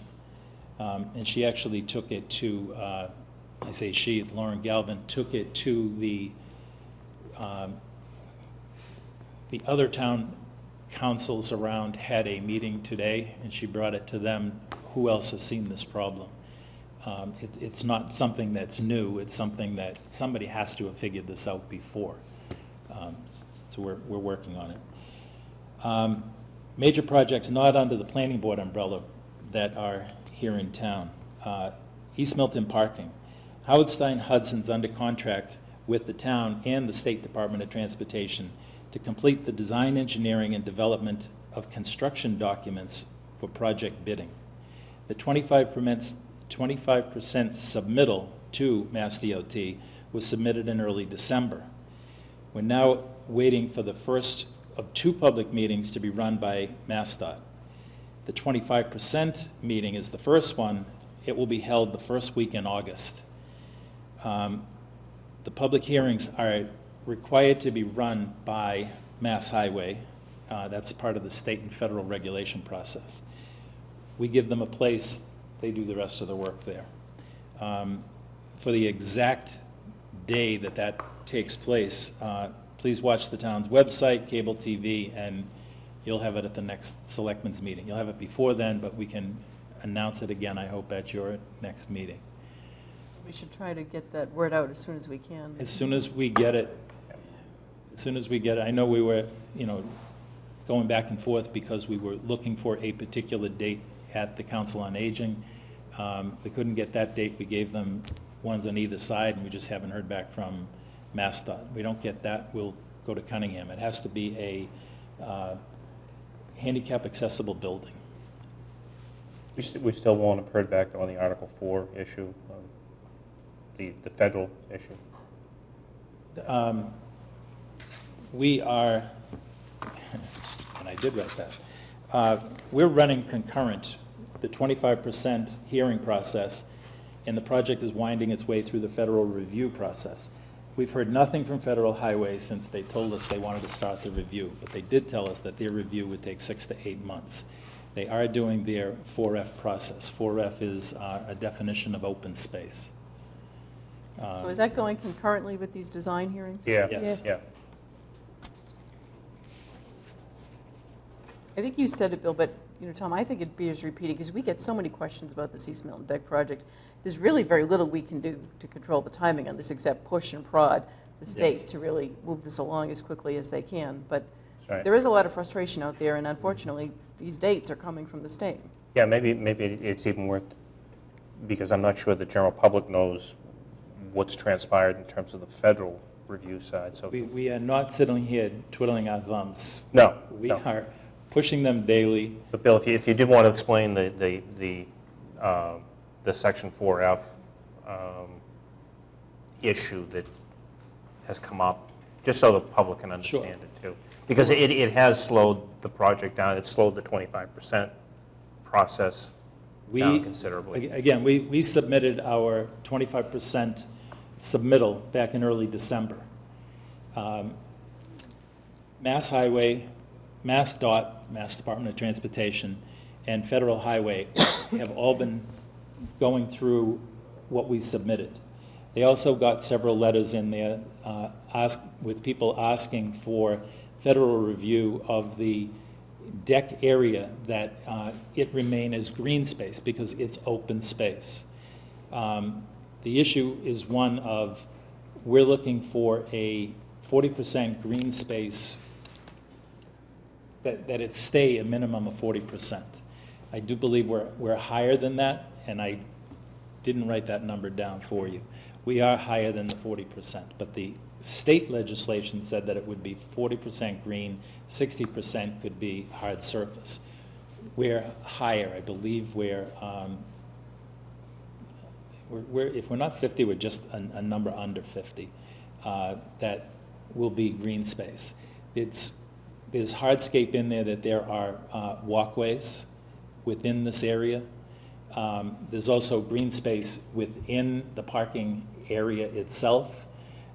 And she actually took it to, I say she, it's Lauren Galvin, took it to the other town councils around had a meeting today, and she brought it to them. Who else has seen this problem? It's not something that's new. It's something that somebody has to have figured this out before. So we're working on it. Major projects not under the planning board umbrella that are here in town. East Milton parking. Howard Stein Hudson's under contract with the town and the State Department of Transportation to complete the design, engineering, and development of construction documents for project bidding. The 25% submittal to Mass DOT was submitted in early December. We're now waiting for the first of two public meetings to be run by MassDOT. The 25% meeting is the first one. It will be held the first week in August. The public hearings are required to be run by Mass Highway. That's part of the state and federal regulation process. We give them a place, they do the rest of the work there. For the exact day that that takes place, please watch the town's website, cable TV, and you'll have it at the next selectmen's meeting. You'll have it before then, but we can announce it again, I hope, at your next meeting. We should try to get that word out as soon as we can. As soon as we get it, I know we were, going back and forth because we were looking for a particular date at the Council on Aging. We couldn't get that date. We gave them ones on either side, and we just haven't heard back from MassDOT. We don't get that, we'll go to Cunningham. It has to be a handicap accessible building. We still won't have heard back on the Article 4 issue, the federal issue. We are, and I did write that, we're running concurrent, the 25% hearing process, and the project is winding its way through the federal review process. We've heard nothing from Federal Highway since they told us they wanted to start the review, but they did tell us that their review would take 6 to 8 months. They are doing their 4F process. 4F is a definition of open space. So is that going concurrently with these design hearings? Yeah, Yes. yeah. I think you said it, Bill, but, Tom, I think it bears repeating, because we get so many questions about the East Milton Deck project. There's really very little we can do to control the timing on this, except push and prod the state Yes. to really move this along as quickly as they can. But That's right. there is a lot of frustration out there, and unfortunately, these dates are coming from the state. Yeah, maybe it's even worth, because I'm not sure the general public knows what's transpired in terms of the federal review side, so. We are not sitting here twiddling our thumbs. No, We no. are pushing them daily. But Bill, if you did want to explain the Section 4F issue that has come up, just so the public can Sure. understand it too. Because it has slowed the project down, it's slowed the 25% process down considerably. Again, we submitted our 25% submittal back in early December. Mass Highway, Mass DOT, Mass Department of Transportation, and Federal Highway have all been going through what we submitted. They also got several letters in there with people asking for federal review of the deck area that it remain as green space because it's open space. The issue is one of, we're looking for a 40% green space, that it stay a minimum of 40%. I do believe we're higher than that, and I didn't write that number down for you. We are higher than the 40%, but the state legislation said that it would be 40% green, 60% could be hard surface. We're higher. I believe if we're not 50, we're just a number under 50. That will be green space. There's hardscape in there that there are walkways within this area. There's also green space within the parking area itself.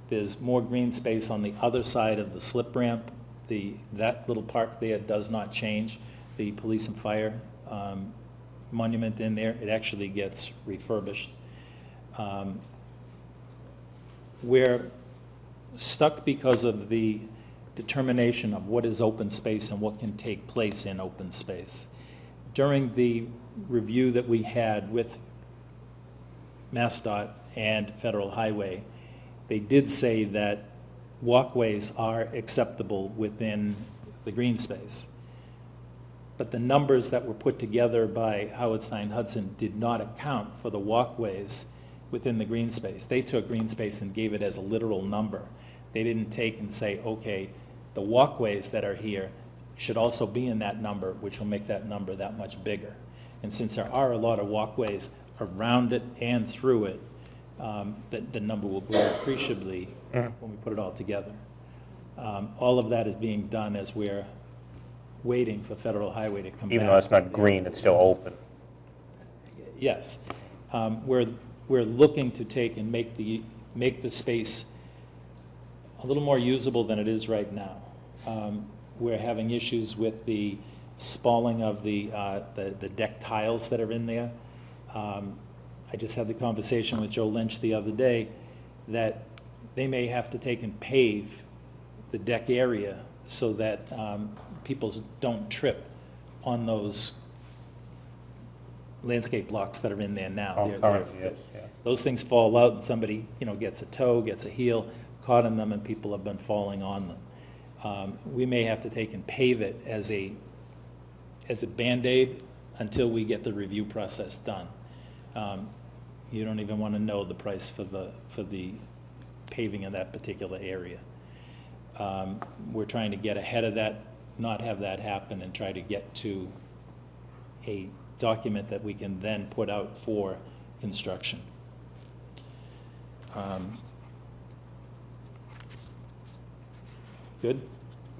There's more green space on the other side of the slip ramp. That little park there does not change. The police and fire monument in there, it actually gets refurbished. We're stuck because of the determination of what is open space and what can take place in open space. During the review that we had with MassDOT and Federal Highway, they did say that walkways are acceptable within the green space. But the numbers that were put together by Howard Stein Hudson did not account for the walkways within the green space. They took green space and gave it as a literal number. They didn't take and say, okay, the walkways that are here should also be in that number, which will make that number that much bigger. And since there are a lot of walkways around it and through it, the number will grow appreciably when we put it all together. All of that is being done as we're waiting for Federal Highway to come back. Even though it's not green, it's still open. Yes. We're looking to take and make the space a little more usable than it is right now. We're having issues with the spalling of the deck tiles that are in there. I just had the conversation with Joe Lynch the other day that they may have to take and pave the deck area so that people don't trip on those landscape blocks that are in there now. Oh, currently, yes, yeah. Those things fall out and somebody, gets a toe, gets a heel, caught in them, and people have been falling on them. We may have to take and pave it as a Band-Aid until we get the review process done. You don't even want to know the price for the paving of that particular area. We're trying to get ahead of that, not have that happen, and try to get to a document that we can then put out for construction. Good?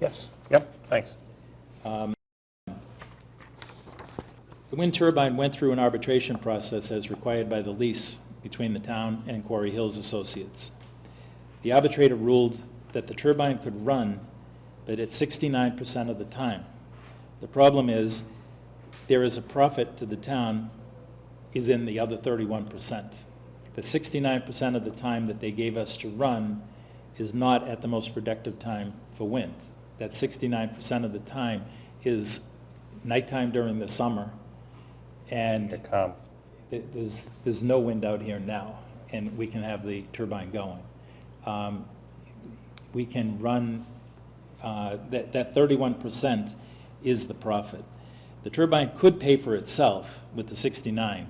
Yes, yep, thanks. The wind turbine went through an arbitration process as required by the lease between the town and Quarry Hills Associates. The arbitrator ruled that the turbine could run, but at 69% of the time. The problem is, there is a profit to the town is in the other 31%. the 69% of the time that they gave us to run is not at the most productive time for wind. That 69% of the time is nighttime during the summer, and Here come. there's no wind out here now, and we can have the turbine going. We can run, that 31% is the profit. The turbine could pay for itself with the 69,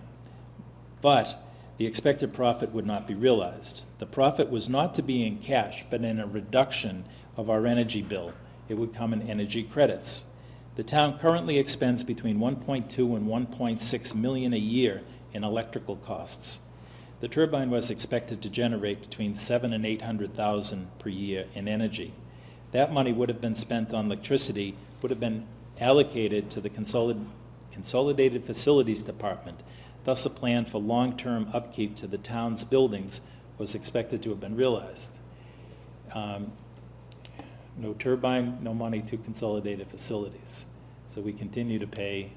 but the expected profit would not be realized. The profit was not to be in cash, but in a reduction of our energy bill. It would come in energy credits. The town currently expends between 1.2 and 1.6 million a year in electrical costs. The turbine was expected to generate between 700,000 and 800,000 per year in energy. That money would have been spent on electricity, would have been allocated to the Consolidated Facilities Department. Thus, a plan for long-term upkeep to the town's buildings was expected to have been realized. No turbine, no money to Consolidated Facilities. So we continue to pay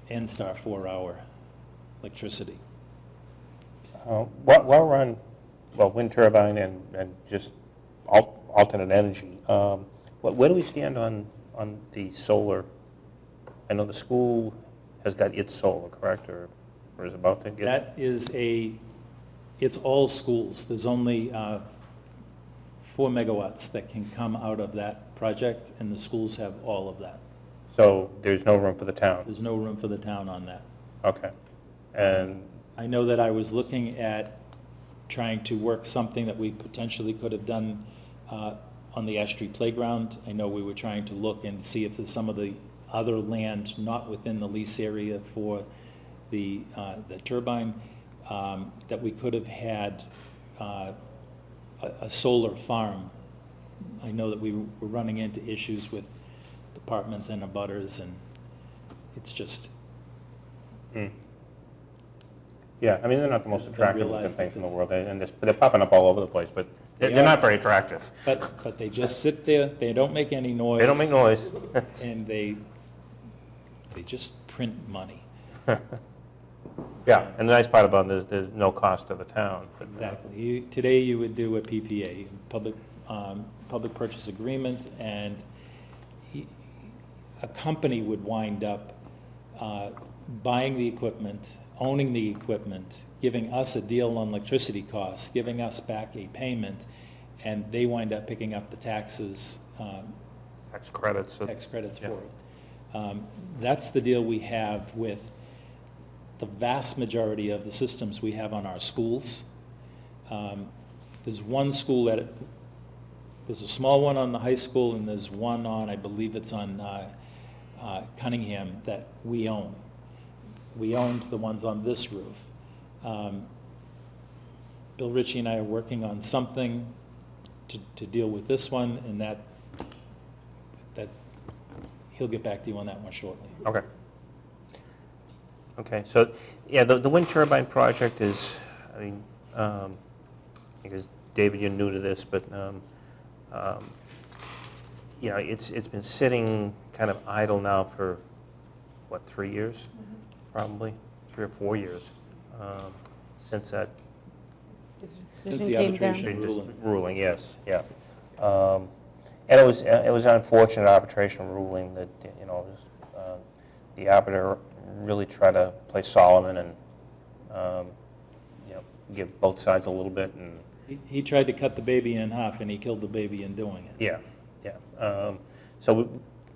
N-Star 4-hour electricity. While we're on, well, wind turbine and just alternate energy, where do we stand on the solar? I know the school has got its solar, correct, or is about to get? That is it's all schools. There's only 4 megawatts that can come out of that project, and the schools have all of that. So there's no room for the town? There's no room for the town on that. Okay. And I know that I was looking at trying to work something that we potentially could have done on the Ash Street Playground. I know we were trying to look and see if there's some of the other land not within the lease area for the turbine that we could have had a solar farm. I know that we were running into issues with departments and abutters, and it's just... Yeah, I mean, they're not the most Didn't attractive looking realize things that in the this- world, and they're popping up all over the place, but They they're are. not very attractive. But they just sit there, they don't make any noise. They don't make noise. And they just print money. Yeah, and the nice part about it is there's no cost to the town. but- Exactly. Today you would do a PPA, public purchase agreement, and a company would wind up buying the equipment, owning the equipment, giving us a deal on electricity costs, giving us back a payment, and they wind up picking up the taxes, Tax credits. tax credits Yeah. for it. That's the deal we have with the vast majority of the systems we have on our schools. There's one school there's a small one on the high school, and there's one on, I believe it's on Cunningham, that we own. We owned the ones on this roof. Bill Ritchie and I are working on something to deal with this one, and that he'll get back to you on that one shortly. Okay. Okay, so, yeah, the wind turbine project is, I mean, because, David, you're new to this, but, you know, it's been sitting kind of idle now for, what, 3 years? Probably, 3 or 4 years, since that Since the arbitration ruling, yes, yeah. And it was an unfortunate arbitration ruling that, you know, the arbiter really tried to play Solomon and, you know, give both sides a little bit, and He tried to cut the baby in half, and he killed the baby in doing it. yeah, yeah. So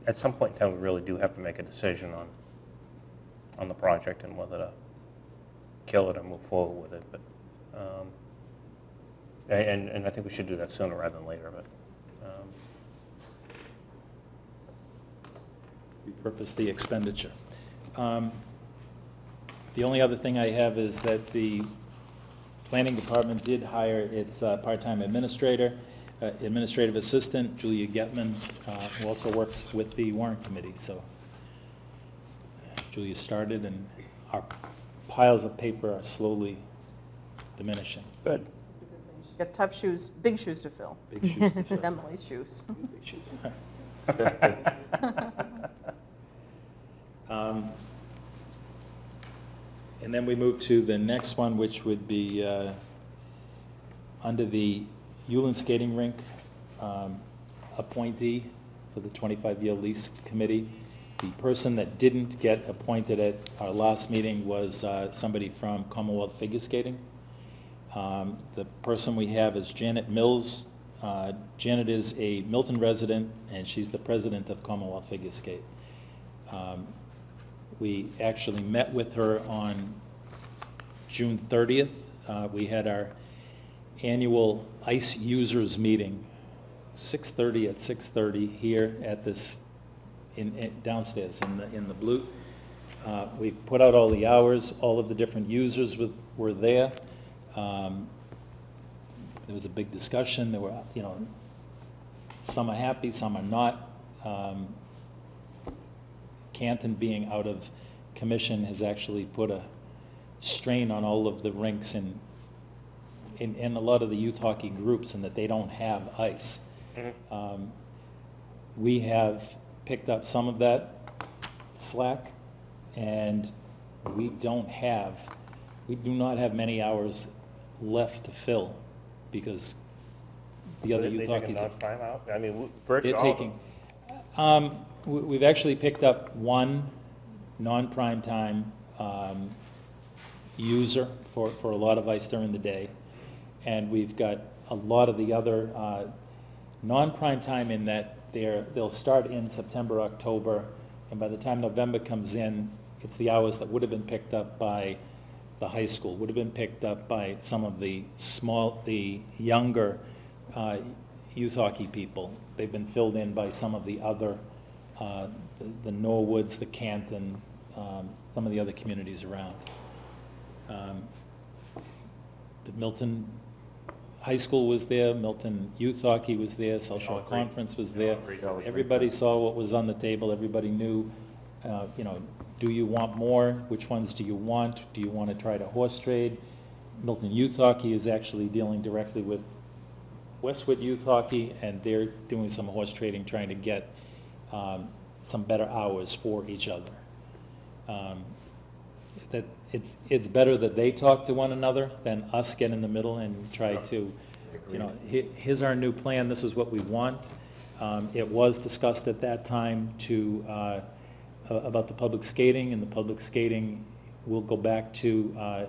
at some point in time, we really do have to make a decision on the project and whether to kill it or move forward with it. But and I think we should do that sooner rather than later. But Repurpose the expenditure. The only other thing I have is that the planning department did hire its part-time administrator, administrative assistant, Julia Getman, who also works with the warrant committee. So Julia started, and our piles of paper are slowly diminishing. good. She's got tough shoes, big shoes to fill. Big shoes to fill. Emily's shoes. Big shoes. And then we move to the next one, which would be under the Ullin Skating Rink appointee for the 25-year lease committee. The person that didn't get appointed at our last meeting was somebody from Commonwealth Figure Skating. The person we have is Janet Mills. Janet is a Milton resident, and she's the president of Commonwealth Figure Skate. We actually met with her on June 30th. We had our annual ICE users meeting, 6:30 at 6:30 here at this, downstairs in the blue. We put out all the hours, all of the different users were there. There was a big discussion. There were, some are happy, some are not. Canton being out of commission has actually put a strain on all of the rinks and a lot of the youth hockey groups, in that they don't have ice. Mm-hmm. We have picked up some of that slack, and we do not have many hours left to fill, because the other youth hockey's They taking non-prime out? I mean, virtually they're all of taking, them. we've actually picked up one non-prime time user for a lot of ice during the day, and we've got a lot of the other non-prime time, in that they'll start in September, October, and by the time November comes in, it's the hours that would have been picked up by the high school, would have been picked up by some of the younger youth hockey people. They've been filled in by some of the other, the Norwoods, the Canton, some of the other communities around. The Milton High School was there, Milton Youth Hockey was there, South Shore Conference was there. Everybody saw what was on the table, everybody knew, do you want more? Which ones do you want? Do you want to try to horse trade? Milton Youth Hockey is actually dealing directly with Westwood Youth Hockey, and they're doing some horse trading, trying to get some better hours for each other. That it's better that they talk to one another than us get in the middle and try to, here's our new plan, this is what we want. It was discussed at that time about the public skating, and the public skating will go back to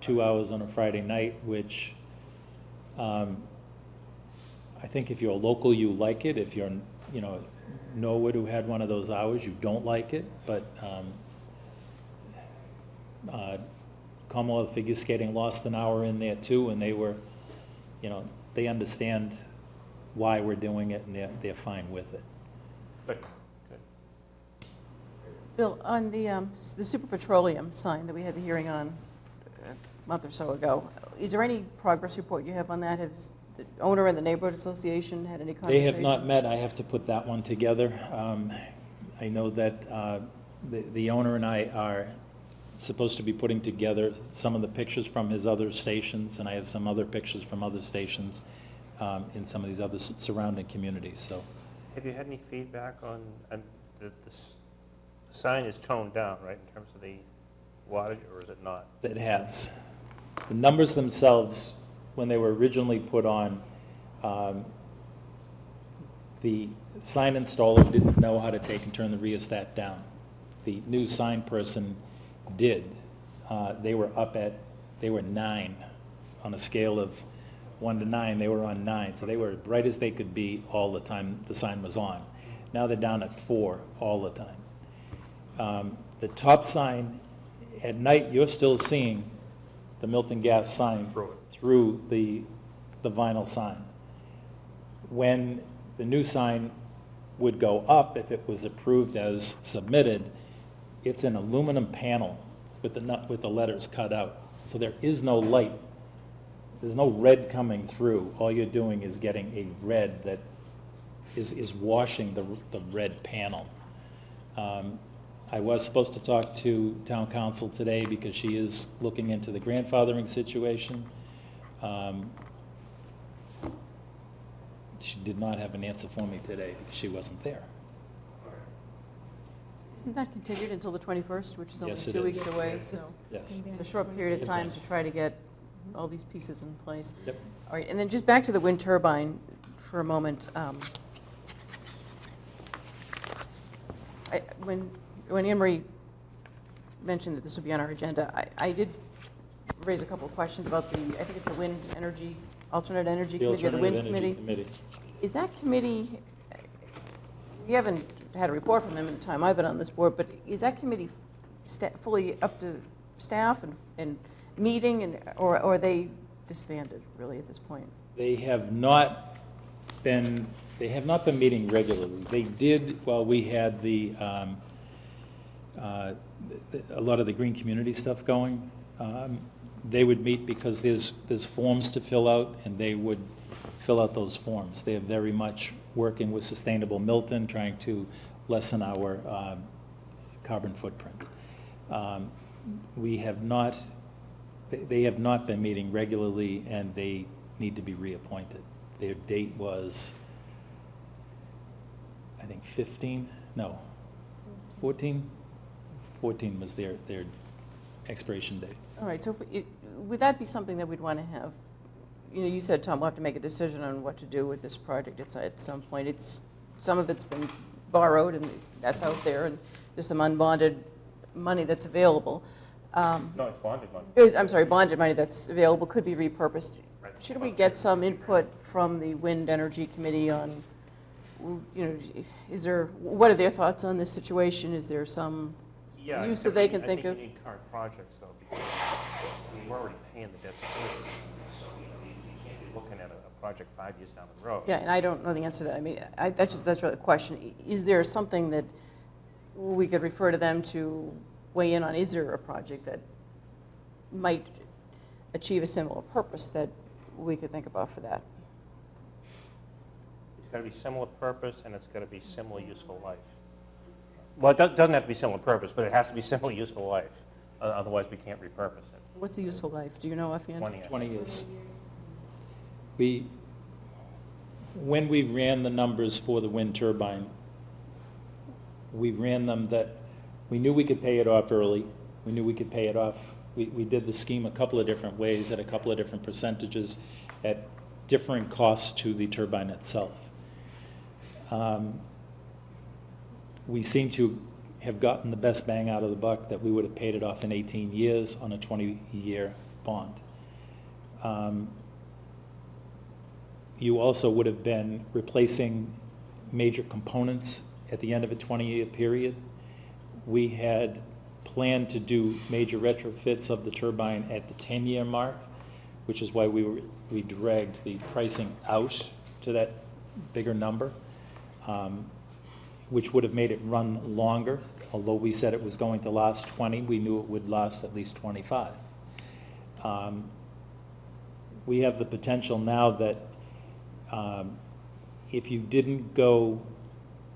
2 hours on a Friday night, which I think if you're local, you like it. If you're, Norwood, who had one of those hours, you don't like it, but Commonwealth Figure Skating lost an hour in there too, and they were, they understand why we're doing it, and they're fine with it. Good. Bill, on the Super Petroleum sign that we had the hearing on a month or so ago, is there any progress report you have on that? Has the owner and the neighborhood association had any conversations? They have not met. I have to put that one together. I know that the owner and I are supposed to be putting together some of the pictures from his other stations, and I have some other pictures from other stations in some of these other surrounding communities. So, Have you had any feedback on, the sign is toned down, right, in terms of the wattage, or is it not? it has. The numbers themselves, when they were originally put on, the sign installer didn't know how to take and turn the rheostat down. The new sign person did. They were 9 on a scale of 1 to 9. They were on 9, so they were bright as they could be all the time the sign was on. Now they're down at 4 all the time. The top sign, at night, you're still seeing the Milton Gas sign through the vinyl sign. When the new sign would go up, if it was approved as submitted, it's an aluminum panel with the letters cut out. So there is no light. There's no red coming through. All you're doing is getting a red that is washing the red panel. I was supposed to talk to town council today because she is looking into the grandfathering situation. She did not have an answer for me today because she wasn't there. Isn't that continued until the 21st, which is only Yes, it 2 weeks is. away? So Yes. it's a short period of time to try to get all these pieces in place. Yep. All right, and then just back to the wind turbine for a moment. When Anne Marie mentioned that this would be on our agenda, I did raise a couple of questions about the, I think it's the Wind Energy, Alternate Energy The Committee, or the Alternative Wind Energy Committee. Committee. Is that committee, we haven't had a report from them in the time I've been on this board, but is that committee fully up to staff and meeting, or are they disbanded really at this point? They have not been meeting regularly. They did while we had a lot of the green community stuff going. They would meet because there's forms to fill out, and they would fill out those forms. They are very much working with Sustainable Milton, trying to lessen our carbon footprint. They have not been meeting regularly, and they need to be reappointed. Their date was, I think, 14? 14 was their expiration date. All right, so would that be something that we'd want to have? You know, you said, Tom, we'll have to make a decision on what to do with this project at some point. Some of it's been borrowed, and that's out there, and there's some unbonded money that's available. No, it's bonded money. I'm sorry, bonded money that's available could be repurposed. Should we get some input from the Wind Energy Committee on, you know, what are their thoughts on this situation? Is there some Yeah, use that they can think I of? think you need current projects, though, because we're already paying the debt security. So, you can't be looking at a project 5 years down the road. Yeah, and I don't know the answer to that. I mean, that's really the question. Is there something that we could refer to them to weigh in on? Is there a project that might achieve a similar purpose that we could think about for that? It's got to be similar purpose, and it's got to be similar useful life. Well, it doesn't have to be similar purpose, but it has to be similar useful life. Otherwise, we can't repurpose it. What's the useful life? Do you know offhand? 20 years. When we ran the numbers for the wind turbine, we ran them that we knew we could pay it off early. We knew we could pay it off. We did the scheme a couple of different ways at a couple of different percentages at different costs to the turbine itself. We seem to have gotten the best bang out of the buck, that we would have paid it off in 18 years on a 20-year bond. You also would have been replacing major components at the end of a 20-year period. We had planned to do major retrofits of the turbine at the 10-year mark, which is why we dragged the pricing out to that bigger number, which would have made it run longer. Although we said it was going to last 20, we knew it would last at least 25. We have the potential now that if you didn't go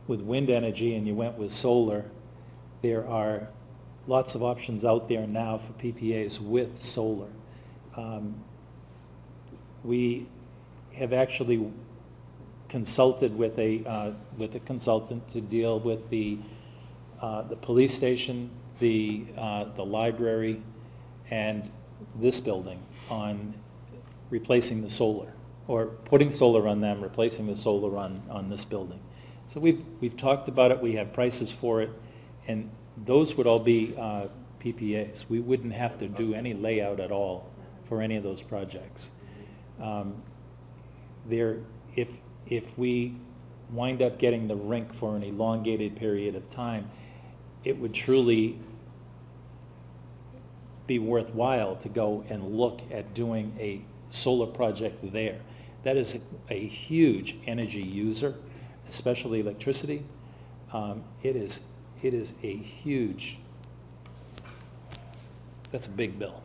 with wind energy and you went with solar, there are lots of options out there now for PPAs with solar. We have actually consulted with a consultant to deal with the police station, the library, and this building on replacing the solar, or putting solar on them, replacing the solar on this building. So we've talked about it. We have prices for it, and those would all be PPAs. We wouldn't have to do any layout at all for any of those projects. If we wind up getting the rink for an elongated period of time, it would truly be worthwhile to go and look at doing a solar project there. That is a huge energy user, especially electricity. It is a huge, that's a big bill.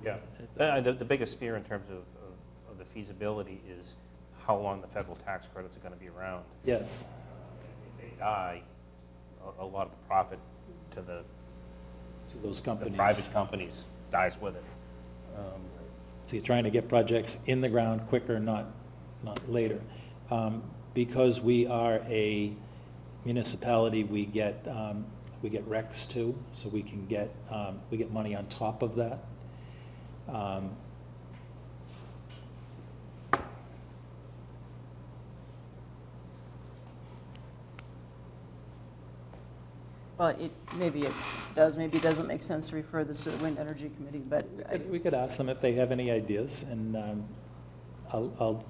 Yeah. The biggest fear in terms of the feasibility is how long the federal tax credits are going to be around. Yes. If they die, a lot of the profit to those companies. the private companies dies with it. So you're trying to get projects in the ground quicker, not later. Because we are a municipality, we get we get recs too, so we can get, we get money on top of that. Well, maybe it does, maybe it doesn't make sense to refer this to the Wind Energy Committee, but We could ask them if they have any ideas, and I'll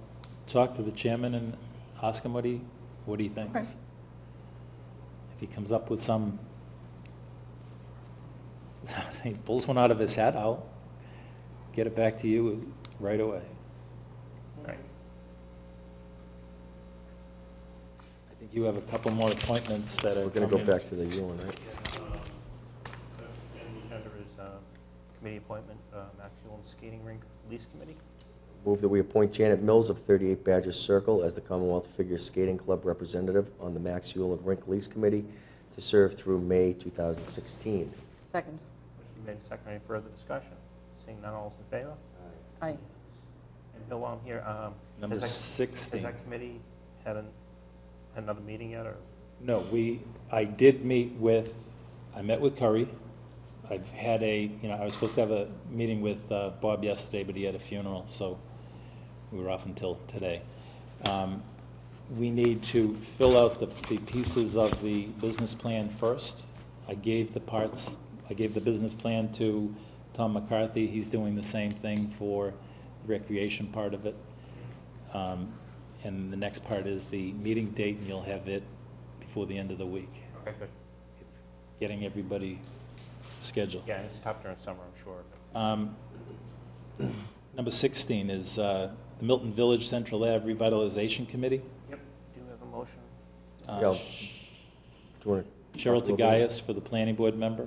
talk to the chairman and ask him what he thinks. Okay. If he comes up with some, he pulls one out of his hat, I'll get it back to you right away. Right. I think you have a couple more appointments that are We're going to go coming. back to the U one, right? And the agenda is committee appointment, Maxwell Skating Rink Lease Committee. Move that we appoint Janet Mills of 38 Badger Circle as the Commonwealth Figure Skating Club representative on the Max Hewell and Rink Lease Committee to serve through May 2016. second. Motion made, second. Any further discussion? Seeing none, all's in favor? Aye. And Bill, I'm here. Number has that- 16. Has that committee had another meeting yet, or? No, I did meet with, I met with Curry. I've had I was supposed to have a meeting with Bob yesterday, but he had a funeral, so we were off until today. We need to fill out the pieces of the business plan first. I gave the business plan to Tom McCarthy. He's doing the same thing for the recreation part of it. And the next part is the meeting date, and you'll have it before the end of the week. Okay, good. It's getting everybody scheduled. Yeah, it's tough during summer, I'm sure. Number 16 is the Milton Village Central Ave Revitalization Committee. Yep. Do you have a motion? Uh, Yeah. Do you want to? Cheryl Tagayas for the planning board member.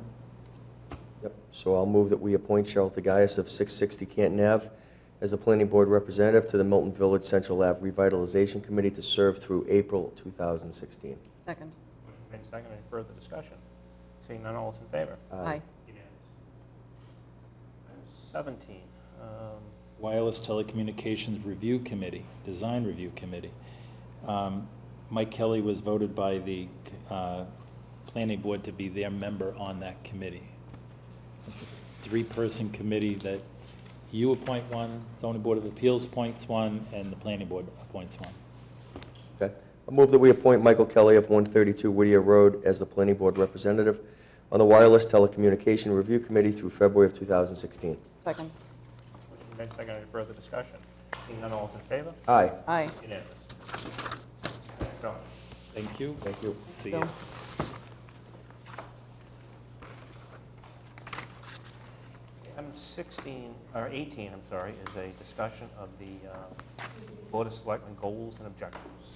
Yep. So I'll move that we appoint Cheryl Tagayas of 660 Canton Ave as the planning board representative to the Milton Village Central Ave Revitalization Committee to serve through April 2016. Second. Motion made, second. Any further discussion? Seeing none, all's in favor? Aye. Unanimous. Item 17. Wireless Telecommunications Review Committee, Design Review Committee. Mike Kelly was voted by the planning board to be their member on that committee. It's a three-person committee that you appoint one, zoning board of appeals appoints one, and the planning board appoints one. Okay. I move that we appoint Michael Kelly of 132 Whittier Road as the planning board representative on the Wireless Telecommunication Review Committee through February of 2016. Second. Motion made, second. Any further discussion? Seeing none, all's in favor? Aye. Aye. Unanimous. Go. Thank you. Thank you. See Bill. you. Item 16, or 18, I'm sorry, is a discussion of the Board of Selectmen goals and objectives.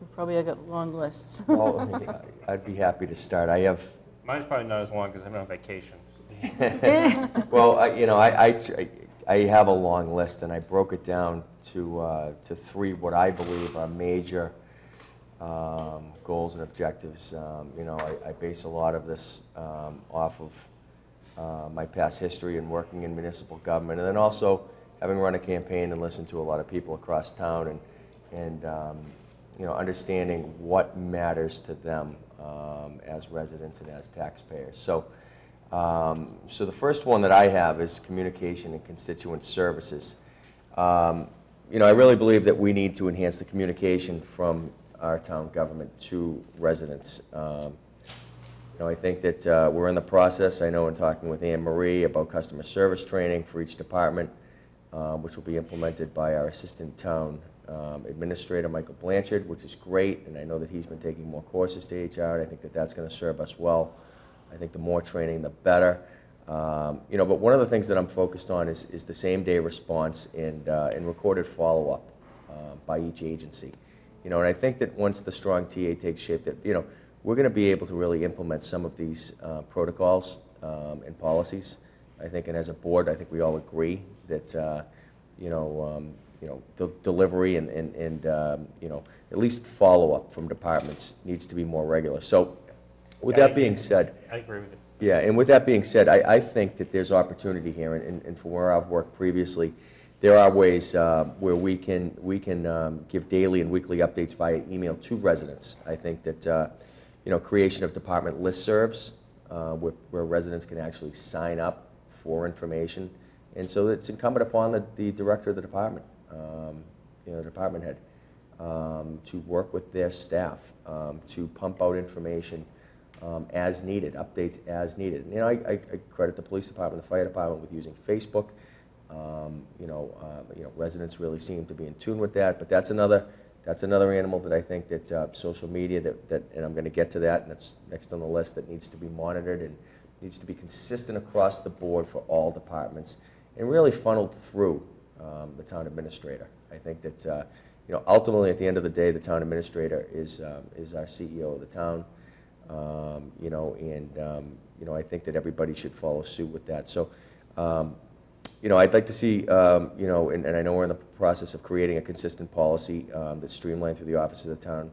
We probably got long lists. Well, I'd be happy to start. I have, Mine's probably not as long because I'm on vacation. well, I have a long list, and I broke it down to three what I believe are major goals and objectives. I base a lot of this off of my past history in working in municipal government, and then also having run a campaign and listened to a lot of people across town, and understanding what matters to them as residents and as taxpayers. So the first one that I have is communication and constituent services. I really believe that we need to enhance the communication from our town government to residents. I think that we're in the process, I know in talking with Anne Marie about customer service training for each department, which will be implemented by our assistant town administrator, Michael Blanchard, which is great, and I know that he's been taking more courses to HR, and I think that that's going to serve us well. I think the more training, the better. But one of the things that I'm focused on is the same-day response and recorded follow-up by each agency. And I think that once the strong TA takes shape, that we're going to be able to really implement some of these protocols and policies. I think, and as a board, I think we all agree that the delivery and at least follow-up from departments needs to be more regular. So, with that being said, I agree with you. Yeah, and with that being said, I think that there's opportunity here, and from where I've worked previously, there are ways where we can give daily and weekly updates via email to residents. I think that, creation of department listservs, where residents can actually sign up for information. And so it's incumbent upon the director of the department, the department head, to work with their staff to pump out information as needed, updates as needed. And, I credit the police department, the fire department with using Facebook. Residents really seem to be in tune with that, but that's another animal that I think that social media and I'm going to get to that, and that's next on the list, that needs to be monitored and needs to be consistent across the board for all departments and really funneled through the town administrator. I think that ultimately at the end of the day, the town administrator is our CEO of the town. I think that everybody should follow suit with that. So, I'd like to see, and I know we're in the process of creating a consistent policy that's streamlined through the office of the town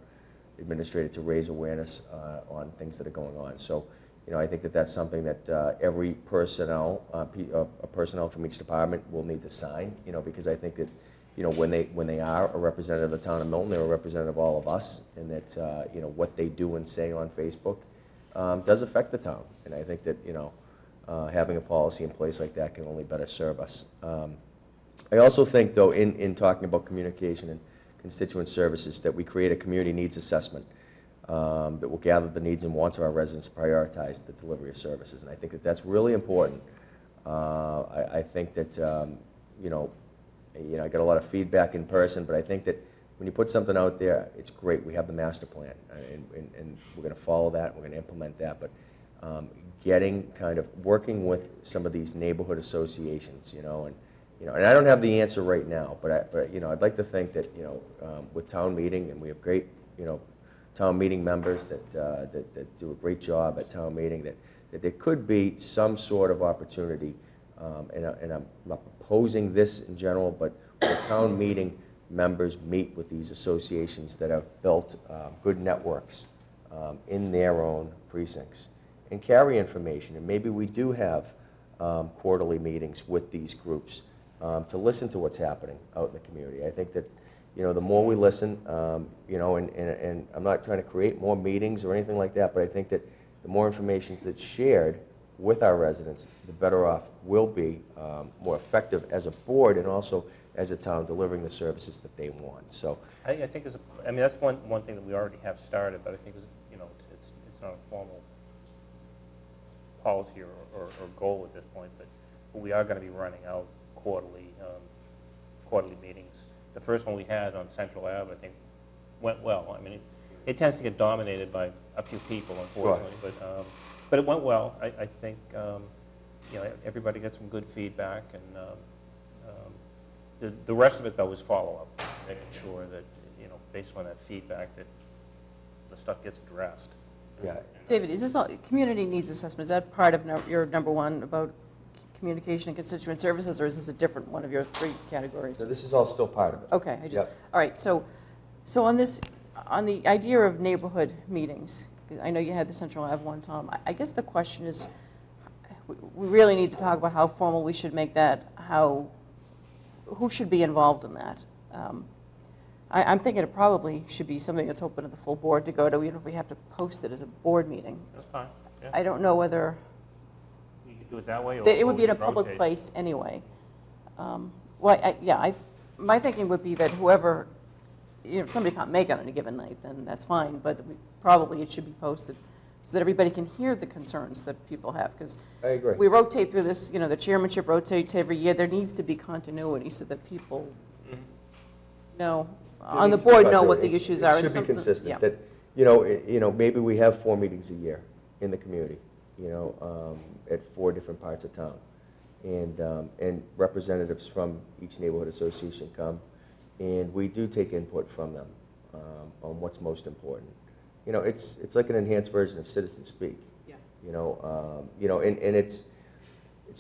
administrator to raise awareness on things that are going on. So, I think that that's something that every personnel from each department will need to sign, because I think that, when they are a representative of the town of Milton, they're a representative of all of us, and that, what they do and say on Facebook does affect the town. And I think that, having a policy in place like that can only better serve us. I also think, though, in talking about communication and constituent services, that we create a community needs assessment that will gather the needs and wants of our residents and prioritize the delivery of services. And I think that that's really important. I think that, I get a lot of feedback in person, but I think that when you put something out there, it's great. We have the master plan, and we're going to follow that, we're going to implement that, but working with some of these neighborhood associations, and I don't have the answer right now, but I'd like to think that, with town meeting, and we have great, town meeting members that do a great job at town meeting, that there could be some sort of opportunity, and I'm not proposing this in general, but where town meeting members meet with these associations that have built good networks in their own precincts and carry information. And maybe we do have quarterly meetings with these groups to listen to what's happening out in the community. I think that, the more we listen, and I'm not trying to create more meetings or anything like that, but I think that the more information that's shared with our residents, the better off we'll be, more effective as a board and also as a town delivering the services that they want. So I think that's one thing that we already have started, but I think it's not a formal policy or goal at this point, but we are going to be running out quarterly meetings. The first one we had on Central Ave, I think, went well. I mean, it tends to get dominated by a few people, unfortunately, sure. But it went well. I think everybody got some good feedback, and the rest of it, though, is follow-up, making sure that, based on that feedback, that the stuff gets addressed. yeah. David, is this all, community needs assessment, is that part of your number one about communication and constituent services, or is this a different one of your three categories? So this is all still part of it. Okay, Yep. all right, so on the idea of neighborhood meetings, I know you had the Central Ave one, Tom, I guess the question is, we really need to talk about how formal we should make that, who should be involved in that. I'm thinking it probably should be something that's open to the full board to go to, even if we have to post it as a board meeting. That's fine. Yeah. I don't know whether We could do it that way, or it would be in a rotate. public place anyway. My thinking would be that whoever, if somebody can't make it on a given night, then that's fine, but probably it should be posted so that everybody can hear the concerns that people have, because I agree. we rotate through this, the chairmanship rotates every year. There needs to be continuity so that people know, on the needs to be board, know continuity. what the issues are. It and should be something- consistent, yeah. that, maybe we have 4 meetings a year in the community, at 4 different parts of town. And representatives from each neighborhood association come, and we do take input from them on what's most important. It's like an enhanced version of citizen speak. Yeah. And it's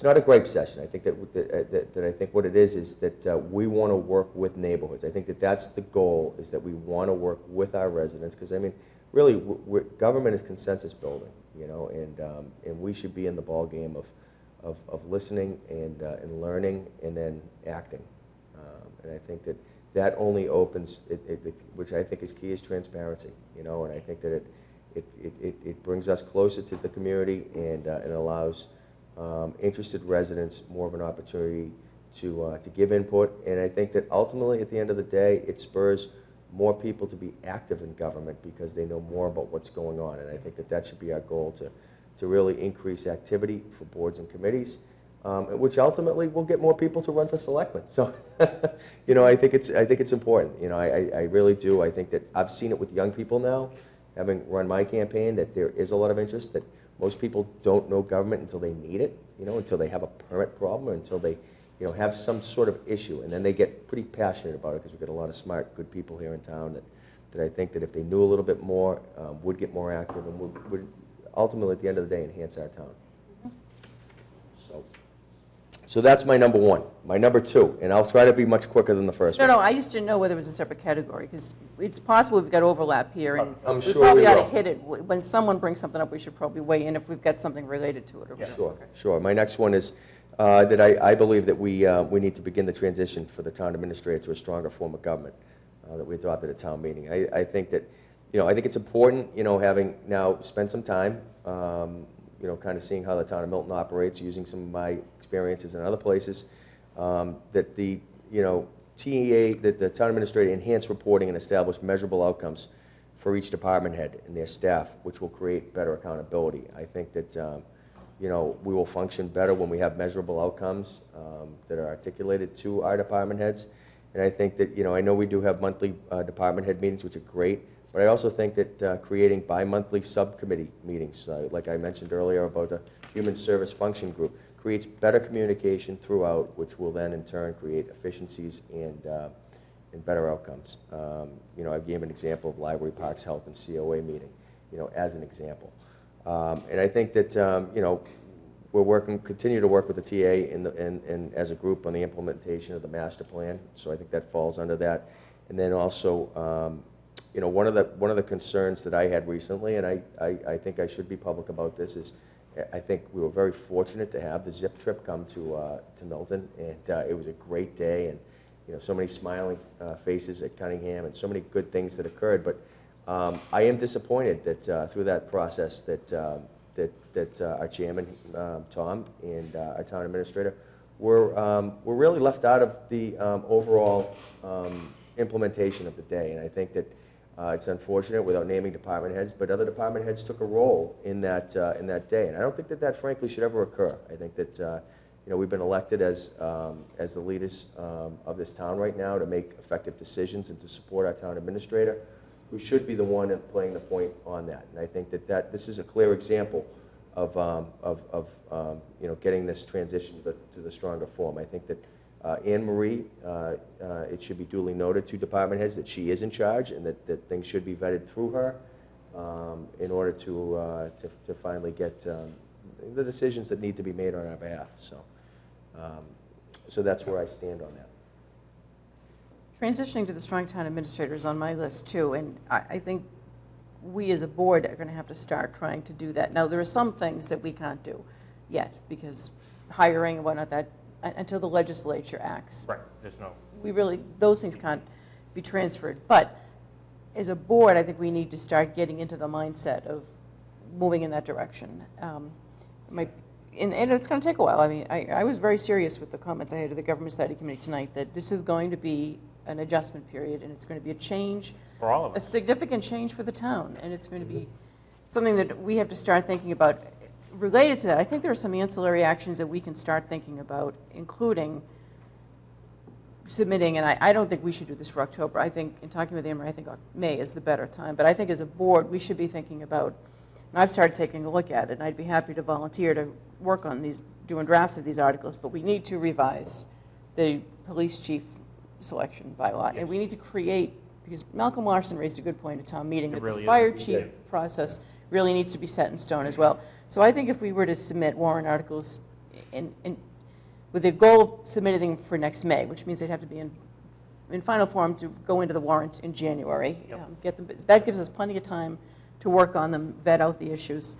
not a gripe session. I think that I think what it is that we want to work with neighborhoods. I think that that's the goal, is that we want to work with our residents, because really, government is consensus building, you know, and we should be in the ballgame of listening and learning and then acting. And I think that only opens, which I think is key, is transparency, you know, and I think that it brings us closer to the community and allows interested residents more of an opportunity to give input. And I think that ultimately, at the end of the day, it spurs more people to be active in government because they know more about what's going on. And I think that should be our goal, to really increase activity for boards and committees, which ultimately will get more people to run for selectmen. So, you know, I think it's important. You know, I really do. I think that I've seen it with young people now, having run my campaign, that there is a lot of interest, that most people don't know government until they need it, you know, until they have a permit problem or until they, you know, have some sort of issue, and then they get pretty passionate about it because we've got a lot of smart, good people here in town that I think that if they knew a little bit more, would get more active and would ultimately, at the end of the day, enhance our town. So that's my number one. My number two, and I'll try to be much quicker than the first one. No, I just didn't know whether it was a separate category, because it's possible we've got overlap here, and I'm we sure probably we ought to will. hit it. When someone brings something up, we should probably weigh in if we've got something related to it. Or Sure, sure. My next one is that I believe that we need to begin the transition for the town administrator to a stronger form of government that we adopted at town meeting. I think that, you know, I think it's important, you know, having now spent some time, you know, kind of seeing how the town of Milton operates, using some of my experiences in other places, that the, you know, TEA, that the town administrator enhance reporting and establish measurable outcomes for each department head and their staff, which will create better accountability. I think that, you know, we will function better when we have measurable outcomes that are articulated to our department heads. And I think that, you know, I know we do have monthly department head meetings, which are great, but I also think that creating bi-monthly subcommittee meetings, like I mentioned earlier about the Human Service Function Group, creates better communication throughout, which will then in turn create efficiencies and better outcomes. You know, I gave an example of Library, Parks, Health, and COA meeting, you know, as an example. And I think that, you know, continue to work with the TA and as a group on the implementation of the master plan. So I think that falls under that. And then also, you know, one of the concerns that I had recently, and I think I should be public about this, is I think we were very fortunate to have the ZIP trip come to Milton, and it was a great day, and, you know, so many smiling faces at Cunningham, and so many good things that occurred. But I am disappointed that through that process that our chairman, Tom, and our town administrator were really left out of the overall implementation of the day. And I think that it's unfortunate, without naming department heads, but other department heads took a role in that day. And I don't think that frankly should ever occur. I think that you know, we've been elected as the leaders of this town right now to make effective decisions and to support our town administrator, who should be the one playing the point on that. And I think that this is a clear example of you know, getting this transition to the stronger form. I think that Anne Marie, it should be duly noted to department heads that she is in charge, and that things should be vetted through her in order to finally get the decisions that need to be made on our behalf. So that's where I stand on that. Transitioning to the strong town administrator is on my list too, and I think we as a board are going to have to start trying to do that. Now, there are some things that we can't do yet, because hiring and whatnot, that until the legislature acts. Right, there's no. Those things can't be transferred. But as a board, I think we need to start getting into the mindset of moving in that direction. And it's going to take a while. I mean, I was very serious with the comments I had to the Government Study Committee tonight, that this is going to be an adjustment period, and it's going to be a change, For all of a us. significant change for the town, and it's going to be something that we have to start thinking about. Related to that, I think there are some ancillary actions that we can start thinking about, including submitting, and I don't think we should do this for October. I think, in talking with Amber, I think May is the better time. But I think as a board, we should be thinking about, and I've started taking a look at it, and I'd be happy to volunteer to work on these, doing drafts of these articles, but we need to revise the police chief selection bylaw. Yes. And we need to create, because Malcolm Larson raised a good point at town meeting, that really the fire is. chief process really needs to be set in stone as well. So I think if we were to submit warrant articles with the goal of submitting them for next May, which means they'd have to be in final form to go into the warrant in January, Yep. get them, that gives us plenty of time to work on them, vet out the issues.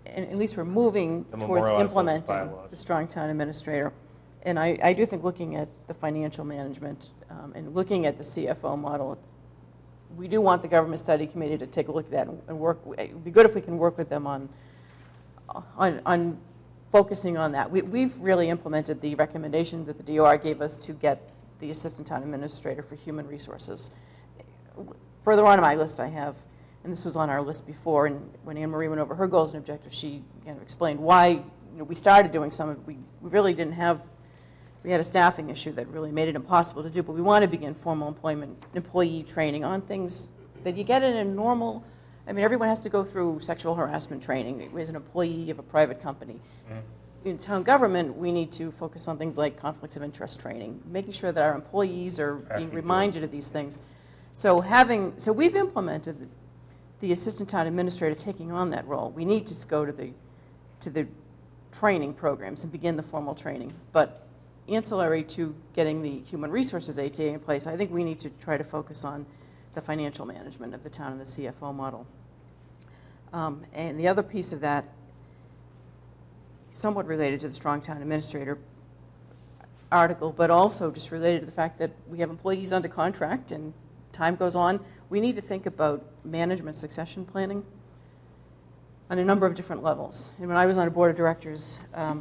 And at least we're moving And towards memorialize those implementing bylaws. the strong town administrator. And I do think looking at the financial management and looking at the CFO model, we do want the government study committee to take a look at that and work. It would be good if we can work with them on focusing on that. We've really implemented the recommendation that the DOR gave us to get the assistant town administrator for human resources. Further on my list I have, and this was on our list before, and when Anne Marie went over her goals and objectives, she kind of explained why we started doing some of it. We really didn't have, we had a staffing issue that really made it impossible to do, but we want to begin formal employee training on things that you get in a normal, I mean, everyone has to go through sexual harassment training as an employee of a private company. In town government, we need to focus on things like conflicts of interest training, making sure that our employees are being reminded of these things. So we've implemented the assistant town administrator taking on that role. We need to go to the training programs and begin the formal training. But ancillary to getting the human resources ATA in place, I think we need to try to focus on the financial management of the town and the CFO model. And the other piece of that, somewhat related to the strong town administrator article, but also just related to the fact that we have employees under contract and time goes on, we need to think about management succession planning on a number of different levels. And when I was on a board of directors, at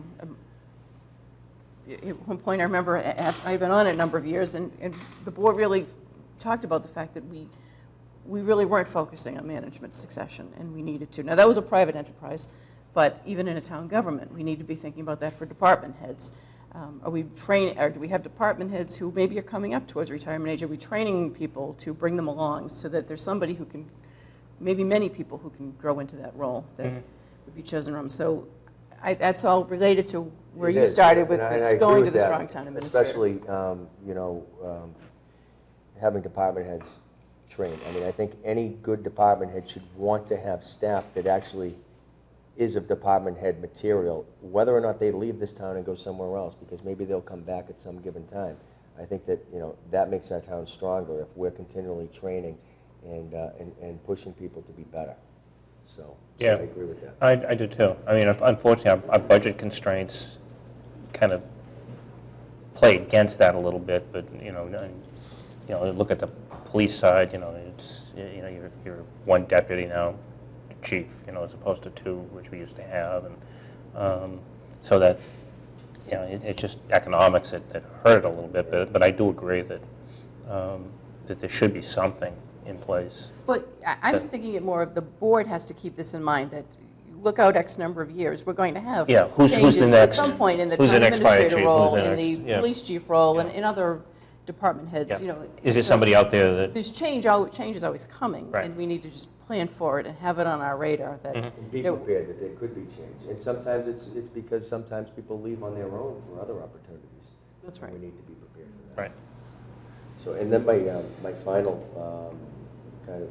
one point I remember I've been on it a number of years, and the board really talked about the fact that we really weren't focusing on management succession, and we needed to. Now, that was a private enterprise, but even in a town government, we need to be thinking about that for department heads. Or do we have department heads who maybe are coming up towards retirement age? Are we training people to bring them along so that there's somebody who can, maybe many people who can grow into that role that would be chosen from? So that's all related to where you started with this, going to the strong town administrator. Especially, having department heads trained. I mean, I think any good department head should want to have staff that actually is of department head material, whether or not they leave this town and go somewhere else, because maybe they'll come back at some given time. I think that, that makes our town stronger if we're continually training and pushing people to be better. So Yeah. I agree with that. I do too. I mean, unfortunately, our budget constraints kind of play against that a little bit, but, look at the police side, you're one deputy now, chief, as opposed to two, which we used to have, and so that, it's just economics that hurt it a little bit, but I do agree that that there should be something in place. But I'm thinking it more of the board has to keep this in mind, that look out X number of years, we're going to have who's changes the next, at some point in the who's town the next fire administrator chief, role, who's the in the next, police chief role, and in other department heads, Is there so somebody out there that, there's change is always coming, Right. and we need to just plan for it and have it on our radar that And be prepared that there could be change. And sometimes it's because sometimes people leave on their own for other opportunities. That's right. We need to be prepared for that. right, So, and then my final kind of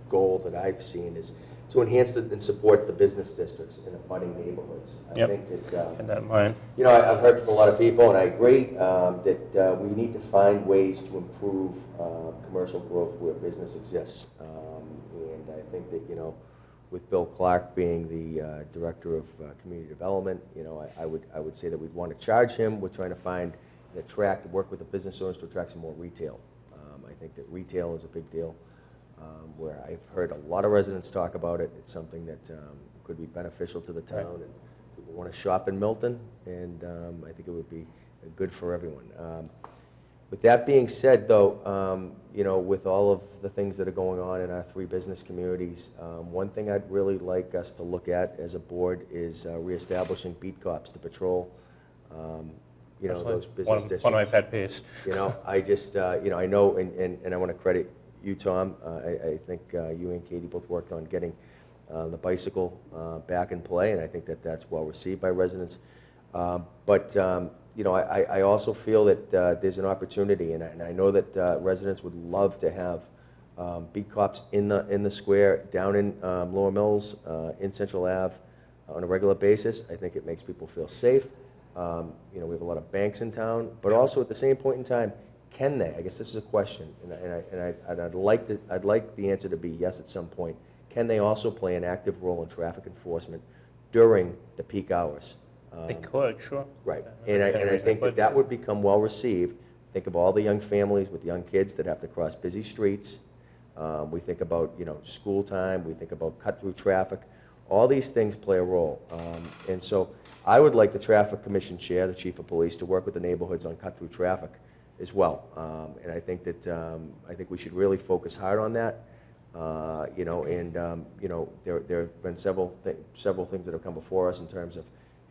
goal that I've seen is to enhance and support the business districts in abutting neighborhoods. I Yep. think that, had that in mind. I've heard from a lot of people, and I agree, that we need to find ways to improve commercial growth where business exists. And I think that, with Bill Clark being the Director of Community Development, I would say that we'd want to charge him with trying to find and work with the business owners to attract some more retail. I think that retail is a big deal, where I've heard a lot of residents talk about it. It's something that could be beneficial to the town, and people want to shop in Milton, and I think it would be good for everyone. With that being said, though, with all of the things that are going on in our three business communities, one thing I'd really like us to look at as a board is reestablishing beat cops to patrol, those business districts. One of my pet peeves. I just, I know, and I want to credit you, Tom. I think you and Katie both worked on getting the bicycle back in play, and I think that that's well received by residents. But I also feel that there's an opportunity, and I know that residents would love to have beat cops in the square, down in Lower Mills, in Central Ave, on a regular basis. I think it makes people feel safe. We have a lot of banks in town, but also at the same point in time, can they? I guess this is a question, and I'd like the answer to be yes at some point. can they also play an active role in traffic enforcement during the peak hours? They could, sure. Right, Yeah, and any I reason think they that that would become well-received. Think of all the young families with young kids that have to cross busy streets. We think about, school time, we think about cut-through traffic. All these things play a role. And so I would like the Traffic Commission Chair, the Chief of Police, to work with the neighborhoods on cut-through traffic as well. And I think that, I think we should really focus hard on that. There have been several things that have come before us in terms of,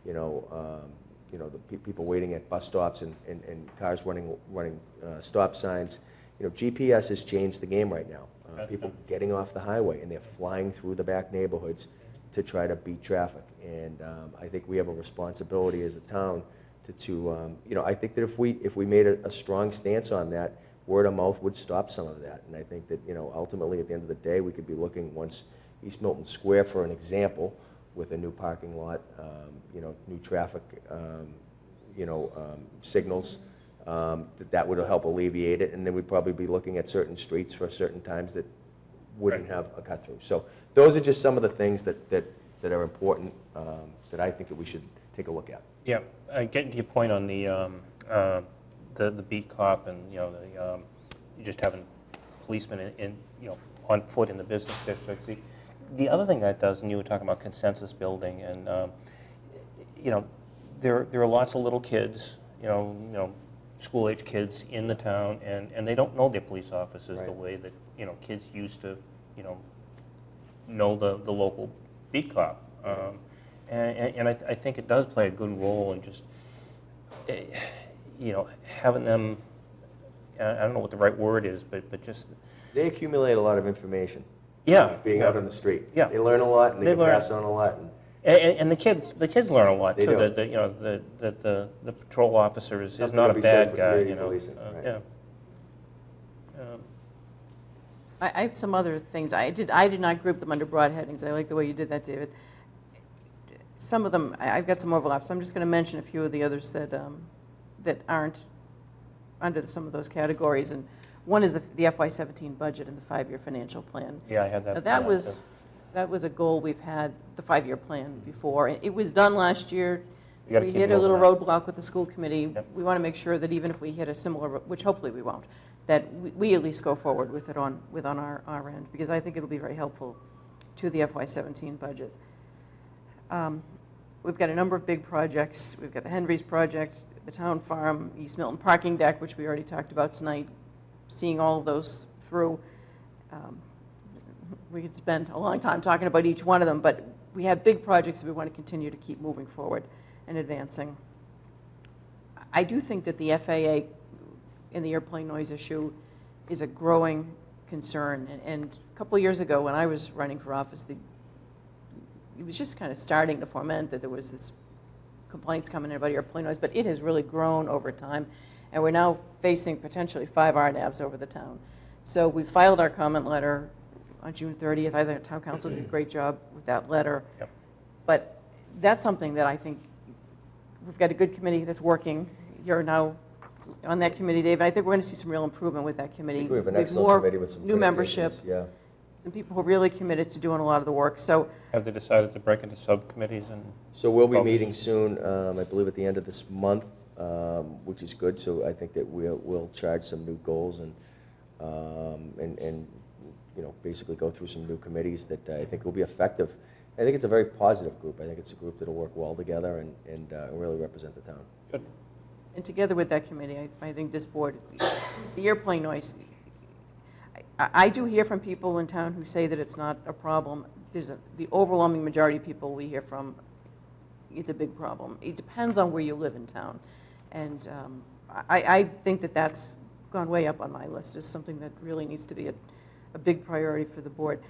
the people waiting at bus stops and cars running stop signs. GPS has changed the game right now. People getting off the highway and they're flying through the back neighborhoods to try to beat traffic. And I think we have a responsibility as a town to I think that if we made a strong stance on that, word of mouth would stop some of that. And I think that, ultimately at the end of the day, we could be looking once East Milton Square, for an example, with a new parking lot, new traffic, signals, that would help alleviate it. And then we'd probably be looking at certain streets for certain times that wouldn't have a cut through. So those are just some of the things that are important, that I think that we should take a look at. Yeah, getting to your point on the beat cop and, you just having policemen on foot in the business district. The other thing that does, and you were talking about consensus building, and there are lots of little kids, school-age kids in the town, and they don't know their police officers Right. the way that kids used to know the local beat cop, and I think it does play a good role in just having them. I don't know what the right word is, but just They accumulate a lot of information. yeah, Being out on the street. Yeah. They learn a lot and they can learn. pass on a lot. And the kids learn a lot They too. do. That the patrol officer is Something not to a be said bad for guy. community policing, right. Yeah. I have some other things. I did not group them under broad headings. I like the way you did that, David. Some of them, I've got some overlaps. So I'm just going to mention a few of the others that aren't under some of those categories. And one is the FY17 budget and the 5-year financial plan. Yeah, I had that. Now, that was a goal we've had, the 5-year plan, before. It was done last year. You gotta We keep hit a moving little on. roadblock with the school committee. Yep. We want to make sure that even if we hit a similar, which hopefully we won't, that we at least go forward with it on our end, because I think it'll be very helpful to the FY17 budget. We've got a number of big projects. We've got the Henry's project, the town farm, East Milton parking deck, which we already talked about tonight, seeing all of those through. We could spend a long time talking about each one of them, but we have big projects that we want to continue to keep moving forward and advancing. I do think that the FAA and the airplane noise issue is a growing concern. And a couple of years ago when I was running for office, it was just kind of starting to foment that there was this complaints coming in about airplane noise, but it has really grown over time. And we're now facing potentially 5 RNAVs over the town. So we filed our comment letter on June 30th. I think the town council did a great job with that letter. Yep. But that's something that I think we've got a good committee that's working. You're now on that committee, Dave, and I think we're going to see some real improvement with that I committee. think we have an With excellent more committee with some new good membership, intentions, Yeah. some people who are really committed to doing a lot of the work. So Have they decided to break into subcommittees and? So we'll be focus? meeting soon, I believe at the end of this month, which is good. So I think that we'll charge some new goals and basically go through some new committees that I think will be effective. I think it's a very positive group. I think it's a group that will work well together and really represent the town. Good. And together with that committee, I think this board, the airplane noise, I do hear from people in town who say that it's not a problem. The overwhelming majority of people we hear from, it's a big problem. It depends on where you live in town. And I think that that's gone way up on my list as something that really needs to be a big priority for the board.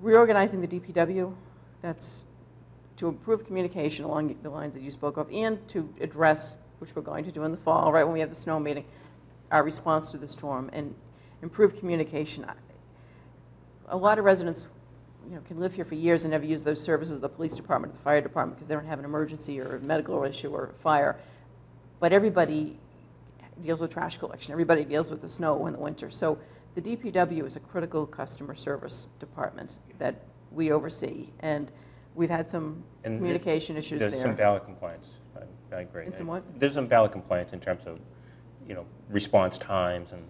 Reorganizing the DPW, that's to improve communication along the lines that you spoke of, and to address, which we're going to do in the fall, right when we have the snow meeting, our response to the storm, and improve communication. A lot of residents, can live here for years and never use those services of the police department, the fire department, because they don't have an emergency or a medical issue or a fire. But everybody deals with trash collection. Everybody deals with the snow in the winter. So the DPW is a critical customer service department that we oversee, and we've had some And communication issues there. There's some valid complaints. I agree. And some what? There's some valid complaints in terms of, response times and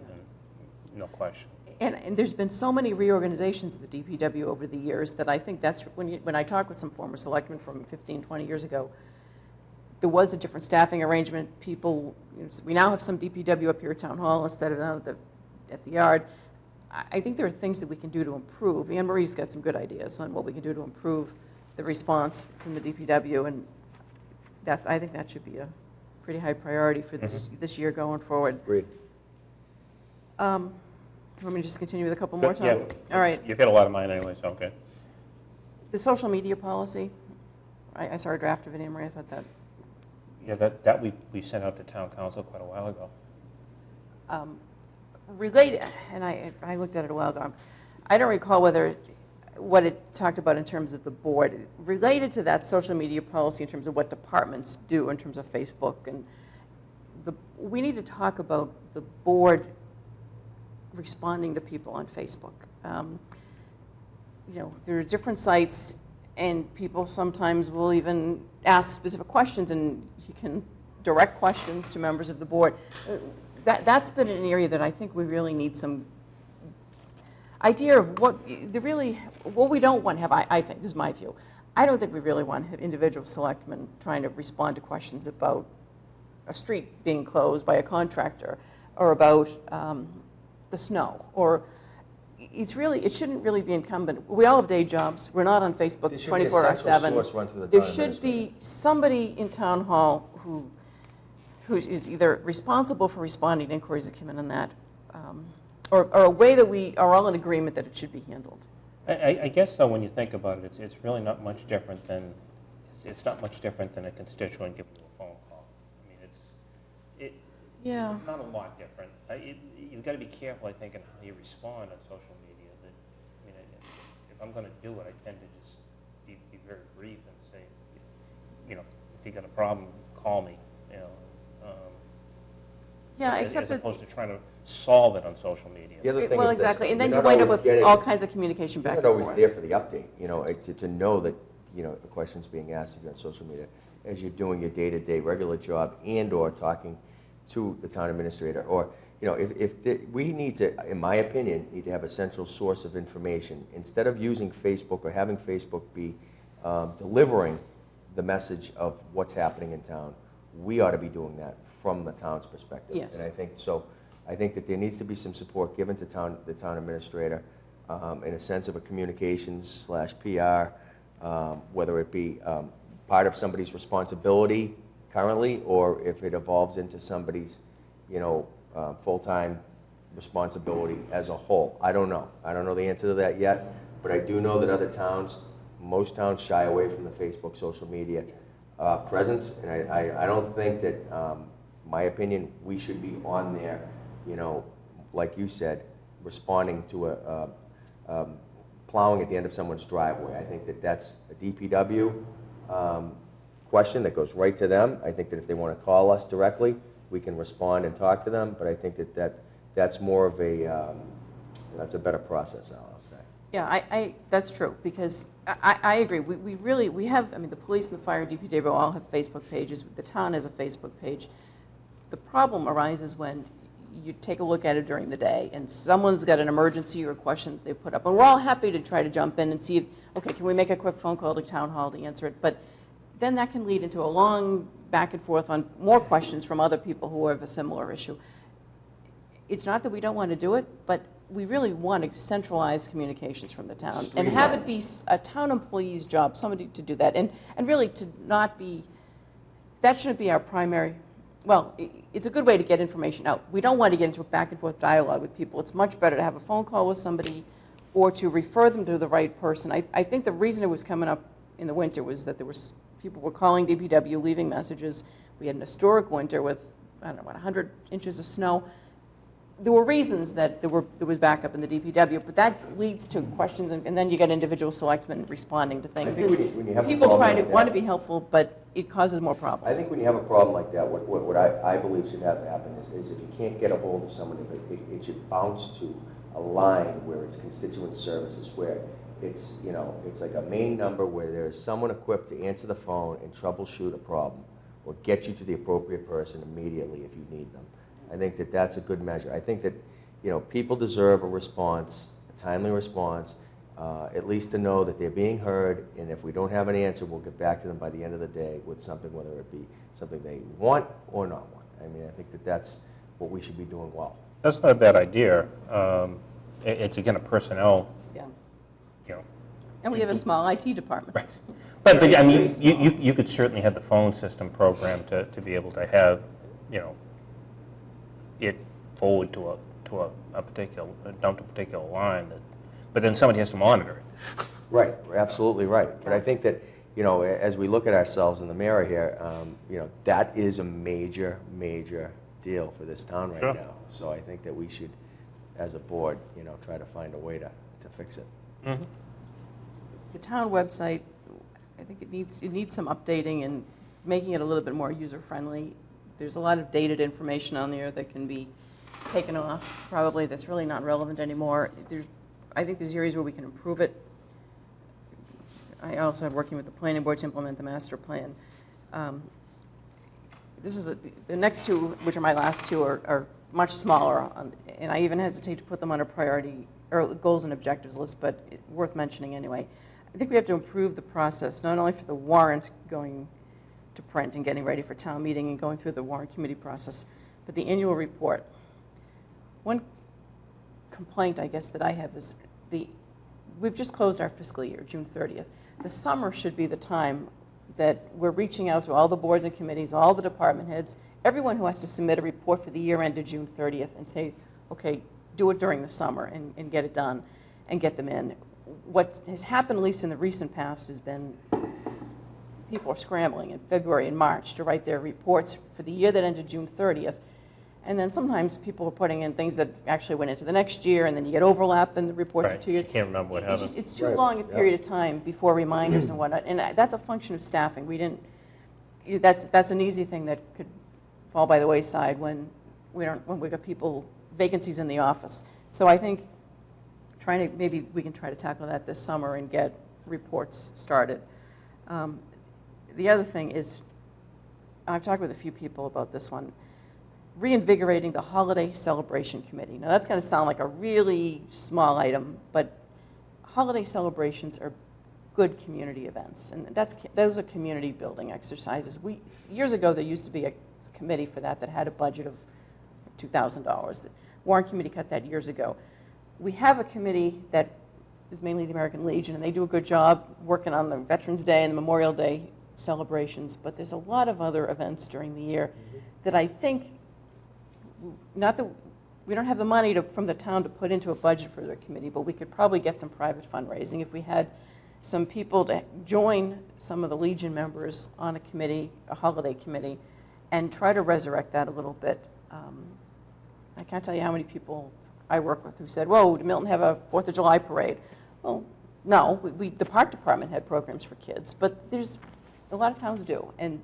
no question. And there's been so many reorganizations of the DPW over the years that I think that's, when I talk with some former selectmen from 15, 20 years ago, there was a different staffing arrangement. People, we now have some DPW up here at Town Hall instead of down at the yard. I think there are things that we can do to improve. Anne Marie's got some good ideas on what we can do to improve the response from the DPW, and I think that should be a pretty high priority for this year going forward. Agreed. You want me to just continue with a couple more, Tom? Yeah. All right. You've hit a lot of mine anyway, so okay. The social media policy, I saw a draft of it, Anne Marie. I thought that. Yeah, that we sent out to town council quite a while ago. Related, and I looked at it a while ago. I don't recall what it talked about in terms of the board. Related to that social media policy in terms of what departments do in terms of Facebook, and we need to talk about the board responding to people on Facebook. There are different sites, and people sometimes will even ask specific questions, and you can direct questions to members of the board. That's been an area that I think we really need some idea of what we don't want to have. I think, this is my view, I don't think we really want to have individual selectmen trying to respond to questions about a street being closed by a contractor, or about the snow, or it shouldn't really be incumbent. We all have day jobs. We're not on Facebook 24/7. There should be somebody in town hall who is either responsible for responding to inquiries that come in on that, or a way that we are all in agreement that it should be handled. I guess though, when you think about it, it's really not much different than a constituent giving you a phone call. I mean, Yeah. It's not a lot different. You've got to be careful, I think, in how you respond on social media. If I'm going to do it, I tend to just be very brief and say, if you got a problem, call me. Yeah, as except that. opposed to trying to solve it on social media. The other thing Well, is this, exactly, and then you're you not wind up always with getting- all kinds of communication back and You're forth. not always there for the update, to know that, the question's being asked of you on social media as you're doing your day-to-day regular job and/or talking to the town administrator. Or, we need to, in my opinion, need to have a central source of information. Instead of using Facebook or having Facebook be delivering the message of what's happening in town, we ought to be doing that from the town's perspective. Yes. And I think that there needs to be some support given to the town administrator in a sense of a communications/PR, whether it be part of somebody's responsibility currently, or if it evolves into somebody's, full-time responsibility as a whole. I don't know. I don't know the answer to that yet, but I do know that most towns shy away from the Facebook social media presence, and I don't think that, my opinion, we should be on there, like you said, responding to plowing at the end of someone's driveway. I think that that's a DPW question that goes right to them. I think that if they want to call us directly, we can respond and talk to them, but I think that's more of that's a better process, I'll say. Yeah, that's true, because I agree. We have, the police and the fire and DPW all have Facebook pages. The town has a Facebook page. The problem arises when you take a look at it during the day and someone's got an emergency or a question that they put up. And we're all happy to try to jump in and see if, okay, can we make a quick phone call to town hall to answer it? But then that can lead into a long back and forth on more questions from other people who have a similar issue. It's not that we don't want to do it, but we really want to centralize communications from the town and have it be a town employee's job, somebody to do that, and really to not be, that shouldn't be our primary, well, it's a good way to get information out. We don't want to get into a back and forth dialogue with people. It's much better to have a phone call with somebody or to refer them to the right person. I think the reason it was coming up in the winter was that people were calling DPW, leaving messages. We had an historic winter with, 100 inches of snow. There were reasons that there was backup in the DPW, but that leads to questions, and then you get individual selectmen responding to things. I think when you have a people problem try to like want that- to be helpful, but it causes more I problems. think when you have a problem like that, what I believe should have happen is if you can't get a hold of someone, it should bounce to a line where it's constituent services, where it's, you know, it's like a main number where there's someone equipped to answer the phone and troubleshoot a problem or get you to the appropriate person immediately if you need them. I think that that's a good measure. I think that, you know, people deserve a response, a timely response, at least to know that they're being heard, and if we don't have an answer, we'll get back to them by the end of the day with something, whether it be something they want or not want. I mean, I think that that's what we should be doing well. That's not a bad idea. It's again a personnel, Yeah. you know. And we have a small IT department. Right. But I mean, you could certainly have the phone system programmed to be able to have, you know, it forward to a particular, down to a particular line, but then somebody has to monitor it. Right, absolutely right. But I think that, you know, as we look at ourselves in the mirror here, you know, that is a major, major deal for this town right Sure. now. So I think that we should, as a board, you know, try to find a way to fix it. Mm-hmm. The town website, I think it needs some updating and making it a little bit more user-friendly. There's a lot of dated information on there that can be taken off, probably, that's really not relevant anymore. I think there's areas where we can improve it. I also am working with the planning board to implement the master plan. This is the next two, which are my last two, are much smaller, and I even hesitate to put them on a priority or goals and objectives list, but worth mentioning anyway. I think we have to improve the process, not only for the warrant going to print and getting ready for town meeting and going through the warrant committee process, but the annual report. One complaint, I guess, that I have is we've just closed our fiscal year, June 30th. The summer should be the time that we're reaching out to all the boards and committees, all the department heads, everyone who has to submit a report for the year ended June 30th and say, okay, do it during the summer and get it done and get them in. What has happened, at least in the recent past, has been people are scrambling in February and March to write their reports for the year that ended June 30th. And then sometimes people are putting in things that actually went into the next year, and then you get overlap in the report Right. for 2 years. You can't remember what happened. It's too Right. long a period of time before reminders and whatnot, and that's a function of staffing. We didn't. That's an easy thing that could fall by the wayside when we got people vacancies in the office. So I think maybe we can try to tackle that this summer and get reports started. The other thing is, I've talked with a few people about this one, reinvigorating the holiday celebration committee. Now that's going to sound like a really small item, but holiday celebrations are good community events, and those are community building exercises. Years ago there used to be a committee for that had a budget of $2,000. The warrant committee cut that years ago. We have a committee that is mainly the American Legion, and they do a good job working on the Veterans Day and the Memorial Day celebrations, but there's a lot of other events during the year that I think, not that we don't have the money from the town to put into a budget for the committee, but we could probably get some private fundraising if we had some people to join some of the Legion members on a committee, a holiday committee, and try to resurrect that a little bit. I can't tell you how many people I work with who said, whoa, did Milton have a 4th of July parade? Well, no, the park department had programs for kids, but there's a lot of towns do. And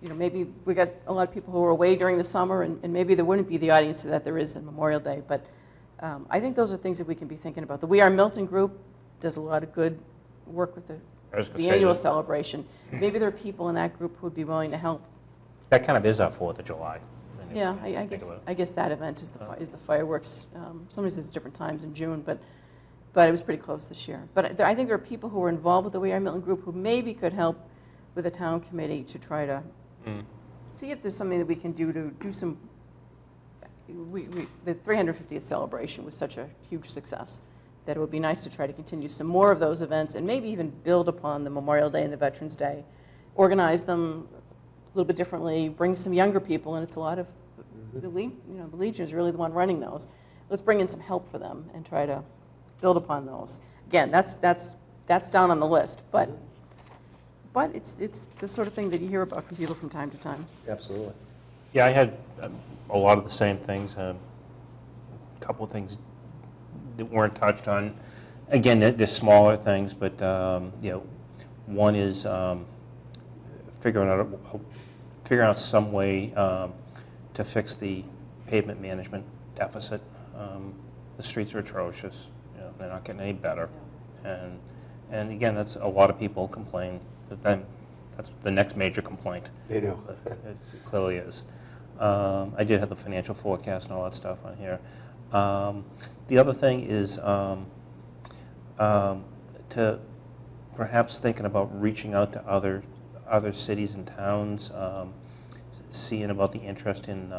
you know, maybe we got a lot of people who are away during the summer, and maybe there wouldn't be the audience that there is in Memorial Day. But I think those are things that we can be thinking about. The We Are Milton group does a lot of good work with the annual celebration. Maybe there are people in that group who would be willing to help. That kind of is our 4th of July. Yeah, I guess that event is the fireworks. Sometimes it's different times in June, but it was pretty close this year. But I think there are people who are involved with the We Are Milton group who maybe could help with a town committee to try to see if there's something that we can do to do some. The 350th celebration was such a huge success that it would be nice to try to continue some more of those events and maybe even build upon the Memorial Day and the Veterans Day, organize them a little bit differently, bring some younger people, and it's a lot of the Legion is really the one running those. Let's bring in some help for them and try to build upon those. Again, that's down on the list, but it's the sort of thing that you hear about from people from time to time. Absolutely. Yeah, I had a lot of the same things. A couple of things that weren't touched on. Again, they're smaller things, but you know, one is figuring out some way to fix the pavement management deficit. The streets are atrocious. You know, they're not getting any better. And again, that's a lot of people complain. But then that's the next major complaint. They do. It clearly is. I did have the financial forecast and all that stuff on here. The other thing is to perhaps thinking about reaching out to other cities and towns, seeing about the interest in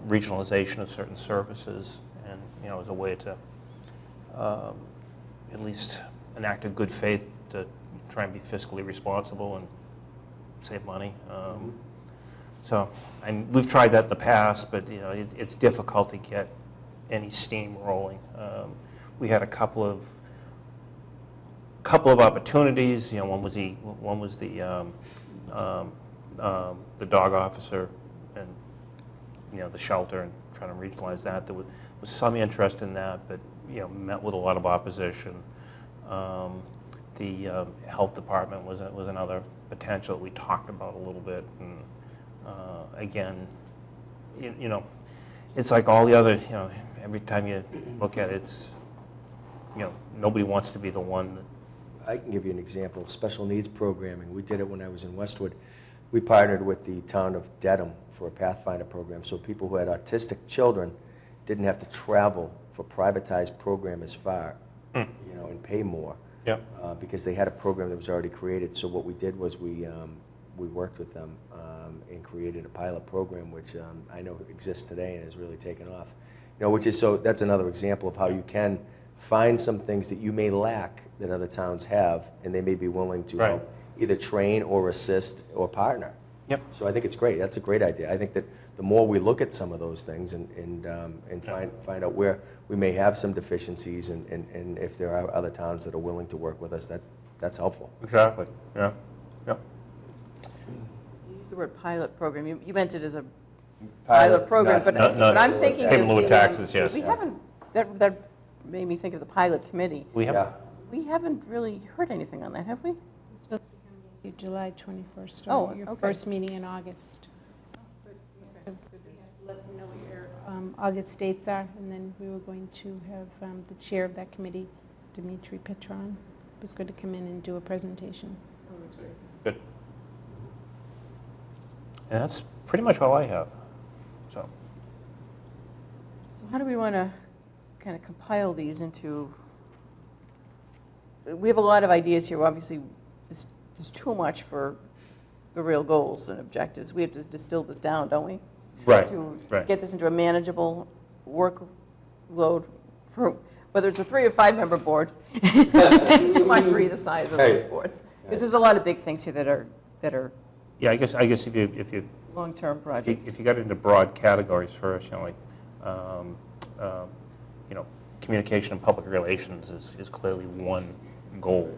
regionalization of certain services, and as a way to at least an act of good faith to try and be fiscally responsible and save money. So we've tried that in the past, but it's difficult to get any steam rolling. We had a couple of opportunities. One was the dog officer, and the shelter, and trying to regionalize that. There was some interest in that, but met with a lot of opposition. The health department was another potential we talked about a little bit, and again, it's like all the other. Every time you look at it, it's nobody wants to be the one that. I can give you an example. Special needs programming. We did it when I was in Westwood. We partnered with the town of Dedham for a Pathfinder program, so people who had autistic children didn't have to travel for privatized program as far, and pay more. Yep. Because they had a program that was already created. So what we did was we worked with them and created a pilot program, which I know exists today and has really taken off. Which is that's another example of how you can find some things that you may lack that other towns have, and they may be willing to help either train or assist or partner. Yep. So I think it's great. That's a great idea. I think that the more we look at some of those things and find out where we may have some deficiencies, and if there are other towns that are willing to work with us, that's helpful. Exactly. Yeah. Yep. You used the word pilot program. You meant it as a pilot program, but I'm thinking pay in lieu of the, taxes. Yes. We haven't. That made me think of the pilot committee. We have. Yeah. We haven't really heard anything on that, have we? It's supposed to be coming to July 21st, Oh, or your okay. first meeting in August. Let them know what your August dates are, and then we were going to have the chair of that committee, Dimitri Petron, was going to come in and do a presentation. Good. And that's pretty much all I have. So how do we want to kind of compile these into? We have a lot of ideas here. Obviously, there's too much for the real goals and objectives. We have to distill this down, don't we? Right. To Right. get this into a manageable workload for whether it's a 3 or 5 member board. Too much for either size of those boards. Because there's a lot of big things here that are yeah, I guess if you long-term projects. if you got into broad categories first, communication and public relations is clearly one goal.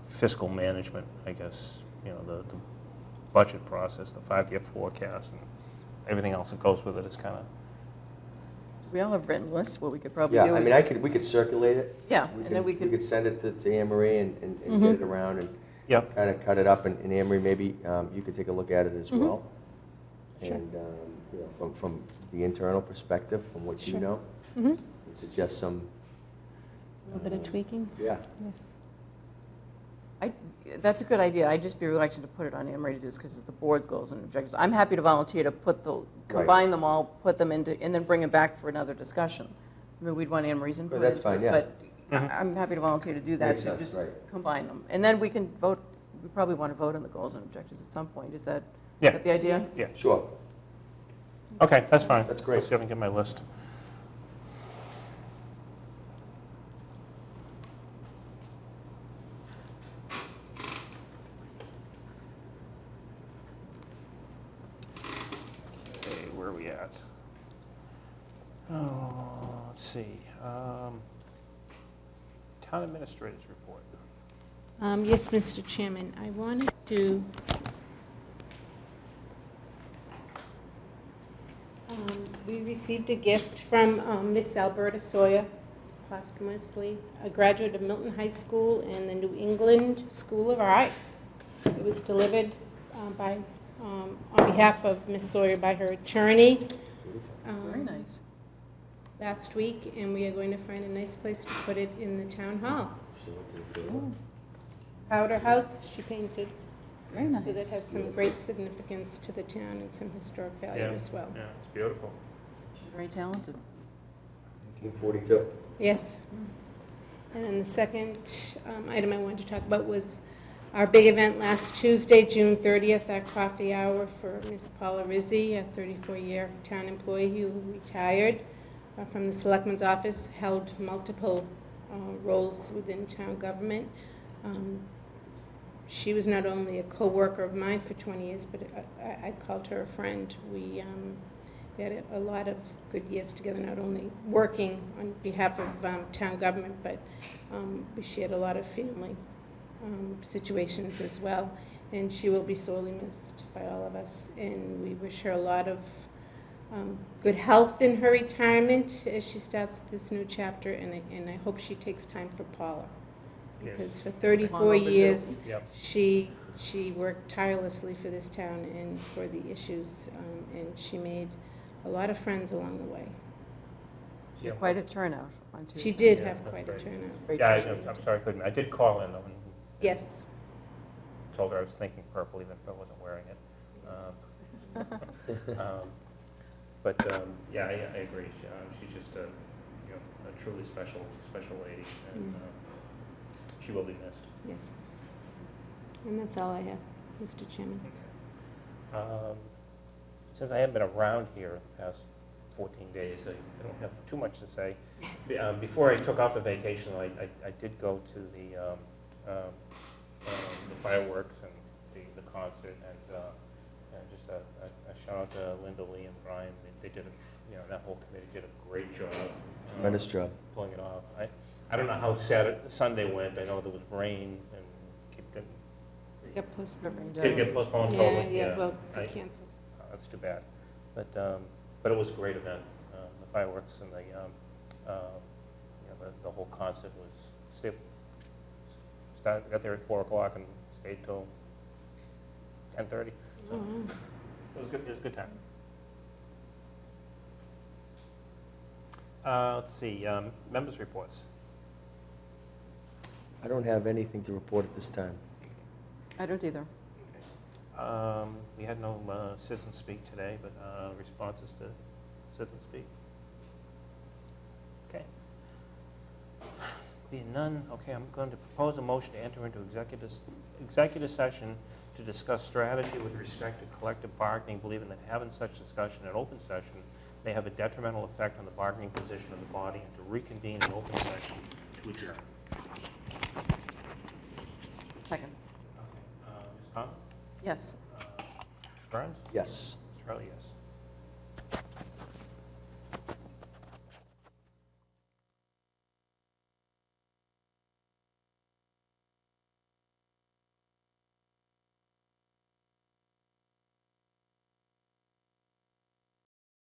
Fiscal management, I guess, the budget process, the 5-year forecast, and everything else that goes with it is kind of. We all have written lists. What we could probably Yeah, do I is. mean, we could circulate it. Yeah, and then we could. We could send it to Anne Marie and get it around and Yep. kind of cut it up. And Anne Marie, maybe you could take a look at it as well. Sure. And from the internal perspective, from what you Sure. know, Mm-hmm. and suggest some. A little bit of tweaking. Yeah. Yes. That's a good idea. I'd just be reluctant to put it on Anne Marie to do this because it's the board's goals and objectives. I'm happy to volunteer to combine them all, put them into, and then bring it back for another discussion. I mean, we'd want Anne Marie's input. That's into fine, it, yeah. But I'm happy to volunteer to do that, Makes to sense, just right. combine them. And then we can vote, we probably want to vote on the goals and objectives at some point. Is that Yeah. the idea? Yeah. Sure. Okay, that's fine. That's great. Let's see if I can get my list. Okay, where are we at? Oh, let's see. Town administrators report. Yes, Mr. Chairman, I wanted to we received a gift from Miss Alberta Sawyer, posthumously a graduate of Milton High School and the New England School of Art. It was delivered on behalf of Miss Sawyer by her attorney Very nice. last week, and we are going to find a nice place to put it in the town hall. Powder house she painted. Very nice. So that has some great significance to the town and some historic value as well. Yeah, it's beautiful. Very talented. 1942. Yes. And then the second item I wanted to talk about was our big event last Tuesday, June 30th, our coffee hour for Miss Paula Rizzi, a 34-year town employee who retired from the Selectman's office, held multiple roles within town government. She was not only a co-worker of mine for 20 years, but I called her a friend. We had a lot of good years together, not only working on behalf of town government, but we shared a lot of family situations as well. And she will be sorely missed by all of us. And we wish her a lot of good health in her retirement as she starts this new chapter. And I hope she takes time for Paula. Because for 34 Long overdue. years, Yep. she worked tirelessly for this town and for the issues, and she made a lot of friends along the way. You had quite a turnout on Tuesday. She did Yeah, have that's quite a great. turnout. Great Yeah, turnout. I'm sorry I couldn't. I did call in, though, and Yes. told her I was thinking purple, even if I wasn't wearing it. But, yeah, I agree. She's just a truly special lady, and she will be missed. Yes. And that's all I have, Mr. Chairman. Since I haven't been around here the past 14 days, I don't have too much to say. Before I took off a vacation, I did go to the fireworks and the concert, and just a shout out to Linda, Lee, and Brian. They did that whole committee did a great job. Tremendous job. Pulling it off. I don't know how Sunday went. I know there was rain and Got postponed. did get postponed Yeah, totally. yeah, well, I- they canceled. That's too bad. But it was a great event. The fireworks and the whole concert was got there at 4 o'clock and stayed till 10:30. So it was good. It was a good time. Let's see. Members' reports. I don't have anything to report at this time. I don't either. We had no citizen speak today, but responses to citizen speak. Okay. Being none, okay, I'm going to propose a motion to enter into executive session to discuss strategy with respect to collective bargaining, believing that having such discussion in open session may have a detrimental effect on the bargaining position of the body, and to reconvene in open session to adjourn. Second. Okay. Ms. Conlon? Yes. Mr. Burns? Yes. Mr. Hurley, yes.